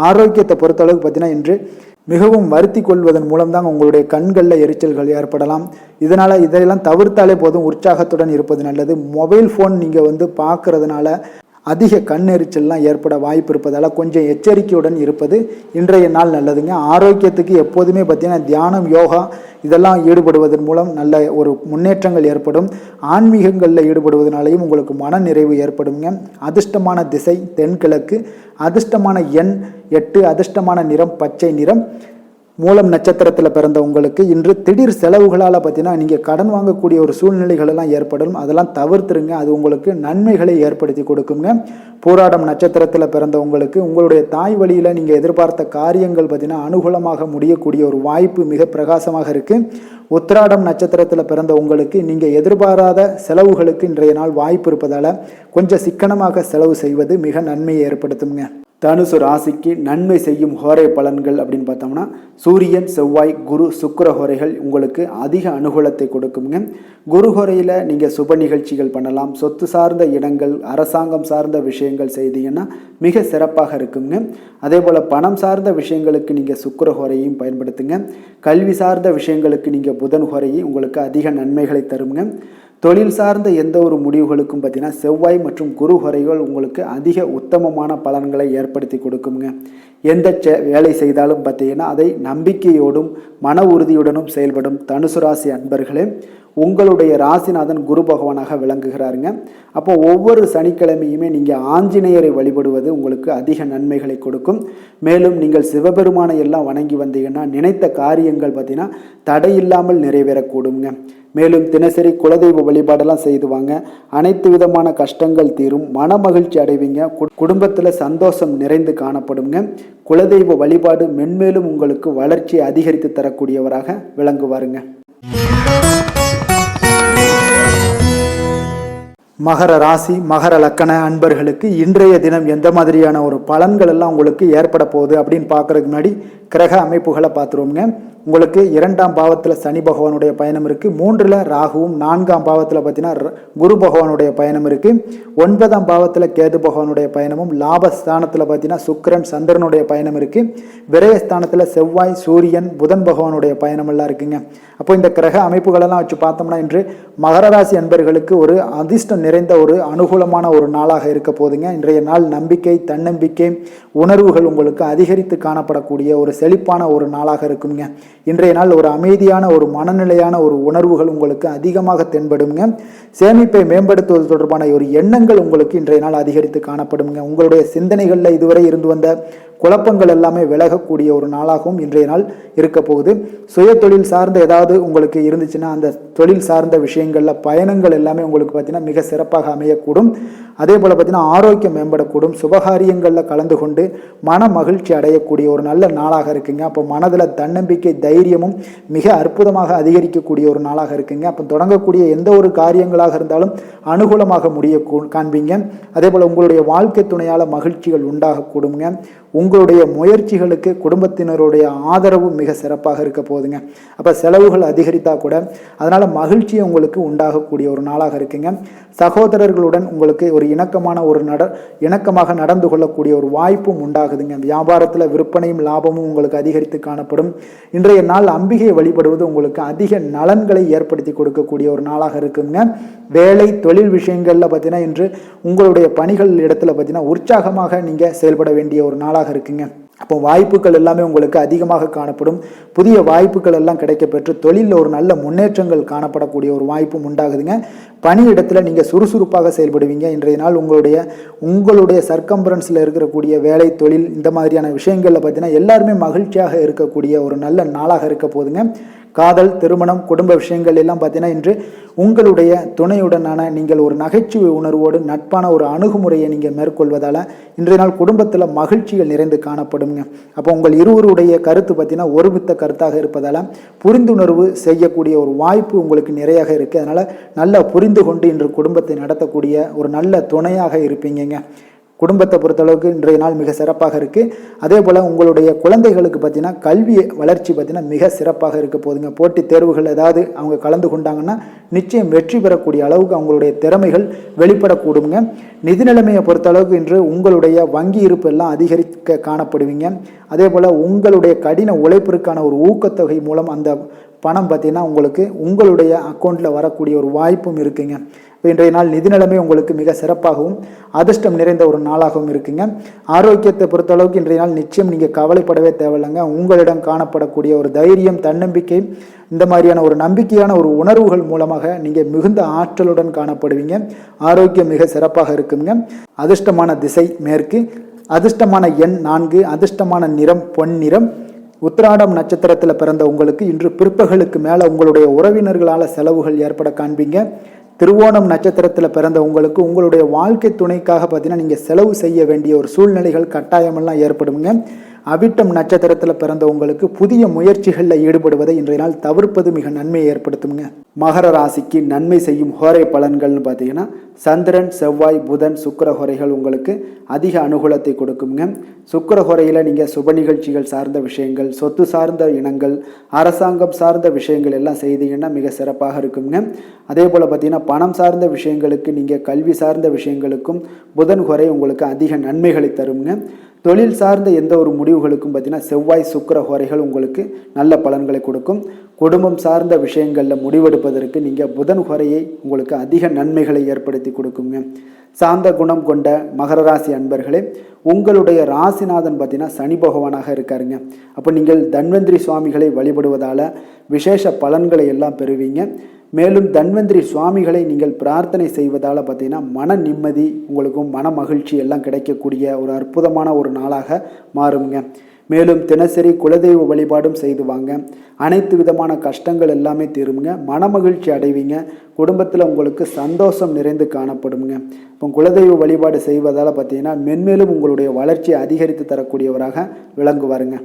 ஆரோக்கியத்தை பொறுத்தளவுக்கு பார்த்தீங்கன்னா இன்று மிகவும் வருத்தி கொள்வதன் மூலம்தான் உங்களுடைய கண்களில் எரிச்சல்கள் ஏற்படலாம். இதனால் இதையெல்லாம் தவிர்த்தாலே போதும், உற்சாகத்துடன் இருப்பது நல்லது. மொபைல் ஃபோன் நீங்கள் பார்க்கறதுனால அதிக கண் எரிச்சல்லாம் ஏற்பட வாய்ப்பு இருப்பதால் கொஞ்சம் எச்சரிக்கையுடன் இருப்பது இன்றைய நாள் நல்லதுங்க. ஆரோக்கியத்துக்கு எப்போதுமே பார்த்தீங்கன்னா தியானம், யோகா இதெல்லாம் ஈடுபடுவதன் மூலம் நல்ல ஒரு முன்னேற்றங்கள் ஏற்படும். ஆன்மீகங்களில் ஈடுபடுவதனாலையும் உங்களுக்கு மன நிறைவு ஏற்படுங்க. அதிர்ஷ்டமான திசை தென்கிழக்கு, அதிர்ஷ்டமான எண் 8, அதிர்ஷ்டமான நிறம் பச்சை நிறம். மூலம் நட்சத்திரத்தில் பிறந்த உங்களுக்கு இன்று திடீர் செலவுகளால் பார்த்தீங்கன்னா நீங்கள் கடன் வாங்கக்கூடிய ஒரு சூழ்நிலைகள் எல்லாம் ஏற்படும். அதெல்லாம் தவிர்த்துருங்க. அது உங்களுக்கு நன்மைகளை ஏற்படுத்தி கொடுக்குங்க. பூராடம் நட்சத்திரத்தில் பிறந்த உங்களுக்கு உங்களுடைய தாய் வழியில் நீங்கள் எதிர்பார்த்த காரியங்கள் பார்த்தீங்கன்னா அனுகூலமாக முடியக்கூடிய ஒரு வாய்ப்பு மிக பிரகாசமாக இருக்குது. உத்திராடம் நட்சத்திரத்தில் பிறந்த உங்களுக்கு நீங்கள் எதிர்பாராத செலவுகளுக்கு இன்றைய நாள் வாய்ப்பு இருப்பதால் கொஞ்சம் சிக்கனமாக செலவு செய்வது மிக நன்மையை ஏற்படுத்துங்க. தனுசு ராசிக்கு நன்மை செய்யும் ஹோரை பலன்கள் அப்படின்னு பார்த்தோம்னா சூரியன், செவ்வாய், குரு, சுக்கிர ஹோரைகள் உங்களுக்கு அதிக அனுகூலத்தை கொடுக்குங்க. குரு ஹோரையில் நீங்கள் சுப நிகழ்ச்சிகள் பண்ணலாம். சொத்து சார்ந்த இடங்கள், அரசாங்கம் சார்ந்த விஷயங்கள் செய்தீங்கன்னா மிக சிறப்பாக இருக்குங்க. அதே போல் பணம் சார்ந்த விஷயங்களுக்கு நீங்கள் சுக்கிர ஹோரையும் பயன்படுத்துங்க. கல்வி சார்ந்த விஷயங்களுக்கு நீங்கள் புதன் ஹோரையை உங்களுக்கு அதிக நன்மைகளை தருங்க. தொழில் சார்ந்த எந்த ஒரு முடிவுகளுக்கும் பார்த்தீங்கன்னா செவ்வாய் மற்றும் குரு ஹோரைகள் உங்களுக்கு அதிக உத்தமமான பலன்களை ஏற்படுத்தி கொடுக்குங்க. எந்த வேலை செய்தாலும் பார்த்தீங்கன்னா அதை நம்பிக்கையோடும் மன உறுதியுடனும் செயல்படும் தனுசு ராசி அன்பர்களே, உங்களுடைய ராசிநாதன் குரு பகவானாக விளங்குகிறாருங்க. அப்போ ஒவ்வொரு சனிக்கிழமையுமே நீங்கள் ஆஞ்சநேயரை வழிபடுவது உங்களுக்கு அதிக நன்மைகளை கொடுக்கும். மேலும் நீங்கள் சிவபெருமானை எல்லாம் வணங்கி வந்தீங்கன்னா நினைத்த காரியங்கள் பார்த்தீங்கன்னா தடையில்லாமல் நிறைவேறக்கூடுங்க. மேலும் தினசரி குலதெய்வ வழிபாடெல்லாம் செய்துவாங்க. அனைத்து விதமான கஷ்டங்கள் தீரும், மன மகிழ்ச்சி அடைவீங்க. குடும்பத்தில் சந்தோஷம் நிறைந்து காணப்படுங்க. குலதெய்வ வழிபாடு மென்மேலும் உங்களுக்கு வளர்ச்சியை அதிகரித்து தரக்கூடியவராக விளங்குவாருங்க. மகர ராசி, மகர லக்கண அன்பர்களுக்கு இன்றைய தினம் எந்த மாதிரியான ஒரு பலன்கள் எல்லாம் உங்களுக்கு ஏற்பட போகுது அப்படின்னு பார்க்கறதுக்கு முன்னாடி கிரக அமைப்புகளை பார்த்துருவோங்க. உங்களுக்கு 2ஆம் பாவத்தில் சனி பகவானுடைய பயணம் இருக்குது. 3ல் ராகுவும், 4ஆம் பாவத்தில் பார்த்தீங்கன்னா குரு பகவானுடைய பயணம் இருக்குது. 9ஆம் பாவத்தில் கேது பகவானுடைய பயணமும், லாபஸ்தானத்தில் பார்த்தீங்கன்னா சுக்கிரன், சந்திரனுடைய பயணம் இருக்குது. விரயஸ்தானத்தில் செவ்வாய், சூரியன், புதன் பகவானுடைய பயணம் எல்லாம் இருக்குங்க. அப்போ இந்த கிரக அமைப்புகளெல்லாம் வச்சு பார்த்தோம்னா இன்று மகர ராசி அன்பர்களுக்கு ஒரு அதிர்ஷ்டம் நிறைந்த ஒரு அனுகூலமான ஒரு நாளாக இருக்க போதுங்க. இன்றைய நாள் நம்பிக்கை, தன்னம்பிக்கை உணர்வுகள் உங்களுக்கு அதிகரித்து காணப்படக்கூடிய ஒரு செழிப்பான ஒரு நாளாக இருக்குங்க. இன்றைய நாள் ஒரு அமைதியான ஒரு மனநிலையான ஒரு உணர்வுகள் உங்களுக்கு அதிகமாக தென்படுங்க. சேமிப்பை மேம்படுத்துவது தொடர்பான ஒரு எண்ணங்கள் உங்களுக்கு இன்றைய நாள் அதிகரித்து காணப்படுங்க. உங்களுடைய சிந்தனைகளில் இதுவரை இருந்து வந்த குழப்பங்கள் எல்லாமே விலகக்கூடிய ஒரு நாளாகவும் இன்றைய நாள் இருக்க போகுது. சுய தொழில் சார்ந்த ஏதாவது உங்களுக்கு இருந்துச்சுன்னா அந்த தொழில் சார்ந்த விஷயங்களில் பயணங்கள் எல்லாமே உங்களுக்கு பார்த்தீங்கன்னா மிக சிறப்பாக அமையக்கூடும். அதே போல் பார்த்தீங்கன்னா ஆரோக்கியம் மேம்படக்கூடும். சுபகாரியங்களில் கலந்து கொண்டு மன மகிழ்ச்சி அடையக்கூடிய ஒரு நல்ல நாளாக இருக்குங்க. அப்போ மனதில் தன்னம்பிக்கை, தைரியமும் மிக அற்புதமாக அதிகரிக்கக்கூடிய ஒரு நாளாக இருக்குங்க. அப்போ தொடங்கக்கூடிய எந்த ஒரு காரியங்களாக இருந்தாலும் அனுகூலமாக முடிய காண்பீங்க. அதே போல் உங்களுடைய வாழ்க்கை துணையால் மகிழ்ச்சிகள் உண்டாகக்கூடுங்க. உங்களுடைய முயற்சிகளுக்கு குடும்பத்தினருடைய ஆதரவு மிக சிறப்பாக இருக்க போகுதுங்க. அப்போ செலவுகள் அதிகரித்தா கூட அதனால் மகிழ்ச்சியை உங்களுக்கு உண்டாகக்கூடிய ஒரு நாளாக இருக்குங்க. சகோதரர்களுடன் உங்களுக்கு ஒரு இணக்கமாக நடந்து கொள்ளக்கூடிய ஒரு வாய்ப்பும் உண்டாகுதுங்க. வியாபாரத்தில் விற்பனையும் லாபமும் உங்களுக்கு அதிகரித்து காணப்படும். இன்றைய நாள் அம்பிகையை வழிபடுவது உங்களுக்கு அதிக நலன்களை ஏற்படுத்தி கொடுக்கக்கூடிய ஒரு நாளாக இருக்குங்க. வேலை தொழில் விஷயங்களில் பார்த்தீங்கன்னா இன்று உங்களுடைய பணிகள் இடத்துல பார்த்தீங்கன்னா உற்சாகமாக நீங்கள் செயல்பட வேண்டிய ஒரு நாளாக இருக்குங்க. அப்போ வாய்ப்புகள் எல்லாமே உங்களுக்கு அதிகமாக காணப்படும். புதிய வாய்ப்புகள் எல்லாம் கிடைக்கப்பெற்று தொழிலில் ஒரு நல்ல முன்னேற்றங்கள் காணப்படக்கூடிய ஒரு வாய்ப்பும் உண்டாகுதுங்க. பணியிடத்தில் நீங்கள் சுறுசுறுப்பாக செயல்படுவீங்க. இன்றைய நாள் உங்களுடைய சர்க்கம்பரன்ஸில் இருக்கக்கூடிய வேலை, தொழில் இந்த மாதிரியான விஷயங்களில் பார்த்தீங்கன்னா எல்லாருமே மகிழ்ச்சியாக இருக்கக்கூடிய ஒரு நல்ல நாளாக இருக்க போதுங்க. காதல், திருமணம், குடும்ப விஷயங்கள் எல்லாம் பார்த்தீங்கன்னா இன்று உங்களுடைய துணையுடனான நீங்கள் ஒரு நகைச்சுவை உணர்வோடு நட்பான ஒரு அணுகுமுறையை நீங்கள் மேற்கொள்வதால் இன்றைய நாள் குடும்பத்தில் மகிழ்ச்சிகள் நிறைந்து காணப்படுங்க. அப்போ உங்கள் இருவருடைய கருத்து பார்த்தீங்கன்னா ஒருமித்த கருத்தாக இருப்பதால் புரிந்துணர்வு செய்யக்கூடிய ஒரு வாய்ப்பு உங்களுக்கு நிறையாக இருக்குது. அதனால் நல்லா புரிந்து கொண்டு இன்று குடும்பத்தை நடத்தக்கூடிய ஒரு நல்ல துணையாக இருப்பீங்க. குடும்பத்தை பொறுத்தளவுக்கு இன்றைய நாள் மிக சிறப்பாக இருக்குது. அதே போல் உங்களுடைய குழந்தைகளுக்கு பார்த்தீங்கன்னா கல்வி வளர்ச்சி பார்த்தீங்கன்னா மிக சிறப்பாக இருக்க போதுங்க. போட்டித் தேர்வுகள் ஏதாவது அவங்க கலந்து கொண்டாங்கன்னா நிச்சயம் வெற்றி பெறக்கூடிய அளவுக்கு அவங்களுடைய திறமைகள் வெளிப்படக்கூடுங்க. நிதி நிலைமையை பொறுத்தளவுக்கு இன்று உங்களுடைய வங்கி இருப்பு எல்லாம் அதிகரிக்க காணப்படுவீங்க. அதே போல் உங்களுடைய கடின உழைப்பிற்கான ஒரு ஊக்கத்தொகை மூலம் அந்த பணம் பார்த்தீங்கன்னா உங்களுக்கு உங்களுடைய அக்கௌண்ட்டில் வரக்கூடிய ஒரு வாய்ப்பும் இருக்குங்க. இன்றைய நாள் நிதி நிலைமை உங்களுக்கு மிக சிறப்பாகவும் அதிர்ஷ்டம் நிறைந்த ஒரு நாளாகவும் இருக்குங்க. ஆரோக்கியத்தை பொறுத்தளவுக்கு இன்றைய நாள் நிச்சயம் நீங்கள் கவலைப்படவே தேவையில்லைங்க. உங்களிடம் காணப்படக்கூடிய ஒரு தைரியம், தன்னம்பிக்கை, இந்த மாதிரியான ஒரு நம்பிக்கையான ஒரு உணர்வுகள் மூலமாக நீங்கள் மிகுந்த ஆற்றலுடன் காணப்படுவீங்க. ஆரோக்கியம் மிக சிறப்பாக இருக்குங்க. அதிர்ஷ்டமான திசை மேற்கு, அதிர்ஷ்டமான எண் 4, அதிர்ஷ்டமான நிறம் பொன்னிறம். உத்திராடம் நட்சத்திரத்தில் பிறந்த உங்களுக்கு இன்று பிற்பகலுக்கு மேலே உங்களுடைய உறவினர்களால் செலவுகள் ஏற்பட காண்பீங்க. திருவோணம் நட்சத்திரத்தில் பிறந்த உங்களுக்கு உங்களுடைய வாழ்க்கை துணைக்காக பார்த்தீங்கன்னா நீங்கள் செலவு செய்ய வேண்டிய ஒரு சூழ்நிலைகள் கட்டாயமெல்லாம் ஏற்படுங்க. அவிட்டம் நட்சத்திரத்தில் பிறந்த உங்களுக்கு புதிய முயற்சிகளில் ஈடுபடுவதை இன்றைய நாள் தவிர்ப்பது மிக நன்மையை ஏற்படுத்துங்க. மகர ராசிக்கு நன்மை செய்யும் ஹோரை பலன்கள்னு பார்த்தீங்கன்னா சந்திரன், செவ்வாய், புதன், சுக்கிர ஹோரைகள் உங்களுக்கு அதிக அனுகூலத்தை கொடுக்குங்க. சுக்கிர ஹோரையில் நீங்கள் சுப நிகழ்ச்சிகள் சார்ந்த விஷயங்கள், சொத்து சார்ந்த இனங்கள், அரசாங்கம் சார்ந்த விஷயங்கள் எல்லாம் செய்தீங்கன்னா மிக சிறப்பாக இருக்குங்க. அதே போல் பார்த்தீங்கன்னா பணம் சார்ந்த விஷயங்களுக்கு, நீங்கள் கல்வி சார்ந்த விஷயங்களுக்கும் புதன் ஹோரை உங்களுக்கு அதிக நன்மைகளை தருங்க. தொழில் சார்ந்த எந்த ஒரு முடிவுகளுக்கும் பார்த்தீங்கன்னா செவ்வாய், சுக்கிர ஹோரைகள் உங்களுக்கு நல்ல பலன்களை கொடுக்கும். குடும்பம் சார்ந்த விஷயங்களில் முடிவெடுப்பதற்கு நீங்கள் புதன் ஹோரையை உங்களுக்கு அதிக நன்மைகளை ஏற்படுத்தி கொடுக்குங்க. சாந்த குணம் கொண்ட மகர ராசி அன்பர்களே, உங்களுடைய ராசிநாதன் பார்த்தீங்கன்னா சனி பகவானாக இருக்காருங்க. அப்போ நீங்கள் தன்வந்திரி சுவாமிகளை வழிபடுவதால் விசேஷ பலன்களை எல்லாம் பெறுவீங்க. மேலும் தன்வந்திரி சுவாமிகளை நீங்கள் பிரார்த்தனை செய்வதால் பார்த்தீங்கன்னா மன நிம்மதி, உங்களுக்கும் மன மகிழ்ச்சி எல்லாம் கிடைக்கக்கூடிய ஒரு அற்புதமான ஒரு நாளாக மாறுங்க. மேலும் தினசரி குலதெய்வ வழிபாடும் செய்து வாங்க. அனைத்து விதமான கஷ்டங்கள் எல்லாமே தீருங்க. மன மகிழ்ச்சி அடைவீங்க. குடும்பத்தில் உங்களுக்கு சந்தோஷம் நிறைந்து காணப்படுங்க. இப்போ குலதெய்வ வழிபாடு செய்வதால் பார்த்தீங்கன்னா மென்மேலும் உங்களுடைய வளர்ச்சியை அதிகரித்து தரக்கூடியவராக விளங்குவாருங்க.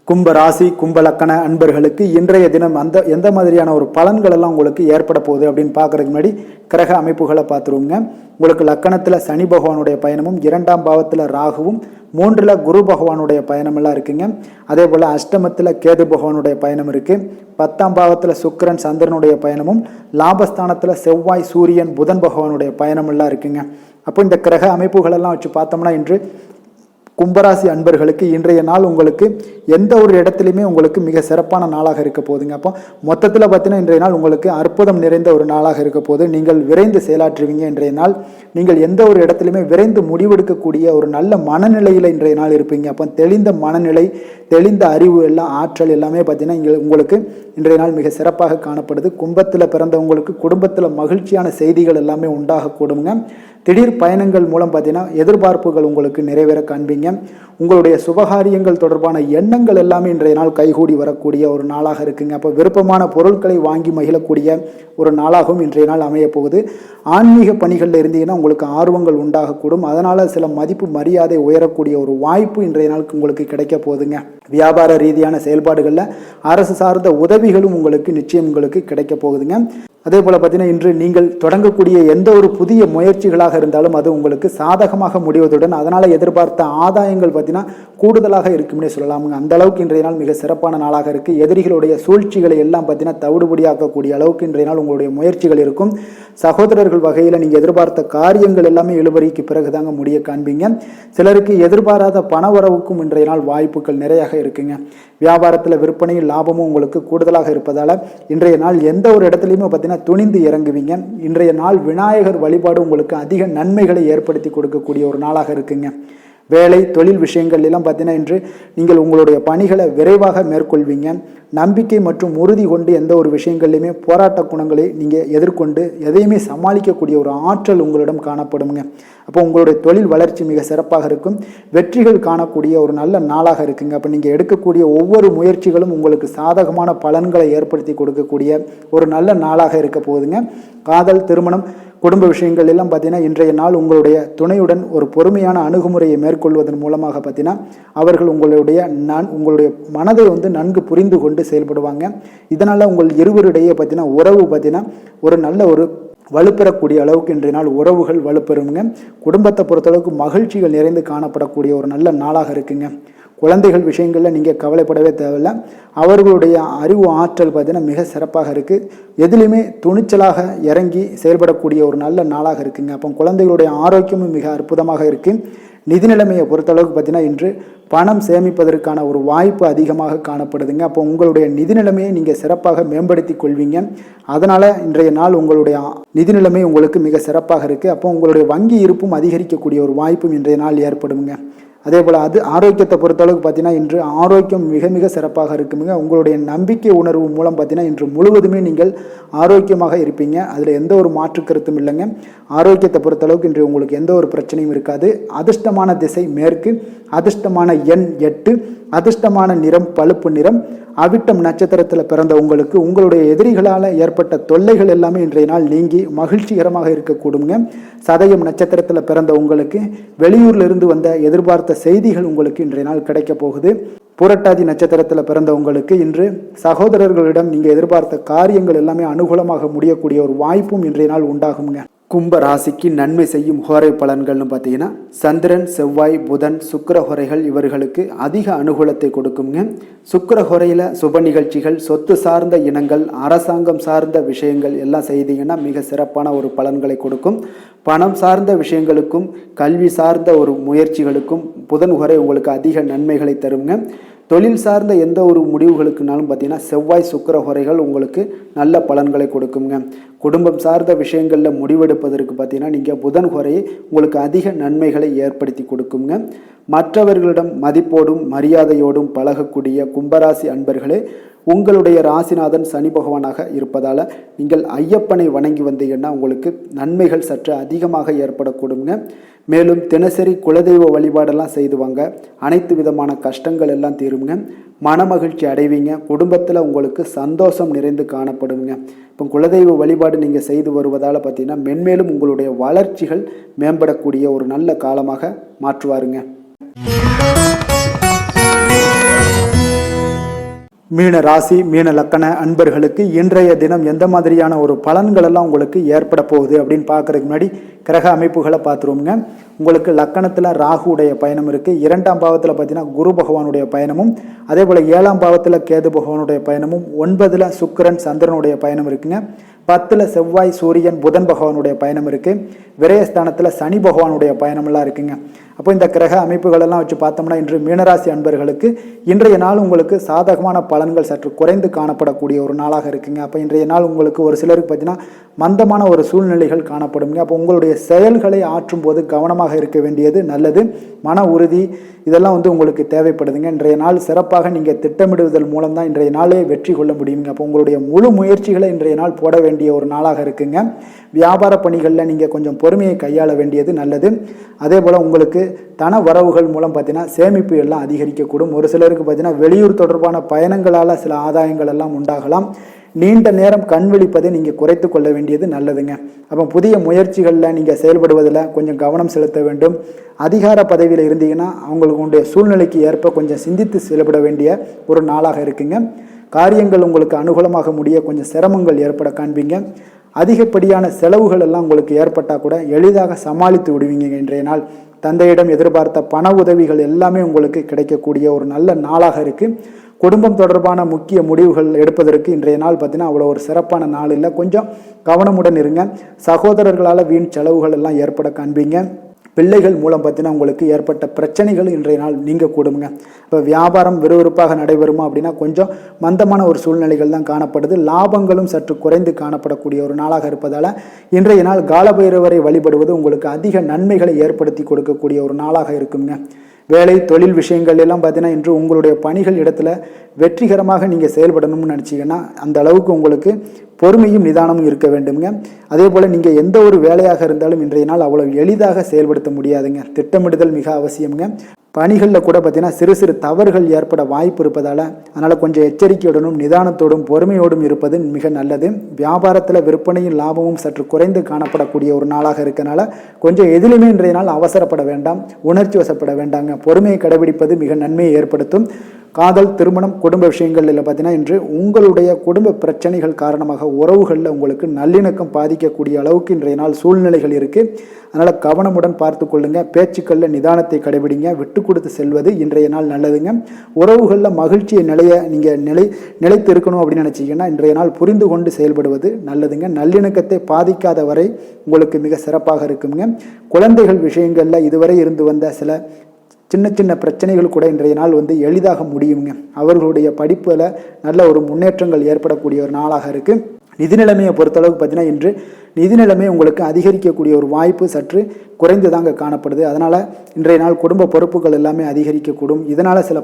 கும்ப ராசி, கும்ப லக்கண அன்பர்களுக்கு இன்றைய தினம் எந்த மாதிரியான ஒரு பலன்கள் எல்லாம் உங்களுக்கு ஏற்பட போகுது அப்படின்னு பார்க்கறதுக்கு முன்னாடி கிரக அமைப்புகளை பார்த்துருவோங்க. உங்களுக்கு லக்கணத்தில் சனி பகவானுடைய பயணமும், 2ஆம் பாவத்தில் ராகுவும், 3ல் குரு பகவானுடைய பயணமெல்லாம் இருக்குங்க. அதே போல் அஷ்டமத்தில் கேது பகவானுடைய பயணம் இருக்குது. 10ஆம் பாவத்தில் சுக்கிரன், சந்திரனுடைய பயணமும், லாபஸ்தானத்தில் செவ்வாய், சூரியன், புதன் பகவானுடைய பயணமெல்லாம் இருக்குங்க. அப்போ இந்த கிரக அமைப்புகளெல்லாம் வச்சு பார்த்தோம்னா இன்று கும்பராசி அன்பர்களுக்கு இன்றைய நாள் உங்களுக்கு எந்த ஒரு இடத்துலையுமே உங்களுக்கு மிக சிறப்பான நாளாக இருக்க போகுதுங்க. அப்போ மொத்தத்தில் பார்த்தீங்கன்னா இன்றைய நாள் உங்களுக்கு அற்புதம் நிறைந்த ஒரு நாளாக இருக்க போது. நீங்கள் விரைந்து செயலாற்றுவீங்க. இன்றைய நாள் நீங்கள் எந்த ஒரு இடத்துலையுமே விரைந்து முடிவெடுக்கக்கூடிய ஒரு நல்ல மனநிலையில் இன்றைய நாள் இருப்பீங்க. அப்போ தெளிந்த மனநிலை, தெளிந்த அறிவு எல்லாம், ஆற்றல் எல்லாமே பார்த்தீங்கன்னா இங்கே உங்களுக்கு இன்றைய நாள் மிக சிறப்பாக காணப்படுது. கும்பத்தில் பிறந்தவங்களுக்கு குடும்பத்தில் மகிழ்ச்சியான செய்திகள் எல்லாமே உண்டாகக்கூடுங்க. திடீர் பயணங்கள் மூலம் பார்த்தீங்கன்னா எதிர்பார்ப்புகள் உங்களுக்கு நிறைவேற காண்பீங்க. உங்களுடைய சுபகாரியங்கள் தொடர்பான எண்ணங்கள் எல்லாமே இன்றைய நாள் கைகூடி வரக்கூடிய ஒரு நாளாக இருக்குங்க. அப்போ விருப்பமான பொருட்களை வாங்கி மகிழக்கூடிய ஒரு நாளாகவும் இன்றைய நாள் அமைய போகுது. ஆன்மீக பணிகளில் இருந்தீங்கன்னா உங்களுக்கு ஆர்வங்கள் உண்டாகக்கூடும். அதனால் சில மதிப்பு மரியாதை உயரக்கூடிய ஒரு வாய்ப்பு இன்றைய நாளுக்கு உங்களுக்கு கிடைக்க போகுதுங்க. வியாபார ரீதியான செயல்பாடுகளில் அரசு சார்ந்த உதவிகளும் உங்களுக்கு நிச்சயம் உங்களுக்கு கிடைக்க போகுதுங்க. அதே போல் பார்த்தீங்கன்னா இன்று நீங்கள் தொடங்கக்கூடிய எந்த ஒரு புதிய முயற்சிகளாக இருந்தாலும் அது உங்களுக்கு சாதகமாக முடிவதுடன் அதனால் எதிர்பார்த்த ஆதாயங்கள் பார்த்தீங்கன்னா கூடுதலாக இருக்கும்னே சொல்லலாமுங்க. அந்த அளவுக்கு இன்றைய நாள் மிக சிறப்பான நாளாக இருக்குது. எதிரிகளுடைய சூழ்ச்சிகளை எல்லாம் பார்த்தீங்கன்னா தவிடுபடியாக்கக்கூடிய அளவுக்கு இன்றைய நாள் உங்களுடைய முயற்சிகள் இருக்கும். சகோதரர்கள் வகையில் நீங்கள் எதிர்பார்த்த காரியங்கள் எல்லாமே இழுபறிக்கு பிறகு தாங்க முடிய காண்பீங்க. சிலருக்கு எதிர்பாராத பணவரவுக்கும் இன்றைய நாள் வாய்ப்புகள் நிறையாக இருக்குங்க. வியாபாரத்தில் விற்பனையும் லாபமும் உங்களுக்கு கூடுதலாக இருப்பதால் இன்றைய நாள் எந்த ஒரு இடத்துலையுமே பார்த்தீங்கன்னா துணிந்து இறங்குவீங்க. இன்றைய நாள் விநாயகர் வழிபாடு உங்களுக்கு அதிக அதிக நன்மைகளை ஏற்படுத்தி கொடுக்கக்கூடிய ஒரு நாளாக இருக்குங்க. வேலை தொழில் விஷயங்கள் எல்லாம் பார்த்தீங்கன்னா இன்று நீங்கள் உங்களுடைய பணிகளை விரைவாக மேற்கொள்வீங்க. நம்பிக்கை மற்றும் உறுதி கொண்டு எந்த ஒரு விஷயங்கள்லையுமே போராட்ட குணங்களை நீங்கள் எதிர்கொண்டு எதையுமே சமாளிக்கக்கூடிய ஒரு ஆற்றல் உங்களிடம் காணப்படுங்க. அப்போ உங்களுடைய தொழில் வளர்ச்சி மிக சிறப்பாக இருக்கும். வெற்றிகள் காணக்கூடிய ஒரு நல்ல நாளாக இருக்குங்க. அப்போ நீங்கள் எடுக்கக்கூடிய ஒவ்வொரு முயற்சிகளும் உங்களுக்கு சாதகமான பலன்களை ஏற்படுத்தி கொடுக்கக்கூடிய ஒரு நல்ல நாளாக இருக்க போகுதுங்க. காதல், திருமணம், குடும்ப விஷயங்கள் எல்லாம் பார்த்தீங்கன்னா இன்றைய நாள் உங்களுடைய துணையுடன் ஒரு பொறுமையான அணுகுமுறையை மேற்கொள்வதன் மூலமாக பார்த்தீங்கன்னா அவர்கள் உங்களுடைய மனதை நன்கு புரிந்து கொண்டு செயல்படுவாங்க. இதனால் உங்கள் இருவரிடையே பார்த்தீங்கன்னா உறவு பார்த்தீங்கன்னா ஒரு நல்ல ஒரு வலுப்பெறக்கூடிய அளவுக்கு இன்றைய நாள் உறவுகள் வலுப்பெறுங்க. குடும்பத்தை பொறுத்தளவுக்கு மகிழ்ச்சிகள் நிறைந்து காணப்படக்கூடிய ஒரு நல்ல நாளாக இருக்குங்க. குழந்தைகள் விஷயங்களில் நீங்கள் கவலைப்படவே தேவையில்லை. அவர்களுடைய அறிவு ஆற்றல் பார்த்தீங்கன்னா மிக சிறப்பாக இருக்குது. எதுலேயுமே துணிச்சலாக இறங்கி செயல்படக்கூடிய ஒரு நல்ல நாளாக இருக்குங்க. அப்போ குழந்தைகளுடைய ஆரோக்கியமும் மிக அற்புதமாக இருக்குது. நிதி நிலைமையை பொறுத்தளவுக்கு பார்த்தீங்கன்னா இன்று பணம் சேமிப்பதற்கான ஒரு வாய்ப்பு அதிகமாக காணப்படுதுங்க. அப்போ உங்களுடைய நிதி நிலைமையை நீங்கள் சிறப்பாக மேம்படுத்தி கொள்வீங்க. அதனால் இன்றைய நாள் உங்களுடைய நிதி நிலைமை உங்களுக்கு மிக சிறப்பாக இருக்குது. அப்போ உங்களுடைய வங்கி இருப்பும் அதிகரிக்கக்கூடிய ஒரு வாய்ப்பும் இன்றைய நாள் ஏற்படுங்க. அதே போல் ஆரோக்கியத்தை பொறுத்தளவுக்கு பார்த்தீங்கன்னா இன்று ஆரோக்கியம் மிக மிக சிறப்பாக இருக்குங்க. உங்களுடைய நம்பிக்கை உணர்வு மூலம் பார்த்தீங்கன்னா இன்று முழுவதுமே நீங்கள் ஆரோக்கியமாக இருப்பீங்க. அதில் எந்த ஒரு மாற்று கருத்தும் இல்லைங்க. ஆரோக்கியத்தை பொறுத்தளவுக்கு இன்று உங்களுக்கு எந்த ஒரு பிரச்சனையும் இருக்காது. அதிர்ஷ்டமான திசை மேற்கு, அதிர்ஷ்டமான எண் 8, அதிர்ஷ்டமான நிறம் பழுப்பு நிறம். அவிட்டம் நட்சத்திரத்தில் பிறந்த உங்களுக்கு உங்களுடைய எதிரிகளால் ஏற்பட்ட தொல்லைகள் எல்லாமே இன்றைய நாள் நீங்கி மகிழ்ச்சிகரமாக இருக்கக்கூடுங்க. சதயம் நட்சத்திரத்தில் பிறந்த உங்களுக்கு வெளியூரிலிருந்து வந்த எதிர்பார்த்த செய்திகள் உங்களுக்கு இன்றைய நாள் கிடைக்க போகுது. புரட்டாதி நட்சத்திரத்தில் பிறந்த உங்களுக்கு இன்று சகோதரர்களிடம் நீங்கள் எதிர்பார்த்த காரியங்கள் எல்லாமே அனுகூலமாக முடியக்கூடிய ஒரு வாய்ப்பும் இன்றைய நாள் உண்டாகுங்க. கும்ப ராசிக்கு நன்மை செய்யும் ஹோரை பலன்கள்னு பார்த்தீங்கன்னா சந்திரன், செவ்வாய், புதன், சுக்கிர ஹோரைகள் இவர்களுக்கு அதிக அனுகூலத்தை கொடுக்குங்க. சுக்கிர ஹோரையில் சுப நிகழ்ச்சிகள், சொத்து சார்ந்த இனங்கள், அரசாங்கம் சார்ந்த விஷயங்கள் எல்லாம் செய்தீங்கன்னா மிக சிறப்பான ஒரு பலன்களை கொடுக்கும். பணம் சார்ந்த விஷயங்களுக்கும் கல்வி சார்ந்த ஒரு முயற்சிகளுக்கும் புதன் ஹோரை உங்களுக்கு அதிக நன்மைகளை தருங்க. தொழில் சார்ந்த எந்த ஒரு முடிவுகளுக்குனாலும் பார்த்தீங்கன்னா செவ்வாய், சுக்கிர ஹோரைகள் உங்களுக்கு நல்ல பலன்களை கொடுக்குங்க. குடும்பம் சார்ந்த விஷயங்களில் முடிவெடுப்பதற்கு பார்த்தீங்கன்னா நீங்கள் புதன் ஹோரையை உங்களுக்கு அதிக நன்மைகளை ஏற்படுத்தி கொடுக்குங்க. மற்றவர்களிடம் மதிப்போடும் மரியாதையோடும் பழகக்கூடிய கும்பராசி அன்பர்களே, உங்களுடைய ராசிநாதன் சனி பகவானாக இருப்பதால் நீங்கள் ஐயப்பனை வணங்கி வந்தீங்கன்னா உங்களுக்கு நன்மைகள் சற்று அதிகமாக ஏற்படக்கூடுங்க. மேலும் தினசரி குலதெய்வ வழிபாடெல்லாம் செய்துவாங்க. அனைத்து விதமான கஷ்டங்கள் எல்லாம் தீருங்க. மனமகிழ்ச்சி அடைவீங்க. குடும்பத்தில் உங்களுக்கு சந்தோஷம் நிறைந்து காணப்படுங்க. இப்போ குலதெய்வ வழிபாடு நீங்கள் செய்து வருவதால் பார்த்தீங்கன்னா மென்மேலும் உங்களுடைய வளர்ச்சிகள் மேம்படக்கூடிய ஒரு நல்ல காலமாக மாற்றுவாருங்க. மீன ராசி, மீன லக்கண அன்பர்களுக்கு இன்றைய தினம் எந்த மாதிரியான ஒரு பலன்கள் எல்லாம் உங்களுக்கு ஏற்பட போகுது அப்படின்னு பார்க்கறதுக்கு முன்னாடி கிரக அமைப்புகளை பார்த்துருவோங்க. உங்களுக்கு லக்கணத்தில் ராகுடைய பயணம் இருக்குது. 2ஆம் பாவத்தில் பார்த்தீங்கன்னா குரு பகவானுடைய பயணமும், அதே போல் 7ஆம் பாவத்தில் கேது பகவானுடைய பயணமும், 9ல் சுக்கிரன் சந்திரனுடைய பயணம் இருக்குங்க. 10ல் செவ்வாய், சூரியன், புதன் பகவானுடைய பயணம் இருக்குது. விரயஸ்தானத்தில் சனி பகவானுடைய பயணமெல்லாம் இருக்குங்க. அப்போ இந்த கிரக அமைப்புகளெல்லாம் வச்சு பார்த்தோம்னா இன்று மீனராசி அன்பர்களுக்கு இன்றைய நாள் உங்களுக்கு சாதகமான பலன்கள் சற்று குறைந்து காணப்படக்கூடிய ஒரு நாளாக இருக்குங்க. அப்போ இன்றைய நாள் உங்களுக்கு ஒரு சிலருக்கு பார்த்தீங்கன்னா மந்தமான ஒரு சூழ்நிலைகள் காணப்படுங்க. அப்போ உங்களுடைய செயல்களை ஆற்றும் போது கவனமாக இருக்க வேண்டியது நல்லது. மன உறுதி இதெல்லாம் உங்களுக்கு தேவைப்படுதுங்க. இன்றைய நாள் சிறப்பாக நீங்கள் திட்டமிடுவதன் மூலம் தான் இன்றைய நாளே வெற்றி கொள்ள முடியுங்க. அப்போ உங்களுடைய முழு முயற்சிகளை இன்றைய நாள் போட வேண்டிய ஒரு நாளாக இருக்குங்க. வியாபார பணிகளில் நீங்கள் கொஞ்சம் பொறுமையை கையாள வேண்டியது நல்லது. அதே போல் உங்களுக்கு தன வரவுகள் மூலம் பார்த்தீங்கன்னா சேமிப்பு எல்லாம் அதிகரிக்கக்கூடும். ஒரு சிலருக்கு பார்த்தீங்கன்னா வெளியூர் தொடர்பான பயணங்களால் சில ஆதாயங்கள் எல்லாம் உண்டாகலாம். நீண்ட நேரம் கண் விழிப்பதை நீங்கள் குறைத்து கொள்ள வேண்டியது நல்லதுங்க. அப்போ புதிய முயற்சிகளில் நீங்கள் செயல்படுவதில் கொஞ்சம் கவனம் செலுத்த வேண்டும். அதிகார பதவியில் இருந்தீங்கன்னா அவங்களுடைய சூழ்நிலைக்கு ஏற்ப கொஞ்சம் சிந்தித்து செயல்பட வேண்டிய ஒரு நாளாக இருக்குங்க. காரியங்கள் உங்களுக்கு அனுகூலமாக முடிய கொஞ்சம் சிரமங்கள் ஏற்பட காண்பீங்க. அதிகப்படியான செலவுகள் எல்லாம் உங்களுக்கு ஏற்பட்டால் கூட எளிதாக சமாளித்து விடுவீங்க. இன்றைய நாள் தந்தையிடம் எதிர்பார்த்த பண உதவிகள் எல்லாமே உங்களுக்கு கிடைக்கக்கூடிய ஒரு நல்ல நாளாக இருக்குது. குடும்பம் தொடர்பான முக்கிய முடிவுகள் எடுப்பதற்கு இன்றைய நாள் பார்த்தீங்கன்னா அவ்வளோ ஒரு சிறப்பான நாள் இல்லை. கொஞ்சம் கவனமுடன் இருங்க. சகோதரர்களால் வீண் செலவுகள் எல்லாம் ஏற்பட காண்பீங்க. பிள்ளைகள் மூலம் பார்த்தீங்கன்னா உங்களுக்கு ஏற்பட்ட பிரச்சனைகள் இன்றைய நாள் நீங்க கூடுங்க. இப்போ வியாபாரம் விறுவிறுப்பாக நடைபெறுமா அப்படின்னா கொஞ்சம் மந்தமான ஒரு சூழ்நிலைகள் தான் காணப்படுது. லாபங்களும் சற்று குறைந்து காணப்படக்கூடிய ஒரு நாளாக இருப்பதால் இன்றைய நாள் காலபைரவரை வழிபடுவது உங்களுக்கு அதிக நன்மைகளை ஏற்படுத்தி கொடுக்கக்கூடிய ஒரு நாளாக இருக்குங்க. வேலை தொழில் விஷயங்கள் எல்லாம் பார்த்தீங்கன்னா இன்று உங்களுடைய பணிகள் இடத்துல வெற்றிகரமாக நீங்கள் செயல்படணும்னு நினச்சிங்கன்னா அந்த அளவுக்கு உங்களுக்கு பொறுமையும் நிதானமும் இருக்க வேண்டுங்க. அதே போல் நீங்கள் எந்த ஒரு வேலையாக இருந்தாலும் இன்றைய நாள் அவ்வளோ எளிதாக செயல்படுத்த முடியாதுங்க. திட்டமிடுதல் மிக அவசியம்ங்க. பணிகளில் கூட பார்த்தீங்கன்னா சிறு சிறு தவறுகள் ஏற்பட வாய்ப்பு இருப்பதால் அதனால் கொஞ்சம் எச்சரிக்கையுடனும் நிதானத்தோடும் பொறுமையோடும் இருப்பது மிக நல்லது. வியாபாரத்தில் விற்பனையும் லாபமும் சற்று குறைந்து காணப்படக்கூடிய ஒரு நாளாக இருக்கனால கொஞ்சம் எதிலுமே இன்றைய நாள் அவசரப்பட வேண்டாம், உணர்ச்சி வசப்பட வேண்டாங்க. பொறுமையை கடைபிடிப்பது மிக நன்மையை ஏற்படுத்தும். காதல், திருமணம், குடும்ப விஷயங்கள்ல பார்த்தீங்கன்னா இன்று உங்களுடைய குடும்ப பிரச்சனைகள் காரணமாக உறவுகளில் உங்களுக்கு நல்லிணக்கம் பாதிக்கக்கூடிய அளவுக்கு இன்றைய நாள் சூழ்நிலைகள் இருக்குது. அதனால் கவனமுடன் பார்த்து கொள்ளுங்க. பேச்சுக்களில் நிதானத்தை கடைபிடிங்க. விட்டு கொடுத்து செல்வது இன்றைய நாள் நல்லதுங்க. உறவுகளில் மகிழ்ச்சியை நீங்கள் நிலைத்து இருக்கணும் அப்படின்னு நினச்சிங்கன்னா இன்றைய நாள் புரிந்து கொண்டு செயல்படுவது நல்லதுங்க. நல்லிணக்கத்தை பாதிக்காத வரை உங்களுக்கு மிக சிறப்பாக இருக்குங்க. குழந்தைகள் விஷயங்களில் இதுவரை இருந்து வந்த சில சின்ன சின்ன பிரச்சனைகள் கூட இன்றைய நாள் எளிதாக முடியுங்க. அவர்களுடைய படிப்பில் நல்ல ஒரு முன்னேற்றங்கள் ஏற்படக்கூடிய ஒரு நாளாக இருக்குது. நிதி நிலைமையை பொறுத்தளவுக்கு பார்த்தீங்கன்னா இன்று நிதி நிலைமை உங்களுக்கு அதிகரிக்கக்கூடிய ஒரு வாய்ப்பு சற்று குறைந்து தாங்க காணப்படுது. அதனால் இன்றைய நாள் குடும்ப பொறுப்புகள் எல்லாமே அதிகரிக்கக்கூடும். இதனால் சில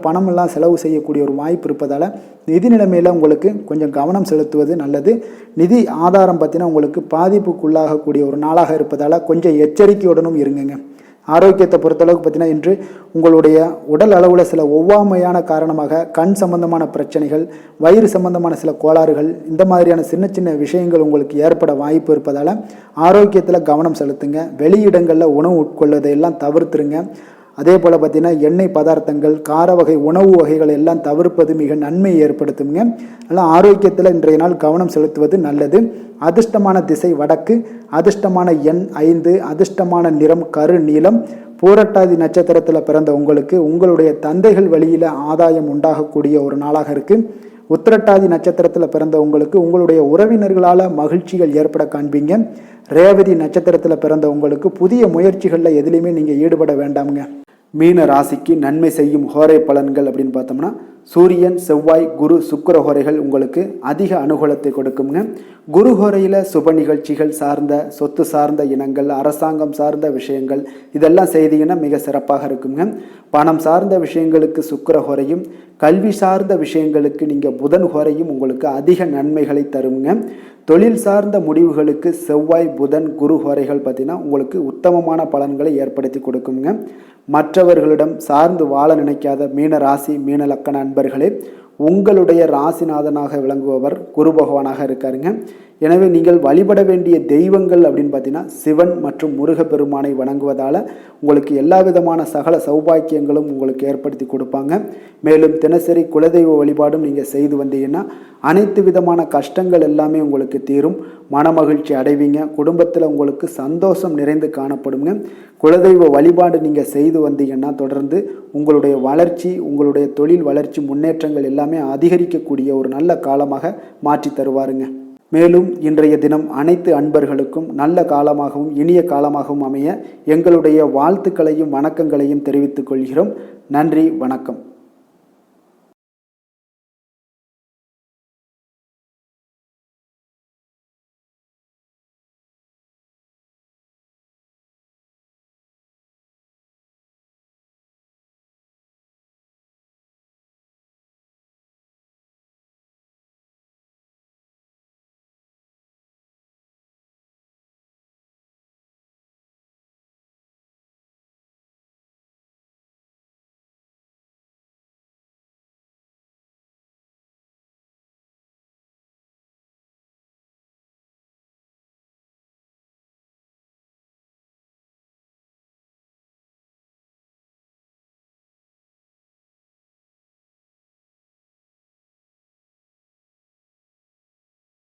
பணமெல்லாம் செலவு செய்யக்கூடிய ஒரு வாய்ப்பு இருப்பதால் நிதி நிலைமையில் உங்களுக்கு கொஞ்சம் கவனம் செலுத்துவது நல்லது. நிதி ஆதாரம் பார்த்தீங்கன்னா உங்களுக்கு பாதிப்புக்குள்ளாகக்கூடிய ஒரு நாளாக இருப்பதால் கொஞ்சம் எச்சரிக்கையுடனும் இருங்குங்க. ஆரோக்கியத்தை பொறுத்தளவுக்கு பார்த்தீங்கன்னா இன்று உங்களுடைய உடல் அளவில் சில ஒவ்வாமையான காரணமாக கண் சம்பந்தமான பிரச்சனைகள், வயிறு சம்பந்தமான சில கோளாறுகள், இந்த மாதிரியான சின்ன சின்ன விஷயங்கள் உங்களுக்கு ஏற்பட வாய்ப்பு இருப்பதால் ஆரோக்கியத்தில் கவனம் செலுத்துங்க. வெளியிடங்களில் உணவு உட்கொள்வதை எல்லாம் தவிர்த்துருங்க. அதே போல் பார்த்தீங்கன்னா எண்ணெய் பதார்த்தங்கள், கார வகை உணவு வகைகள் எல்லாம் தவிர்ப்பது மிக நன்மை ஏற்படுத்துங்க. அதனால் ஆரோக்கியத்தில் இன்றைய நாள் கவனம் செலுத்துவது நல்லது. அதிர்ஷ்டமான திசை வடக்கு, அதிர்ஷ்டமான எண் 5, அதிர்ஷ்டமான நிறம் கரு நீலம். பூரட்டாதி நட்சத்திரத்தில் பிறந்த உங்களுக்கு உங்களுடைய தந்தைகள் வழியில் ஆதாயம் உண்டாகக்கூடிய ஒரு நாளாக இருக்குது. உத்திரட்டாதி நட்சத்திரத்தில் பிறந்த உங்களுக்கு உங்களுடைய உறவினர்களால் மகிழ்ச்சிகள் ஏற்பட காண்பீங்க. ரேவதி நட்சத்திரத்தில் பிறந்த உங்களுக்கு புதிய முயற்சிகளில் எதுலேயுமே நீங்கள் ஈடுபட வேண்டாமுங்க. மீன ராசிக்கு நன்மை செய்யும் ஹோரை பலன்கள் அப்படின்னு பார்த்தோம்னா சூரியன், செவ்வாய், குரு, சுக்கிர ஹோரைகள் உங்களுக்கு அதிக அனுகூலத்தை கொடுக்குங்க. குரு ஹோரையில் சுப நிகழ்ச்சிகள் சார்ந்த, சொத்து சார்ந்த இனங்கள், அரசாங்கம் சார்ந்த விஷயங்கள் இதெல்லாம் செய்தீங்கன்னா மிக சிறப்பாக இருக்குங்க. பணம் சார்ந்த விஷயங்களுக்கு சுக்கிர ஹோரையும், கல்வி சார்ந்த விஷயங்களுக்கு நீங்கள் புதன் ஹோரையும் உங்களுக்கு அதிக நன்மைகளை தருங்க. தொழில் சார்ந்த முடிவுகளுக்கு செவ்வாய், புதன், குரு ஹோரைகள் பார்த்தீங்கன்னா உங்களுக்கு உத்தமமான பலன்களை ஏற்படுத்தி கொடுக்குங்க. மற்றவர்களிடம் சார்ந்து வாழ நினைக்காத மீன ராசி, மீன லக்கண அன்பர்களே, உங்களுடைய ராசிநாதனாக விளங்குபவர் குரு பகவானாக இருக்காருங்க. எனவே நீங்கள் வழிபட வேண்டிய தெய்வங்கள் அப்படின்னு பார்த்தீங்கன்னா சிவன் மற்றும் முருகப்பெருமானை வணங்குவதால் உங்களுக்கு எல்லா விதமான சகல சௌபாக்கியங்களும் உங்களுக்கு ஏற்படுத்தி கொடுப்பாங்க. மேலும் தினசரி குலதெய்வ வழிபாடும் நீங்கள் செய்து வந்தீங்கன்னா அனைத்து விதமான கஷ்டங்கள் எல்லாமே உங்களுக்கு தீரும். மனமகிழ்ச்சி அடைவீங்க. குடும்பத்தில் உங்களுக்கு சந்தோஷம் நிறைந்து காணப்படுங்க. குலதெய்வ வழிபாடு நீங்கள் செய்து வந்தீங்கன்னா தொடர்ந்து உங்களுடைய வளர்ச்சி, உங்களுடைய தொழில் வளர்ச்சி, முன்னேற்றங்கள் எல்லாமே அதிகரிக்கக்கூடிய ஒரு நல்ல காலமாக மாற்றி தருவாருங்க. மேலும் இன்றைய தினம் அனைத்து அன்பர்களுக்கும் நல்ல காலமாகவும் இனிய காலமாகவும் அமைய எங்களுடைய வாழ்த்துக்களையும் வணக்கங்களையும் தெரிவித்துக் கொள்கிறோம். நன்றி, வணக்கம்.